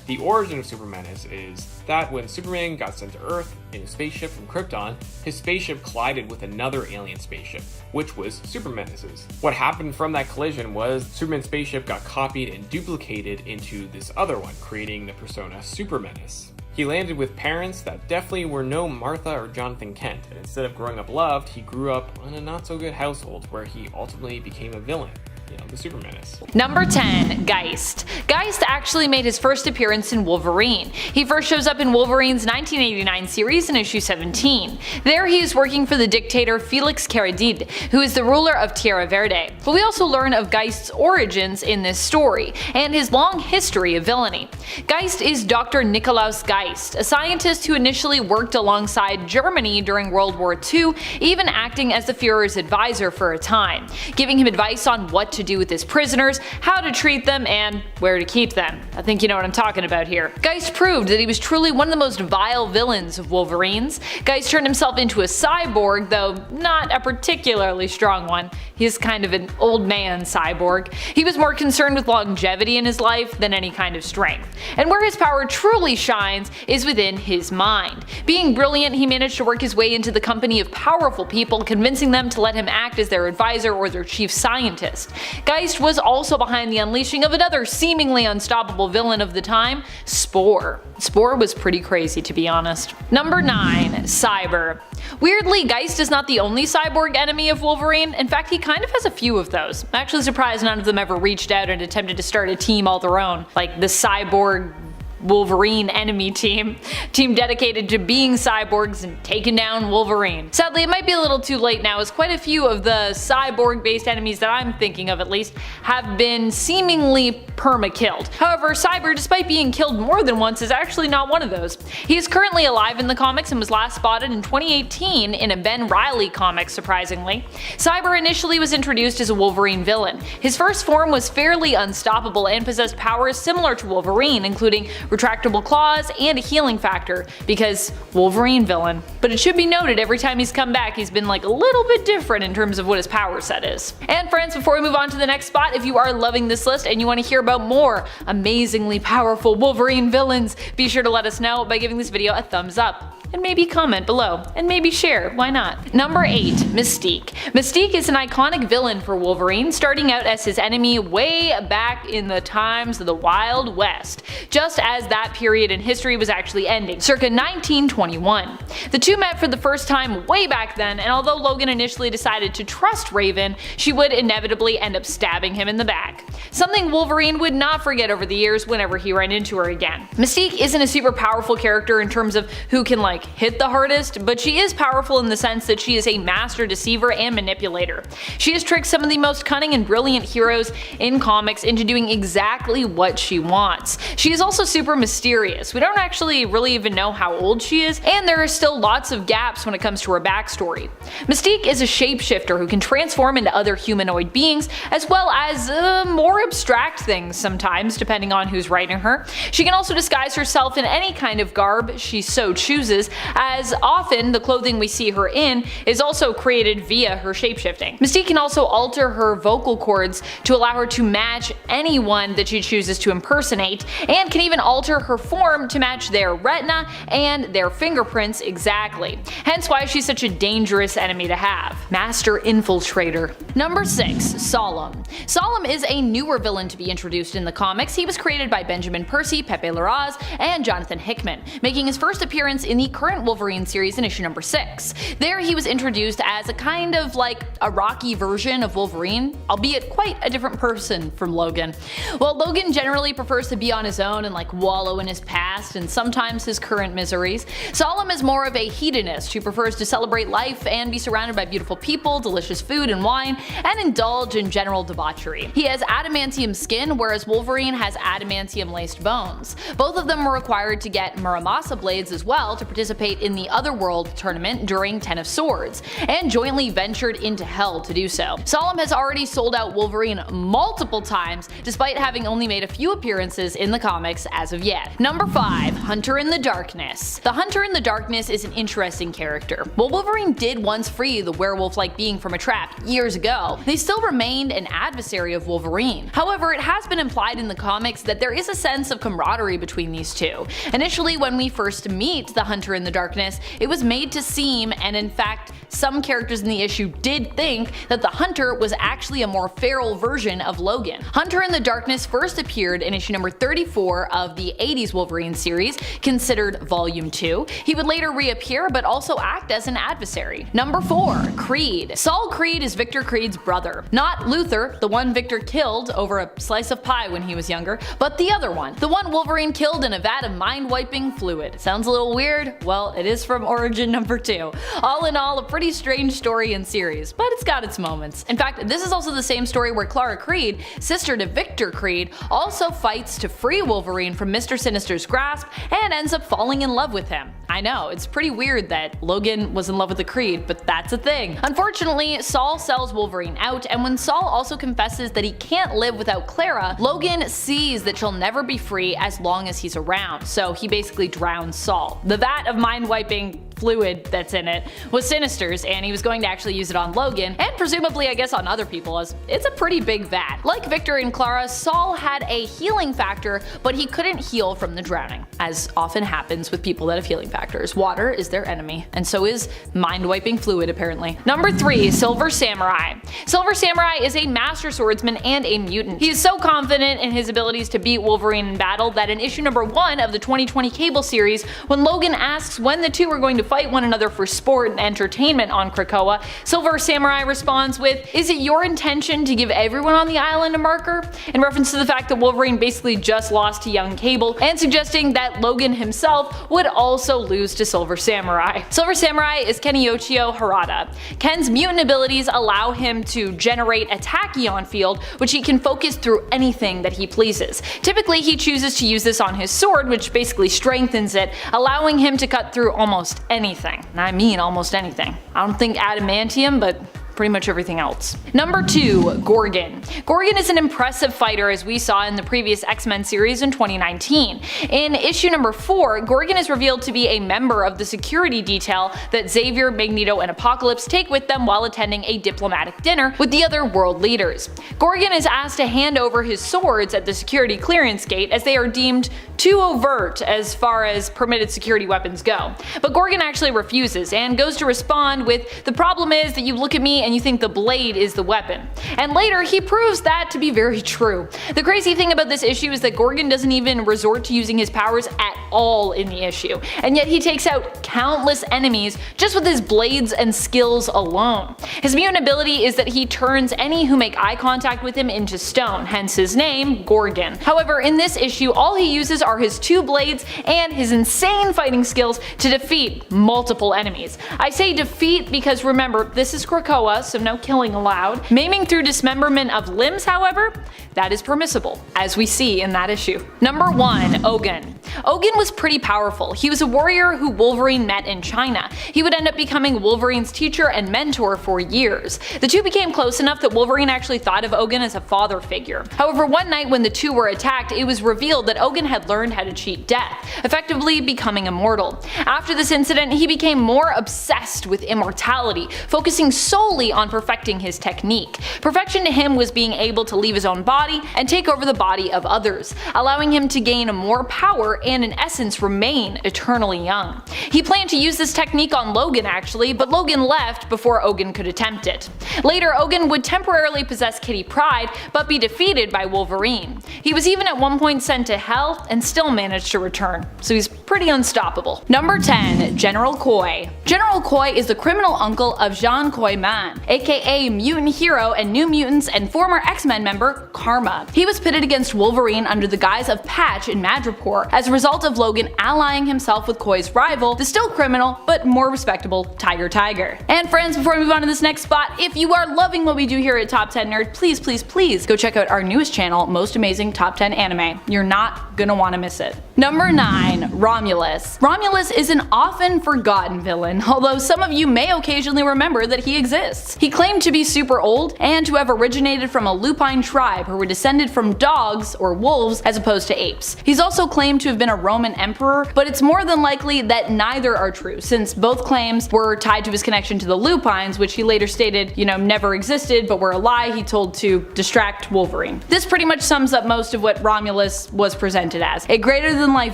The origin of Super Menace is that when Superman got sent to Earth in a spaceship from Krypton, his spaceship collided with another alien spaceship, which was Super Menace's. What happened from that collision was Superman's spaceship got copied and duplicated into this other one, creating the persona Super Menace. He landed with parents that definitely were no Martha or Jonathan Kent, and instead of growing up loved, he grew up in a not so good household where he ultimately became a villain. You know, the Super Menace. Number 10, Geist. Geist actually made his first appearance in Wolverine. He first shows up in Wolverine's 1989 series in issue 17. There he is working for the dictator Felix Caradid, who is the ruler of Tierra Verde. But we also learn of Geist's origins in this story, and his long history of villainy. Geist is Dr. Nikolaus Geist, a scientist who initially worked alongside Germany during World War II, even acting as the Führer's advisor for a time, giving him advice on what to do with his prisoners, how to treat them, and where to keep them. I think you know what I'm talking about here. Geist proved that he was truly one of the most vile villains of Wolverine's. Geist turned himself into a cyborg, though not a particularly strong one. He's kind of an old man cyborg. He was more concerned with longevity in his life than any kind of strength. And where his power truly shines is within his mind. Being brilliant, he managed to work his way into the company of powerful people, convincing them to let him act as their advisor or their chief scientist. Geist was also behind the unleashing of another seemingly unstoppable villain of the time, Spore. Spore was pretty crazy, to be honest. Number 9, Cyber. Weirdly, Geist is not the only cyborg enemy of Wolverine. In fact, he kind of has a few of those. I'm actually surprised none of them ever reached out and attempted to start a team all their own, like the Cyborg Wolverine enemy team dedicated to being cyborgs and taking down Wolverine. Sadly, it might be a little too late now, as quite a few of the cyborg-based enemies that I'm thinking of at least have been seemingly perma-killed. However, Cyber, despite being killed more than once, is actually not one of those. He is currently alive in the comics and was last spotted in 2018 in a Ben Reilly comic, surprisingly. Cyber initially was introduced as a Wolverine villain. His first form was fairly unstoppable and possessed powers similar to Wolverine, including retractable claws and a healing factor, because Wolverine villain. But it should be noted, every time he's come back he's been like a little bit different in terms of what his power set is. And friends, before we move on to the next spot, if you are loving this list and you want to hear about more amazingly powerful Wolverine villains, be sure to let us know by giving this video a thumbs up. And maybe comment below, and maybe share, why not? Number 8. Mystique. Mystique is an iconic villain for Wolverine, starting out as his enemy way back in the times of the Wild West, just as that period in history was actually ending, circa 1921. The two met for the first time way back then, and although Logan initially decided to trust Raven, she would inevitably end up stabbing him in the back. Something Wolverine would not forget over the years whenever he ran into her again. Mystique isn't a super powerful character in terms of who can hit the hardest, but she is powerful in the sense that she is a master deceiver and manipulator. She has tricked some of the most cunning and brilliant heroes in comics into doing exactly what she wants. She is also super mysterious. We don't actually really even know how old she is, and there are still lots of gaps when it comes to her backstory. Mystique is a shapeshifter who can transform into other humanoid beings, as well as more abstract things sometimes, depending on who's writing her. She can also disguise herself in any kind of garb she so chooses, as often the clothing we see her in is also created via her shapeshifting. Mystique can also alter her vocal cords to allow her to match anyone that she chooses to impersonate, and can even alter her form to match their retina and their fingerprints exactly. Hence why she's such a dangerous enemy to have. Master Infiltrator. Number 6. Solemn. Solemn is a newer villain to be introduced in the comics. He was created by Benjamin Percy, Pepe Larraz, and Jonathan Hickman, making his first appearance in the current Wolverine series in issue number 6. There he was introduced as a kind of like a Rocky version of Wolverine, albeit quite a different person from Logan. While Logan generally prefers to be on his own and wallow in his past and sometimes his current miseries, Solemn is more of a hedonist who prefers to celebrate life and be surrounded by beautiful people, delicious food and wine, and indulge in general debauchery. He has adamantium skin, whereas Wolverine has adamantium laced bones. Both of them were required to get Muramasa blades as well to participate in the Otherworld tournament during Ten of Swords, and jointly ventured into Hell to do so. Solemn has already sold out Wolverine multiple times, despite having only made a few appearances in the comics as of yet. Number 5. Hunter in the Darkness. The Hunter in the Darkness is an interesting character. While Wolverine did once free the werewolf-like being from a trap years ago, they still remained an adversary of Wolverine. However, it has been implied in the comics that there is a sense of camaraderie between these two. Initially, when we first meet the Hunter in the Darkness, it was made to seem, and in fact some characters in the issue did think, that the Hunter was actually a more feral version of Logan. Hunter in the Darkness first appeared in issue number 34 of the 80s Wolverine series, considered Volume 2. He would later reappear, but also act as an adversary. Number 4. Creed. Saul Creed is Victor Creed's brother. Not Luther, the one Victor killed over a slice of pie when he was younger, but the other one. The one Wolverine killed in a vat of mind-wiping fluid. Sounds a little weird? Well, it is from Origin number 2. All in all, a pretty strange story and series, but it's got its moments. In fact, this is also the same story where Clara Creed, sister to Victor Creed, also fights to free Wolverine from Mr. Sinister's grasp and ends up falling in love with him. I know, it's pretty weird that Logan was in love with the Creed, but that's a thing. Unfortunately, Saul sells Wolverine out, and when Saul also confesses that he can't live without Clara, Logan sees that she'll never be free as long as he's around, so he basically drowns Saul. The vat of mind-wiping fluid that's in it was Sinister's, and he was going to actually use it on Logan, and presumably I guess on other people, as it's a pretty big vat. Like Victor and Clara, Saul had a healing factor, but he couldn't heal from the drowning, as often happens with people that have healing factors. Water is their enemy, and so is mind-wiping fluid apparently. Number 3. Silver Samurai. Silver Samurai is a master swordsman and a mutant. He is so confident in his abilities to beat Wolverine in battle that in issue number 1 of the 2020 Cable series, when Logan asks when the two are going to fight one another for sport and entertainment on Krakoa, Silver Samurai responds with, "Is it your intention to give everyone on the island a marker?" in reference to the fact that Wolverine basically just lost to young Cable, and suggesting that Logan himself would also lose to Silver Samurai. Silver Samurai is Kenichiro Harada. Ken's mutant abilities allow him to generate a tachyon field, which he can focus through anything that he pleases. Typically, he chooses to use this on his sword, which basically strengthens it, allowing him to cut through almost anything. And I mean almost anything. I don't think adamantium, but pretty much everything else. Number 2, Gorgon. Gorgon is an impressive fighter, as we saw in the previous X-Men series in 2019. In issue number 4, Gorgon is revealed to be a member of the security detail that Xavier, Magneto, and Apocalypse take with them while attending a diplomatic dinner with the other world leaders. Gorgon is asked to hand over his swords at the security clearance gate, as they are deemed too overt as far as permitted security weapons go. But Gorgon actually refuses and goes to respond with, "The problem is that you look at me and you think the blade is the weapon." And later he proves that to be very true. The crazy thing about this issue is that Gorgon doesn't even resort to using his powers at all in the issue, and yet he takes out countless enemies just with his blades and skills alone. His mutant ability is that he turns any who make eye contact with him into stone, hence his name, Gorgon. However, in this issue, all he uses are his 2 blades and his insane fighting skills to defeat multiple enemies. I say defeat because remember, this is Krakoa, so no killing allowed. Maiming through dismemberment of limbs, however, that is permissible, as we see in that issue. Number 1, Ogun. Ogun was pretty powerful. He was a warrior who Wolverine met in China. He would end up becoming Wolverine's teacher and mentor for years. The two became close enough that Wolverine actually thought of Ogun as a father figure. However, one night when the two were attacked, it was revealed that Ogun had learned how to cheat death, effectively becoming immortal. After this incident, he became more obsessed with immortality, focusing solely on perfecting his technique. Perfection to him was being able to leave his own body and take over the body of others, allowing him to gain more power and in essence remain eternally young. He planned to use this technique on Logan actually, but Logan left before Ogun could attempt it. Later, Ogun would temporarily possess Kitty Pryde, but be defeated by Wolverine. He was even at one point sent to Hell and still managed to return, so he's pretty unstoppable. Number 10, General Koi. General Koi is the criminal uncle of Jean Koi Man, aka mutant hero and New Mutants and former X-Men member Karma. He was pitted against Wolverine under the guise of Patch in Madripoor as a result of Logan allying himself with Koi's rival, the still criminal but more respectable Tiger. And friends, before we move on to this next spot, if you are loving what we do here at Top 10 Nerd, please go check out our newest channel, Most Amazing Top 10 Anime. You're not gonna want to miss it. Number 9, Romulus. Romulus is an often forgotten villain, although some of you may occasionally remember that he exists. He claimed to be super old and to have originated from a lupine tribe who were descended from dogs or wolves as opposed to apes. He's also claimed to have been a Roman emperor, but it's more than likely that neither are true, since both claims were tied to his connection to the lupines, which he later stated, never existed but were a lie he told to distract Wolverine. This pretty much sums up most of what Romulus was presented as. A greater than life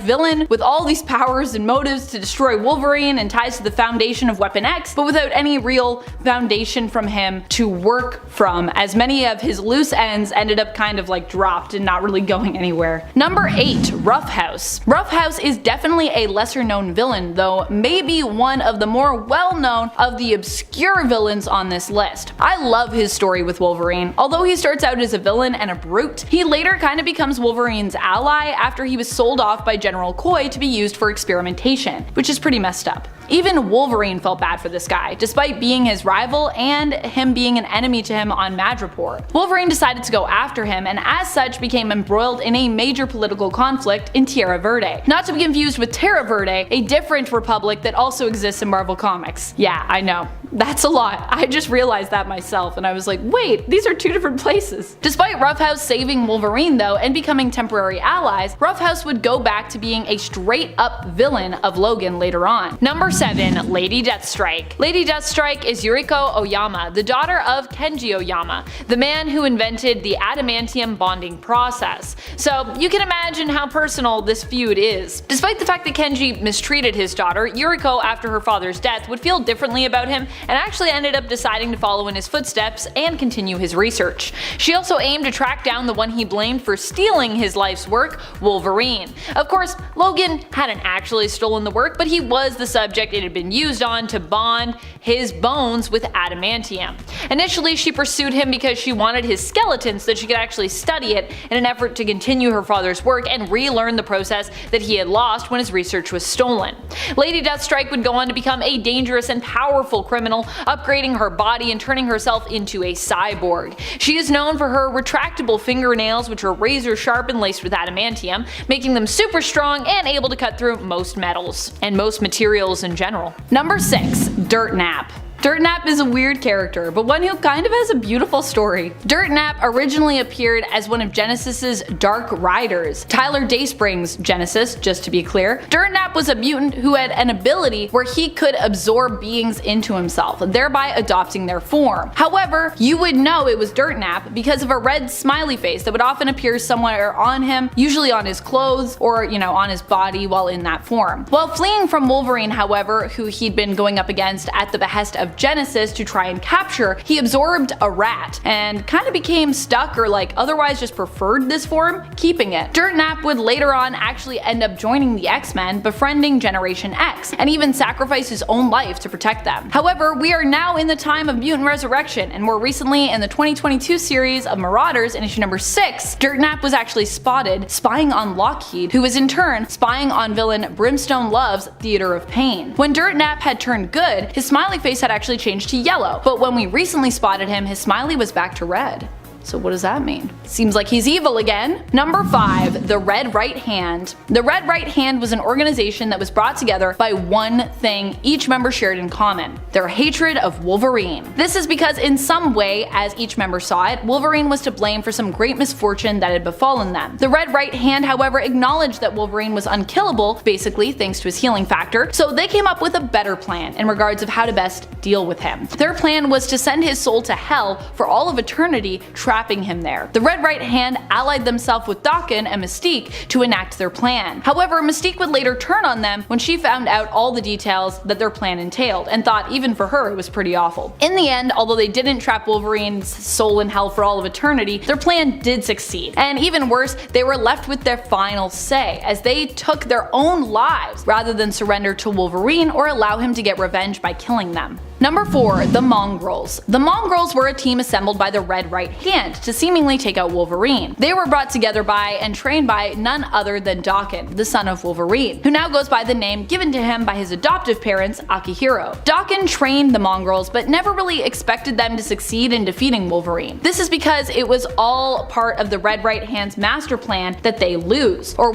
villain with all these powers and motives to destroy Wolverine and ties to the foundation of Weapon X, but without any real foundation from him to work from, as many of his loose ends ended up kind of like dropped and not really going anywhere. Number 8, Roughhouse. Roughhouse is definitely a lesser known villain, though maybe one of the more well known of the obscure villains on this list. I love his story with Wolverine. Although he starts out as a villain and a brute, he later kind of becomes Wolverine's ally after he was sold off by General Koi to be used for experimentation, which is pretty messed up. Even Wolverine felt bad for this guy, despite being his rival and him being an enemy to him on Madripoor. Wolverine decided to go after him and as such became embroiled in a major political conflict in Tierra Verde. Not to be confused with Terra Verde, a different republic that also exists in Marvel Comics. Yeah, I know. That's a lot. I just realized that myself and I was like, wait, these are 2 different places. Despite Roughhouse saving Wolverine though and becoming temporary allies, Roughhouse would go back to being a straight up villain of Logan later on. Number 7, Lady Deathstrike. Lady Deathstrike is Yuriko Oyama, the daughter of Kenji Oyama, the man who invented the adamantium bonding process. So you can imagine how personal this feud is. Despite the fact that Kenji mistreated his daughter, Yuriko after her father's death would feel differently about him and actually ended up deciding to follow in his footsteps and continue his research. She also aimed to track down the one he blamed for stealing his life's work, Wolverine. Of course, Logan hadn't actually stolen the work, but he was the subject it had been used on to bond his bones with adamantium. Initially, she pursued him because she wanted his skeleton so that she could actually study it in an effort to continue her father's work and relearn the process that he had lost when his research was stolen. Lady Deathstrike would go on to become a dangerous and powerful criminal, upgrading her body and turning herself into a cyborg. She is known for her retractable fingernails, which are razor sharp and laced with adamantium, making them super strong and able to cut through most metals and most materials in general. Number 6. Dirtnap. Dirtnap is a weird character, but one who kind of has a beautiful story. Dirtnap originally appeared as one of Genesis's Dark Riders, Tyler Dayspring's Genesis, just to be clear. Dirtnap was a mutant who had an ability where he could absorb beings into himself, thereby adopting their form. However, you would know it was Dirtnap because of a red smiley face that would often appear somewhere on him, usually on his clothes or, on his body while in that form. While fleeing from Wolverine, however, who he'd been going up against at the behest of Genesis to try and capture, he absorbed a rat and kind of became stuck or otherwise just preferred this form, keeping it. Dirtnap would later on actually end up joining the X-Men, befriending Generation X, and even sacrifice his own life to protect them. However, we are now in the time of mutant resurrection, and more recently in the 2022 series of Marauders in issue number 6, Dirtnap was actually spotted spying on Lockheed, who was in turn spying on villain Brimstone Love's Theater of Pain. When Dirtnap had turned good, his smiley face had actually changed to yellow, but when we recently spotted him, his smiley was back to red. So what does that mean? Seems like he's evil again. Number 5. The Red Right Hand. The Red Right Hand was an organization that was brought together by one thing each member shared in common: their hatred of Wolverine. This is because in some way, as each member saw it, Wolverine was to blame for some great misfortune that had befallen them. The Red Right Hand, however, acknowledged that Wolverine was unkillable, basically thanks to his healing factor, so they came up with a better plan in regards of how to best deal with him. Their plan was to send his soul to hell for all of eternity, trapping him there. The Red Right Hand allied themselves with Daken and Mystique to enact their plan. However, Mystique would later turn on them when she found out all the details that their plan entailed, and thought even for her it was pretty awful. In the end, although they didn't trap Wolverine's soul in hell for all of eternity, their plan did succeed. And even worse, they were left with their final say, as they took their own lives rather than surrender to Wolverine or allow him to get revenge by killing them. Number 4. The Mongrels. The Mongrels were a team assembled by the Red Right Hand to seemingly take out Wolverine. They were brought together by and trained by none other than Daken, the son of Wolverine, who now goes by the name given to him by his adoptive parents, Akihiro. Daken trained the Mongrels, but never really expected them to succeed in defeating Wolverine. This is because it was all part of the Red Right Hand's master plan that they lose, or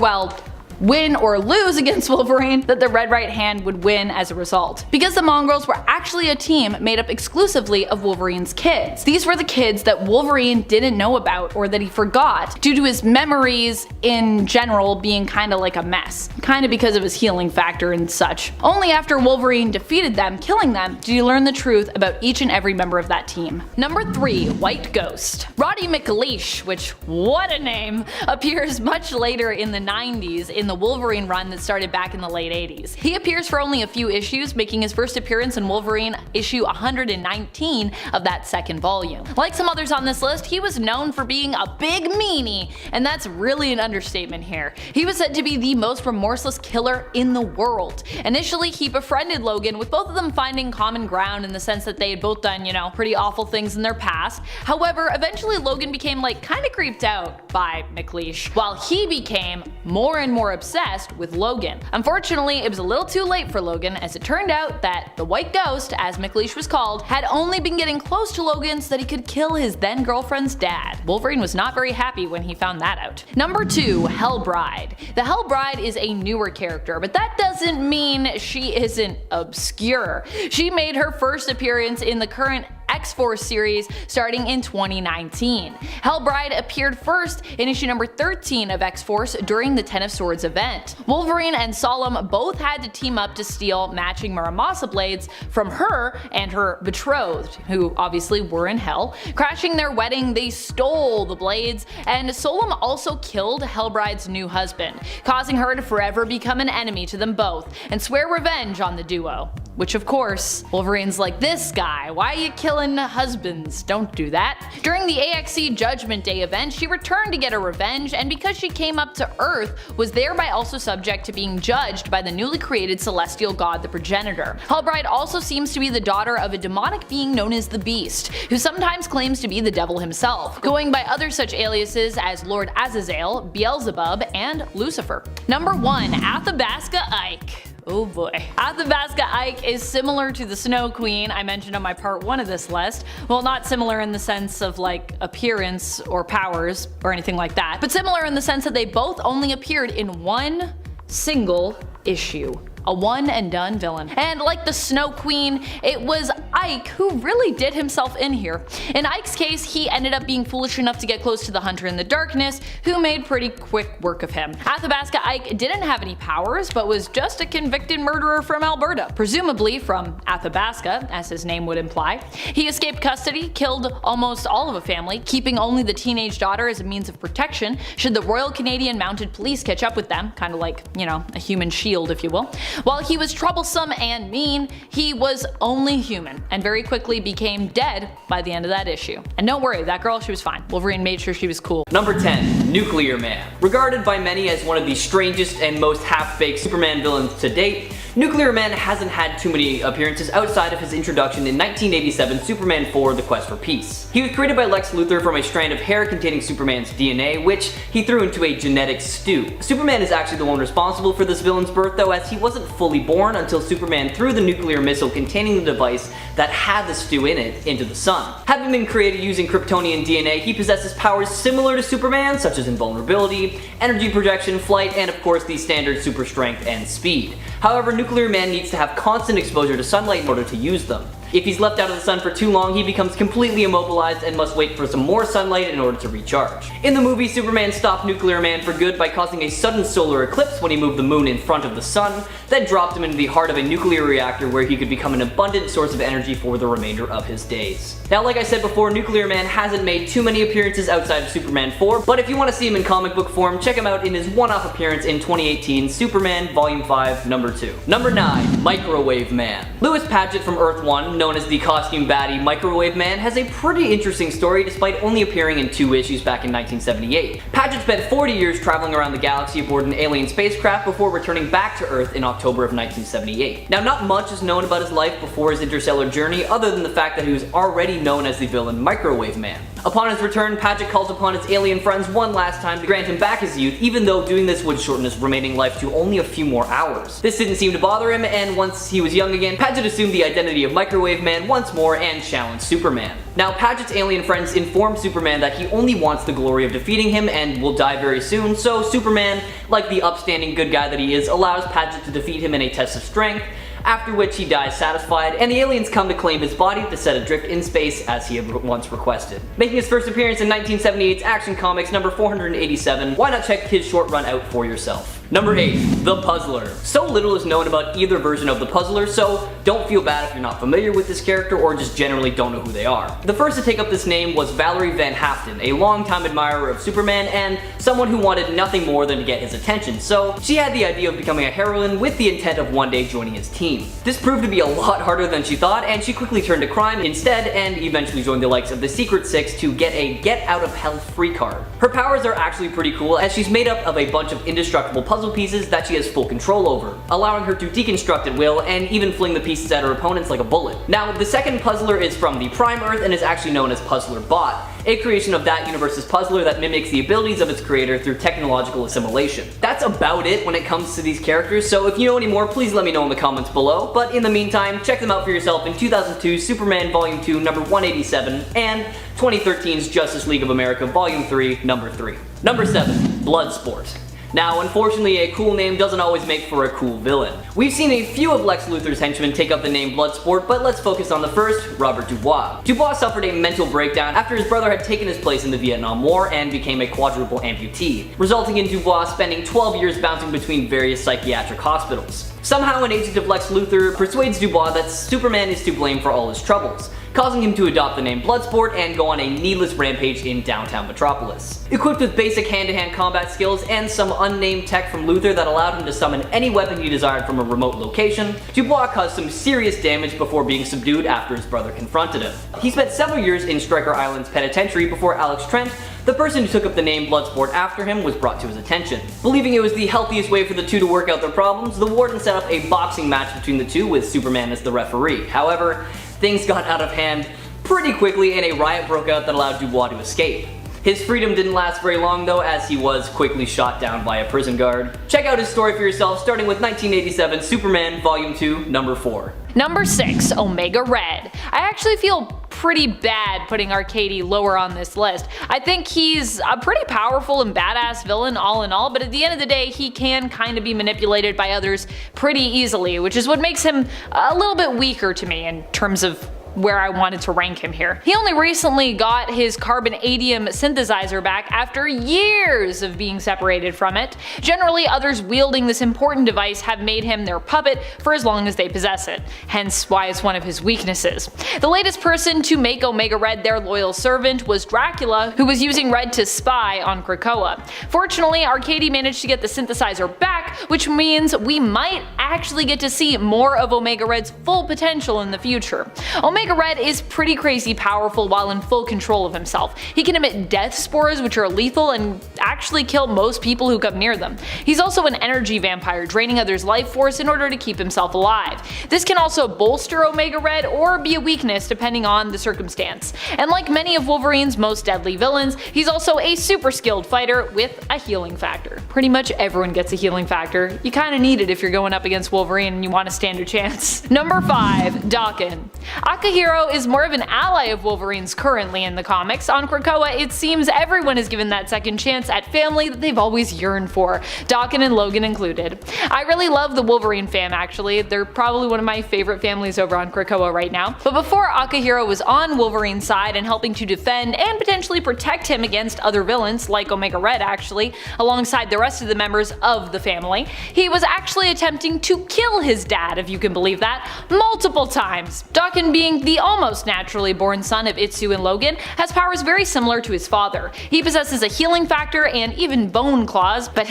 win or lose against Wolverine, that the Red Right Hand would win as a result. Because the Mongrels were actually a team made up exclusively of Wolverine's kids. These were the kids that Wolverine didn't know about or that he forgot due to his memories in general being kinda like a mess. Kinda because of his healing factor and such. Only after Wolverine defeated them, killing them, did he learn the truth about each and every member of that team. Number 3. White Ghost. Roddy McLeish, which, what a name, appears much later in the 90s in the Wolverine run that started back in the late 80s. He appears for only a few issues, making his first appearance in Wolverine issue 119 of that second volume. Like some others on this list, he was known for being a big meanie, and that's really an understatement here. He was said to be the most remorseless killer in the world. Initially, he befriended Logan, with both of them finding common ground in the sense that they had both done, pretty awful things in their past. However, eventually Logan became kinda creeped out by McLeish, while he became more and more obsessed with Logan. Unfortunately, it was a little too late for Logan, as it turned out that the White Ghost, as McLeish was called, had only been getting close to Logan so that he could kill his then girlfriend's dad. Wolverine was not very happy when he found that out. Number 2. Hellbride. The Hellbride is a newer character, but that doesn't mean she isn't obscure. She made her first appearance in the current X-Force series starting in 2019. Hellbride appeared first in issue number 13 of X-Force during the Ten of Swords event. Wolverine and Solemn both had to team up to steal matching Muramasa blades from her and her betrothed, who obviously were in hell. Crashing their wedding, they stole the blades, and Solemn also killed Hellbride's new husband, causing her to forever become an enemy to them both and swear revenge on the duo. which of course, Wolverine's like, this guy, why are you killing husbands? Don't do that. During the AXE Judgment Day event, she returned to get her revenge, and because she came up to Earth, was thereby also subject to being judged by the newly created celestial god, the Progenitor. Hellbride also seems to be the daughter of a demonic being known as the Beast, who sometimes claims to be the devil himself, going by other such aliases as Lord Azazel, Beelzebub, and Lucifer. Number 1. Athabasca Ike. Oh boy. Athabasca Ike is similar to the Snow Queen I mentioned on my part 1 of this list. Well, not similar in the sense of like appearance or powers or anything like that, but similar in the sense that they both only appeared in one single issue. A one and done villain. And like the Snow Queen, it was Ike who really did himself in here. In Ike's case, he ended up being foolish enough to get close to the Hunter in the Darkness, who made pretty quick work of him. Athabasca Ike didn't have any powers, but was just a convicted murderer from Alberta, presumably from Athabasca, as his name would imply. He escaped custody, killed almost all of a family, keeping only the teenage daughter as a means of protection should the Royal Canadian Mounted Police catch up with them, kind of like, you know, a human shield if you will. While he was troublesome and mean, he was only human, and very quickly became dead by the end of that issue. And don't worry, that girl, she was fine. Wolverine made sure she was cool. Number 10. Nuclear Man. Regarded by many as one of the strangest and most half-baked Superman villains to date, Nuclear Man hasn't had too many appearances outside of his introduction in 1987 Superman 4: The Quest for Peace. He was created by Lex Luthor from a strand of hair containing Superman's DNA, which he threw into a genetic stew. Superman is actually the one responsible for this villain's birth though, as he wasn't fully born until Superman threw the nuclear missile containing the device that had the stew in it into the sun. Having been created using Kryptonian DNA, he possesses powers similar to Superman, such as invulnerability, energy projection, flight, and of course the standard super strength and speed. However, Nuclear Man needs to have constant exposure to sunlight in order to use them. If he's left out of the sun for too long, he becomes completely immobilized and must wait for some more sunlight in order to recharge. In the movie, Superman stopped Nuclear Man for good by causing a sudden solar eclipse when he moved the moon in front of the sun, then dropped him into the heart of a nuclear reactor where he could become an abundant source of energy for the remainder of his days. Now, like I said before, Nuclear Man hasn't made too many appearances outside of Superman 4, but if you want to see him in comic book form, check him out in his one-off appearance in 2018 Superman Volume 5, Number 2. Number 9. Microwave Man. Louis Paget from Earth 1, known as the costume baddie Microwave Man, has a pretty interesting story despite only appearing in 2 issues back in 1978. Paget spent 40 years traveling around the galaxy aboard an alien spacecraft before returning back to Earth in October of 1978. Now, not much is known about his life before his interstellar journey other than the fact that he was already known as the villain Microwave Man. Upon his return, Paget calls upon his alien friends one last time to grant him back his youth, even though doing this would shorten his remaining life to only a few more hours. This didn't seem to bother him, and once he was young again, Paget assumed the identity of Microwave Man once more and challenged Superman. Now, Paget's alien friends inform Superman that he only wants the glory of defeating him and will die very soon, so Superman, like the upstanding good guy that he is, allows Paget to defeat him in a test of strength, after which he dies satisfied, and the aliens come to claim his body to set adrift in space as he had once requested. Making his first appearance in 1978's Action Comics number 487, why not check his short run out for yourself. Number 8. The Puzzler. So little is known about either version of the Puzzler, so don't feel bad if you're not familiar with this character or just generally don't know who they are. The first to take up this name was Valerie Van Haften, a longtime admirer of Superman and someone who wanted nothing more than to get his attention, so she had the idea of becoming a heroine with the intent of one day joining his team. This proved to be a lot harder than she thought, and she quickly turned to crime instead and eventually joined the likes of the Secret Six to get a Get Out of Hell free card. Her powers are actually pretty cool, as she's made up of a bunch of indestructible puzzle pieces that she has full control over, allowing her to deconstruct at will and even fling the pieces at her opponents like a bullet. Now, the second puzzler is from the Prime Earth and is actually known as Puzzler Bot, a creation of that universe's puzzler that mimics the abilities of its creator through technological assimilation. That's about it when it comes to these characters, so if you know any more, please let me know in the comments below, but in the meantime, check them out for yourself in 2002's Superman Volume 2 number 187 and 2013's Justice League of America Volume 3 number 3. Number 7. Bloodsport. Now, unfortunately, a cool name doesn't always make for a cool villain. We've seen a few of Lex Luthor's henchmen take up the name Bloodsport, but let's focus on the first, Robert Dubois. Dubois suffered a mental breakdown after his brother had taken his place in the Vietnam War and became a quadruple amputee, resulting in Dubois spending 12 years bouncing between various psychiatric hospitals. Somehow an agent of Lex Luthor persuades Dubois that Superman is to blame for all his troubles, causing him to adopt the name Bloodsport and go on a needless rampage in downtown Metropolis. Equipped with basic hand-to-hand combat skills and some unnamed tech from Luthor that allowed him to summon any weapon he desired from a remote location, Dubois caused some serious damage before being subdued after his brother confronted him. He spent several years in Stryker Island's penitentiary before Alex Trent, the person who took up the name Bloodsport after him, was brought to his attention. Believing it was the healthiest way for the two to work out their problems, the Warden set up a boxing match between the two with Superman as the referee. However, things got out of hand pretty quickly and a riot broke out that allowed Dubois to escape. His freedom didn't last very long though, as he was quickly shot down by a prison guard. Check out his story for yourself, starting with 1987 Superman Volume 2, number 4. Number 6, Omega Red. I actually feel pretty bad putting Arcady lower on this list. I think he's a pretty powerful and badass villain all in all, but at the end of the day he can kind of be manipulated by others pretty easily, which is what makes him a little bit weaker to me in terms of where I wanted to rank him here. He only recently got his carbonadium synthesizer back after years of being separated from it. Generally, others wielding this important device have made him their puppet for as long as they possess it, hence why it's one of his weaknesses. The latest person to make Omega Red their loyal servant was Dracula, who was using Red to spy on Krakoa. Fortunately, Arcady managed to get the synthesizer back, which means we might actually get to see more of Omega Red's full potential in the future. Omega Red is pretty crazy powerful while in full control of himself. He can emit death spores, which are lethal and actually kill most people who come near them. He's also an energy vampire, draining others' life force in order to keep himself alive. This can also bolster Omega Red or be a weakness depending on the circumstance. And like many of Wolverine's most deadly villains, he's also a super skilled fighter with a healing factor. Pretty much everyone gets a healing factor. You kinda need it if you're going up against Wolverine and you want to stand a chance. Number 5, Daken. Akihiro is more of an ally of Wolverine's currently in the comics. On Krakoa, it seems everyone is given that second chance at family that they've always yearned for, Daken and Logan included. I really love the Wolverine fam actually, they're probably one of my favorite families over on Krakoa right now. But before Akihiro was on Wolverine's side and helping to defend and potentially protect him against other villains, like Omega Red actually, alongside the rest of the members of the family, he was actually attempting to kill his dad, if you can believe that, multiple times. Daken, being the almost naturally born son of Itsu and Logan, has powers very similar to his father. He possesses a healing factor and even bone claws, but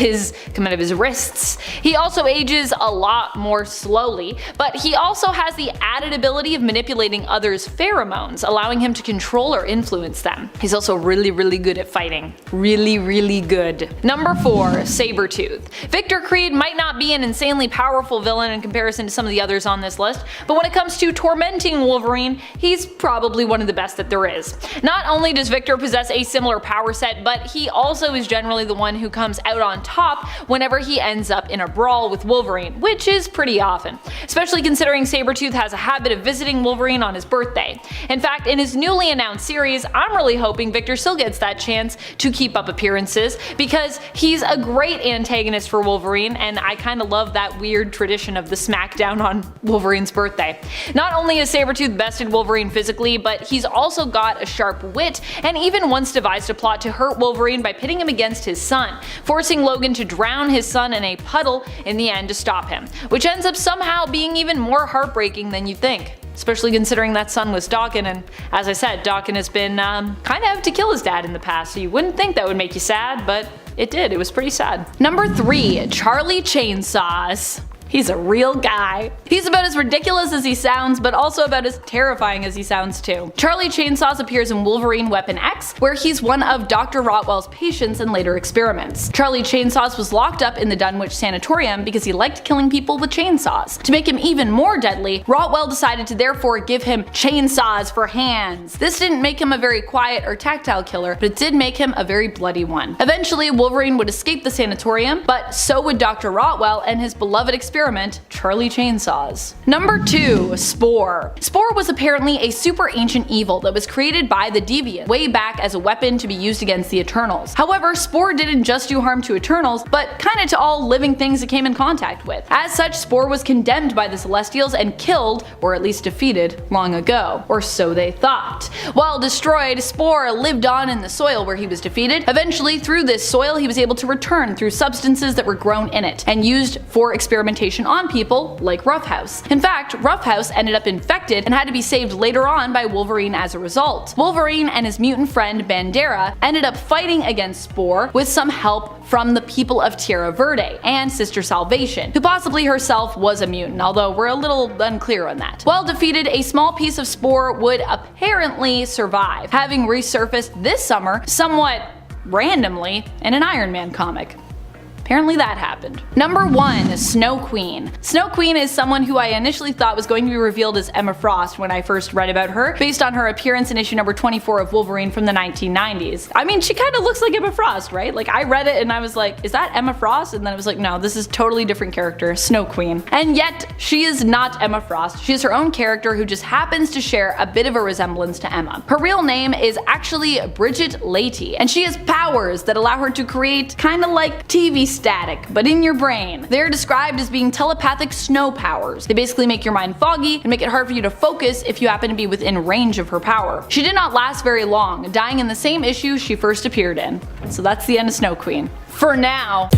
come out of his wrists. He also ages a lot more slowly, but he also has the added ability of manipulating others' pheromones, allowing him to control or influence them. He's also really good at fighting. Really good. Number 4, Sabretooth. Victor Creed might not be an insanely powerful villain in comparison to some of the others on this list, but when it comes to tormenting Wolverine, he's probably one of the best that there is. Not only does Victor possess a similar power set, but he also is generally the one who comes out on top whenever he ends up in a brawl with Wolverine, which is pretty often, especially considering Sabretooth has a habit of visiting Wolverine on his birthday. In fact, in his newly announced series, I'm really hoping Victor still gets that chance to keep up appearances, because he's a great antagonist for Wolverine, and I kinda love that weird tradition of the smackdown on Wolverine's birthday. Not only is Sabretooth bested Wolverine physically, but he's also got a sharp wit, and even once devised a plot to hurt Wolverine by pitting him against his son, forcing Logan to drown his son in a puddle in the end to stop him, which ends up somehow being even more heartbreaking than you'd think. Especially considering that son was Daken, and as I said, Daken has been kind of out to kill his dad in the past, so you wouldn't think that would make you sad, but it did. It was pretty sad. Number 3, Charlie Chainsaws. He's a real guy. He's about as ridiculous as he sounds, but also about as terrifying as he sounds too. Charlie Chainsaws appears in Wolverine Weapon X, where he's one of Dr. Rotwell's patients in later experiments. Charlie Chainsaws was locked up in the Dunwich Sanatorium because he liked killing people with chainsaws. To make him even more deadly, Rotwell decided to therefore give him chainsaws for hands. This didn't make him a very quiet or tactile killer, but it did make him a very bloody one. Eventually, Wolverine would escape the sanatorium, but so would Dr. Rotwell and his beloved experiment, Charlie Chainsaws. Number 2, Spore. Spore was apparently a super ancient evil that was created by the Deviants way back as a weapon to be used against the Eternals. However, Spore didn't just do harm to Eternals, but kinda to all living things it came in contact with. As such, Spore was condemned by the Celestials and killed, or at least defeated, long ago. Or so they thought. While destroyed, Spore lived on in the soil where he was defeated. Eventually, through this soil, he was able to return through substances that were grown in it and used for experimentation mutation on people, like Roughhouse. In fact, Roughhouse ended up infected and had to be saved later on by Wolverine as a result. Wolverine and his mutant friend Bandera ended up fighting against Spore with some help from the people of Tierra Verde and Sister Salvation, who possibly herself was a mutant, although we're a little unclear on that. While defeated, a small piece of Spore would apparently survive, having resurfaced this summer somewhat randomly in an Iron Man comic. Apparently that happened. Number 1. Snow Queen. Snow Queen is someone who I initially thought was going to be revealed as Emma Frost when I first read about her, based on her appearance in issue number 24 of Wolverine from the 1990s. I mean, she kind of looks like Emma Frost, right? Like, I read it and I was like, is that Emma Frost? And then I was like, no, this is totally different character, Snow Queen. And yet, she is not Emma Frost. She is her own character who just happens to share a bit of a resemblance to Emma. Her real name is actually Bridget Leahy, and she has powers that allow her to create kind of like TV static, but in your brain. They're described as being telepathic snow powers. They basically make your mind foggy and make it hard for you to focus if you happen to be within range of her power. She did not last very long, dying in the same issue she first appeared in. So that's the end of Snow Queen. For now.